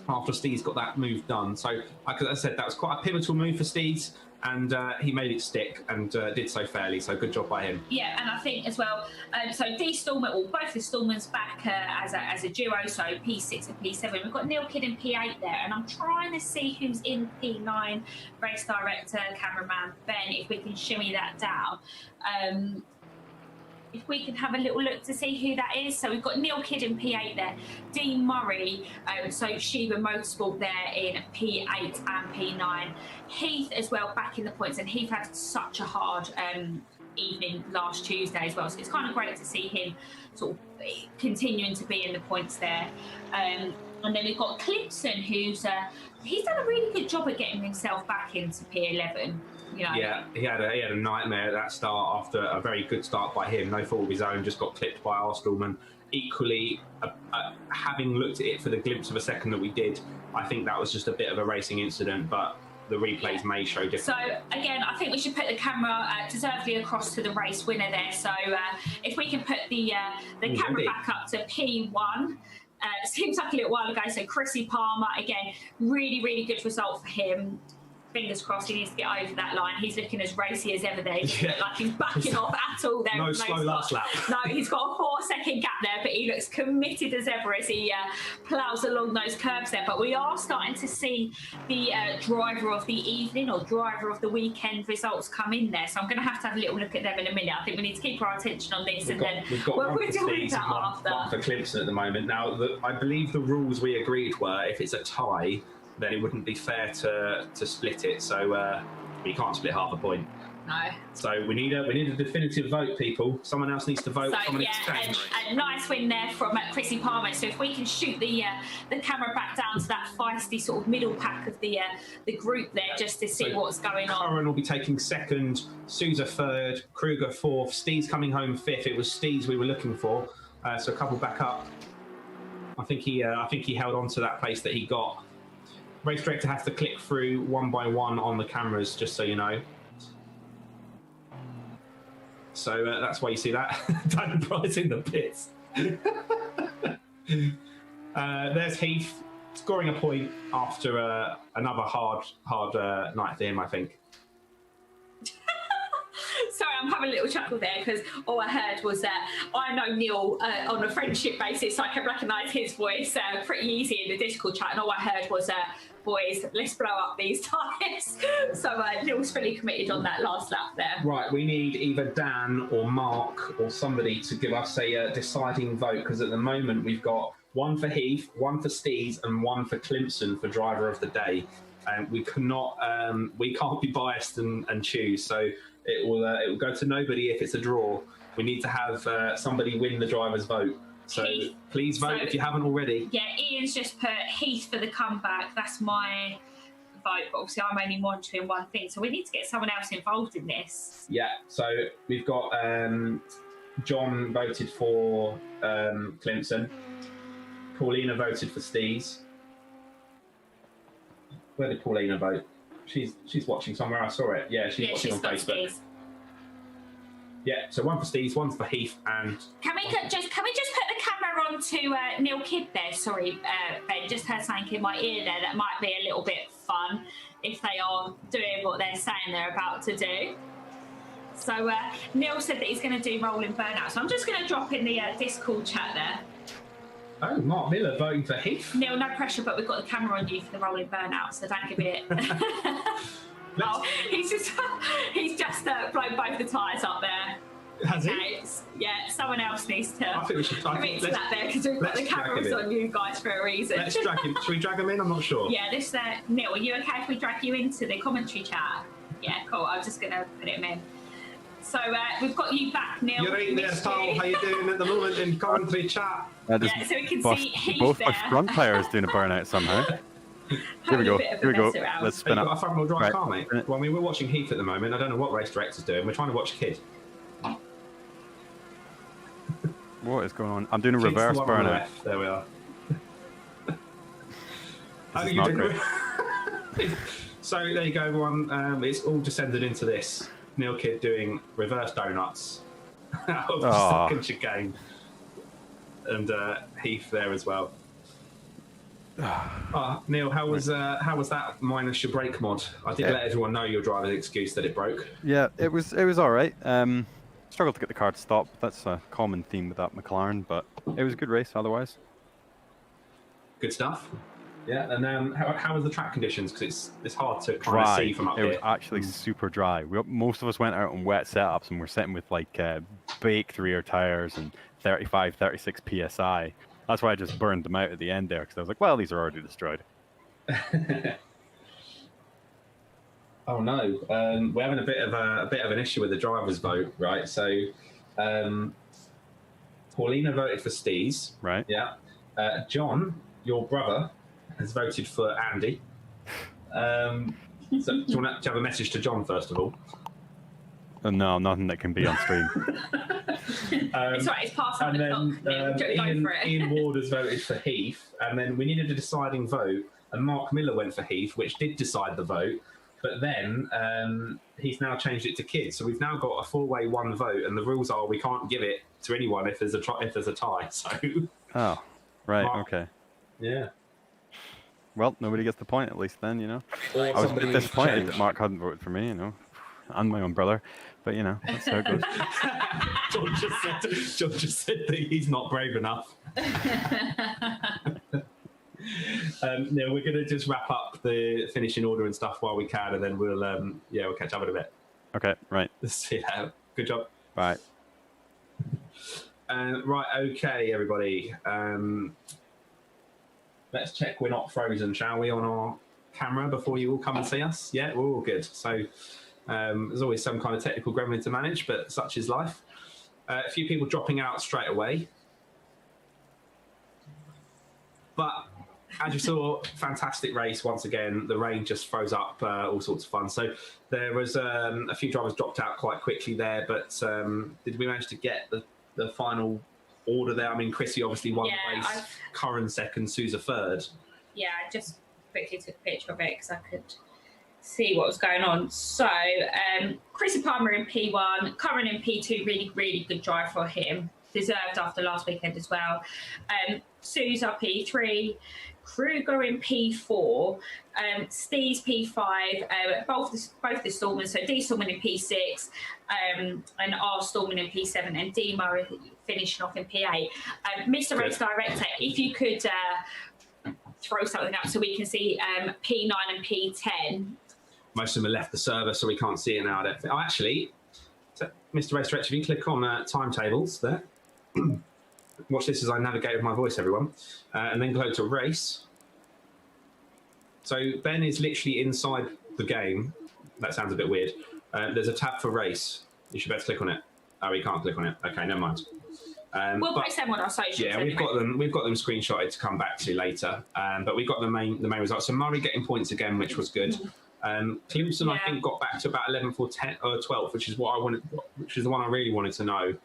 after Steez got that move done. So, like I said, that was quite a pivotal move for Steez. and he made it stick and did so fairly. So good job by him. Yeah, and I think as well. So D Stallman, or both the Stallmans back as a duo. So P6 and P7. We've got Neil Kidd in P8 there, and I'm trying to see who's in P9. Race director, cameraman Ben. If we can shimmy that down. If we can have a little look to see who that is. So we've got Neil Kidd in P8 there, Dean Murray, so Shiva Motorsport there in P8 and P9. Heath as well back in the points, and Heath had such a hard evening last Tuesday as well, so it's kind of great to see him sort of continuing to be in the points there. And then we've got Clipson, who's he's done a really good job at getting himself back into P11. You know. Yeah, he had a nightmare at that start after a very good start by him. No fault of his own, just got clipped by our Stallman. Equally, having looked at it for the glimpse of a second that we did, I think that was just a bit of a racing incident, but the replays may show different. So again, I think we should put the camera deservedly across to the race winner there. So if we can put the camera back up to P1. Seems like a little while ago. So Chrissy Palmer, again, really, really good result for him. Fingers crossed he needs to get over that line. He's looking as racy as ever there. He doesn't look like he's backing off at all there. No slow last lap. No, he's got a 4-second gap there, but he looks committed as ever as he ploughs along those curves there. But we are starting to see the driver of the evening or driver of the weekend results come in there. So I'm going to have a little look at them in a minute. I think we need to keep our attention on this. We've got we're doing that after. One for Clipson at the moment. Now, I believe the rules we agreed were if it's a tie, then it wouldn't be fair to split it. So we can't split half a point. No. So we need a definitive vote, people. Someone else needs to vote. So yeah, a nice win there from Chrissy Palmer. So if we can shoot the camera back down to that feisty sort of middle pack of the group there, just to see what's going on. Curran will be taking second, Sousa third, Kruger fourth, Steve's coming home fifth. It was Steve's we were looking for, so a couple back up. I think he held on to that place that he got. Race director has to click through one by one on the cameras, just so you know. So that's why you see that. Dan Price in the pits. There's Heath scoring a point after another hard night for him, I think. Sorry, I'm having a little chuckle there because all I heard was that I know Neil on a friendship basis, so I can recognise his voice pretty easy in the Discord chat, and all I heard was, boys, let's blow up these tyres. So Neil's fully committed on that last lap there. Right, we need either Dan or Mark or somebody to give us a deciding vote, because at the moment we've got one for Heath, one for Steez, and one for Climpson for driver of the day. And we can't be biased and choose. So it will go to nobody if it's a draw. We need to have somebody win the driver's vote. So Heath. Please vote if you haven't already. Yeah, Ian's just put Heath for the comeback. That's my vote. But obviously, I'm only monitoring one thing. So we need to get someone else involved in this. Yeah, so we've got John voted for Clemson. Paulina voted for Steez. Where did Paulina vote? She's watching somewhere. I saw it. Yeah, she's watching on Facebook. Steez. Yeah, so one for Steez, one for Heath, and can we just put the camera on to Neil Kidd there? Sorry, Ben, just heard something in my ear there that might be a little bit fun if they are doing what they're saying they're about to do. So Neil said that he's going to do rolling burnout. So I'm just going to drop in the Discord chat there. Oh, Mark Miller voting for Heath. Neil, no pressure, but we've got the camera on you for the rolling burnout, so don't give it. Oh, he's just blown both the tyres up there. Has he? Yeah, someone else needs to commit to that there, because we've got the cameras on you guys for a reason. Let's drag him. Should we drag him in? I'm not sure. Yeah, Neil, are you okay if we drag you into the commentary chat? Yeah, cool. I'm just going to put him in. So we've got you back, Neil. You're right there, pal. How you doing at the moment in commentary chat? Yeah, so we can see Heath both there. my front tyres doing a burnout somehow. Here we go. Let's spin up. up. You've got a front wheel drive car, mate. Well, I mean, we're watching Heath at the moment. I don't know what race director's doing. We're trying to watch Kidd. What is going on? I'm doing a reverse burnout. There we are. How do you do it? So there you go, everyone. It's all descended into this. Neil Kidd doing reverse donuts out of the second chicane. And Heath there as well. Neil, how was that minus your brake mod? I did let everyone know your driver's excuse that it broke. Yeah, it was all right. Struggled to get the car to stop. That's a common theme with that McLaren, but it was a good race otherwise. Good stuff. Yeah, and how was the track conditions? Because it's hard to kind of see from up here. It was actually super dry. Most of us went out on wet setups and we're sitting with like baked rear tires and 35, 36 psi. That's why I just burned them out at the end there, because I was like, well, these are already destroyed. Oh no, we're having a bit of an issue with the drivers' vote, right? So, Paulina voted for Steez. Right. Yeah. John, your brother, has voted for Andy. So do you want to have a message to John first of all? No, nothing that can be on stream. It's right, it's past 7 o'clock. Ian Ward has voted for Heath, and then we needed a deciding vote, and Mark Miller went for Heath, which did decide the vote, but then he's now changed it to Kids. So we've now got a 4-way 1 vote, and the rules are we can't give it to anyone if there's a tie. So. Oh, right, Mark, okay. Yeah. Well, nobody gets the point, at least then, you know. I was a bit disappointed that Mark hadn't voted for me, you know, and my own brother, but you know, that's how it goes. John just said that he's not brave enough. No, we're going to just wrap up the finishing order and stuff while we can, and then we'll catch up in a bit. Okay, right. See you later. Good job. Bye. Right, okay, everybody. Let's check we're not frozen, shall we, on our camera before you all come and see us? Yeah, we're all good. So there's always some kind of technical gremlin to manage, but such is life. A few people dropping out straight away. But as you saw, fantastic race once again. The rain just froze up all sorts of fun. So there was a few drivers dropped out quite quickly there, but did we manage to get the final order there? I mean, Chrissy obviously won the race, Curran second, Sousa third. Yeah, I just quickly took a picture of it because I could see what was going on. So, Chrissy Palmer in P1, Curran in P2, really, really good drive for him. Deserved after last weekend as well. Sousa P3, Kruger in P4, Steez P5, both the Stallman, so D Stallman in P6, and R Stallman in P7, and D Murray finishing off in P8. Mr. Race Director, if you could throw something up so we can see P9 and P10. Most of them have left the server, so we can't see it now. Oh, actually, Mr. Race Director, if you click on timetables there. Watch this as I navigate with my voice, everyone. And then go to race. So Ben is literally inside the game. That sounds a bit weird. There's a tab for race. You should better click on it. Oh, we can't click on it. Okay, never mind. We'll post them on our socials. Yeah, we've got them screenshotted to come back to later. But we got the main results. So Murray getting points again, which was good. Clemson, I think, got back to about 11th or 10th or 12th, which is what I wanted, which is the one I really wanted to know.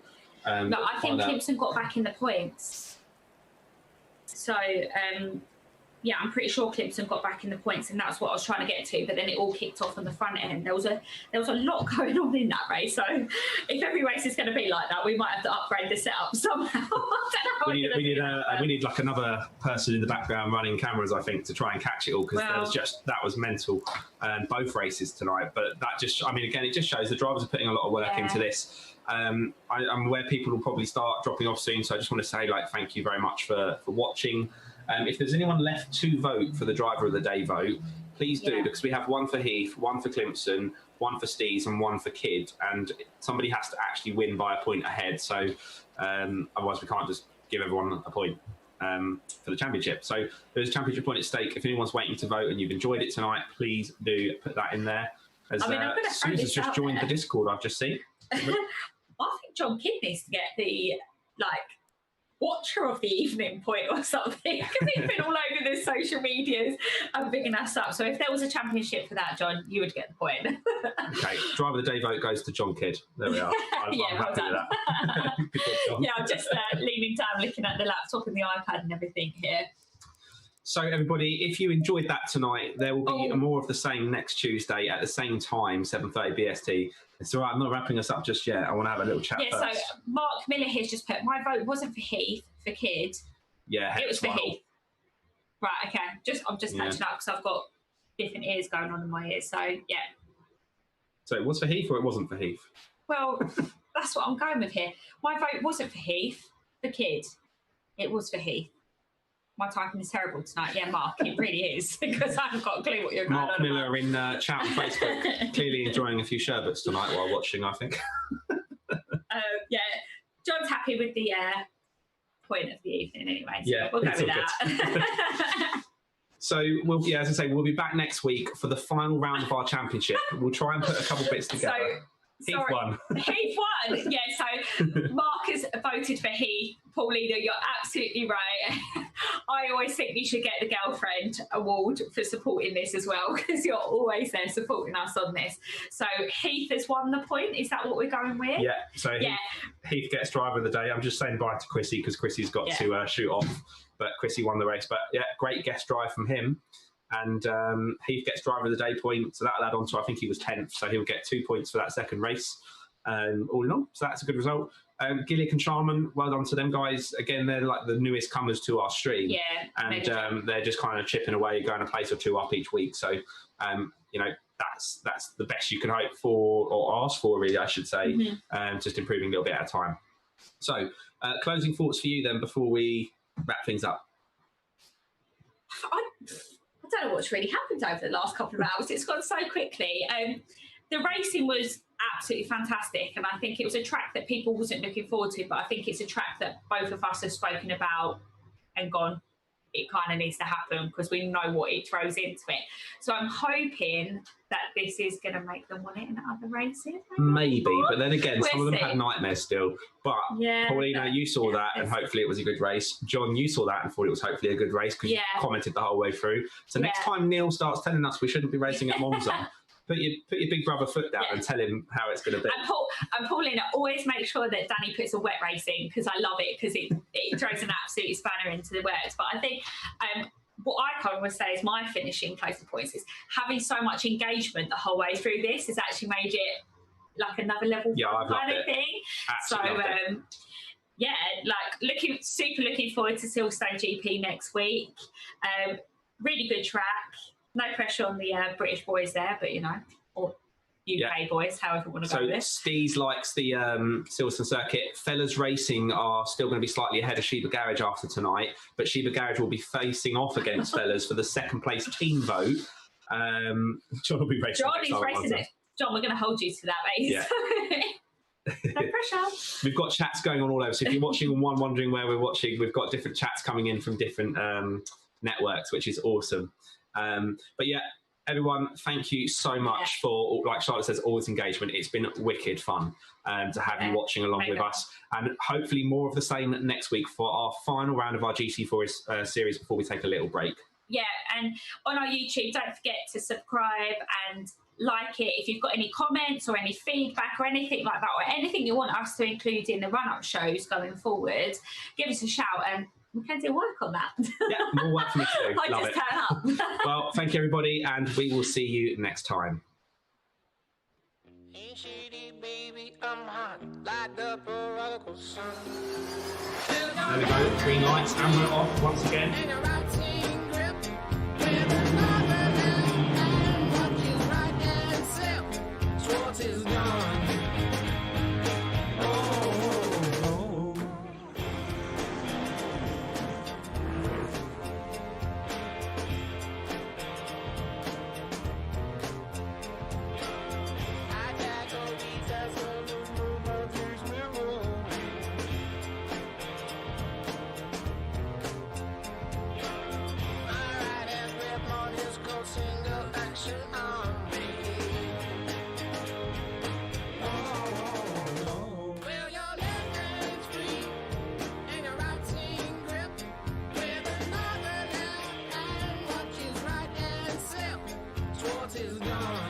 No, I think Clemson got back in the points. So, yeah, I'm pretty sure Clemson got back in the points, and that's what I was trying to get to. But then it all kicked off on the front end. There was a lot going on in that race. So, if every race is going to be like that, we might have to upgrade the setup somehow. I don't know. We need like another person in the background running cameras, I think, to try and catch it all, because that was mental. Both races tonight, but that just, I mean, again, it just shows the drivers are putting a lot of work into this. I'm aware people will probably start dropping off soon, so I just want to say, thank you very much for watching. If there's anyone left to vote for the driver of the day vote, please do, because we have one for Heath, one for Clemson, one for Steez, and one for Kidd, and somebody has to actually win by a point ahead. So otherwise, we can't just give everyone a point for the championship. So there's a championship point at stake. If anyone's waiting to vote and you've enjoyed it tonight, please do put that in there. As Susan's just joined the Discord, I've just seen. I think John Kidd needs to get the watcher of the evening point or something, because he's been all over the social medias and bigging us up. So if there was a championship for that, John, you would get the point. Okay, driver of the day vote goes to John Kidd. There we are. I'm happy with that. Yeah, I'm just leaning down, looking at the laptop and the iPad and everything here. So everybody, if you enjoyed that tonight, there will be more of the same next Tuesday at the same time, 7:30 BST. It's all right, I'm not wrapping us up just yet. I want to have a little chat first. So Mark Miller has just put, my vote wasn't for Heath, for Kidd. Yeah, it was for Heath. Right, okay. I'm just catching up because I've got different ears going on in my ears. So, yeah. So it was for Heath or it wasn't for Heath? Well, that's what I'm going with here. My vote wasn't for Heath, the kid. It was for Heath. My typing is terrible tonight. Yeah, Mark, it really is, because I haven't got a clue what you're going on Mark Miller in chat on Facebook, clearly enjoying a few sherbets tonight while watching, I think. Yeah, John's happy with the point of the evening anyway, so yeah, we'll go with that. So, as I say, we'll be back next week for the final round of our championship. We'll try and put a couple bits together. Heath won. Heath won. Yeah, so Mark has voted for Heath. Paulina, you're absolutely right. I always think you should get the girlfriend award for supporting this as well, because you're always there supporting us on this. So Heath has won the point. Is that what we're going with? Yeah. So Heath gets driver of the day. I'm just saying bye to Chrissy because Chrissy's got to shoot off. But Chrissy won the race. But yeah, great guest drive from him. And Heath gets driver of the day point, so that'll add on to, I think he was 10th, so he'll get 2 points for that second race, all in all. So that's a good result. Gillick and Charman, well done to them guys. Again, they're like the newest comers to our stream. Yeah. And they're just kind of chipping away, going a place or two up each week. So, that's the best you can hope for, or ask for, really, I should say, just improving a little bit at a time. So, closing thoughts for you then before we wrap things up. I don't know what's really happened over the last couple of hours. It's gone so quickly. The racing was absolutely fantastic, and I think it was a track that people wasn't looking forward to, but I think it's a track that both of us have spoken about and gone, it kind of needs to happen because we know what it throws into it. So I'm hoping that this is going to make them want it in other races. Maybe, but then again, some of them had nightmares still. But yeah, Paulina, you saw that, and hopefully it was a good race. John, you saw that and thought it was hopefully a good race because you commented the whole way through. So next time Neil starts telling us we shouldn't be racing at Monza, put your big brother foot down and tell him how it's going to be. And Paulina, always make sure that Danny puts a wet race in because I love it because it throws an absolute spanner into the works. But I think what I kind of would say is my finishing closer points is having so much engagement the whole way through this has actually made it like another level kind of thing. Absolutely looking forward to Silverstone GP next week. Really good track. No pressure on the British boys there, but or UK boys, however you want to go with it. So Steez likes the Silverstone circuit. Fellas Racing are still going to be slightly ahead of Sheba Garage after tonight, but Sheba Garage will be facing off against Fellas for the second place team vote. John will be racing. John is racing it. John, we're going to hold you to that, mate. Yeah. No pressure. We've got chats going on all over. So if you're watching and wondering where we're watching, we've got different chats coming in from different networks, which is awesome. But yeah, everyone, thank you so much for, like Charlotte says, all this engagement. It's been wicked fun to have you watching along with us, and hopefully more of the same next week for our final round of our GT4 series before we take a little break. Yeah, and on our YouTube, don't forget to subscribe and like it. If you've got any comments or any feedback or anything like that, or anything you want us to include in the run-up shows going forward, give us a shout and Mackenzie will work on that. Yeah, more work for me to do. I Love just it. turn up. Well, thank you everybody, and we will see you next time. Ain't shitty, baby, I'm hot like the prodigal son. There we go, green lights, and we're off once again. Is gone. Is gone.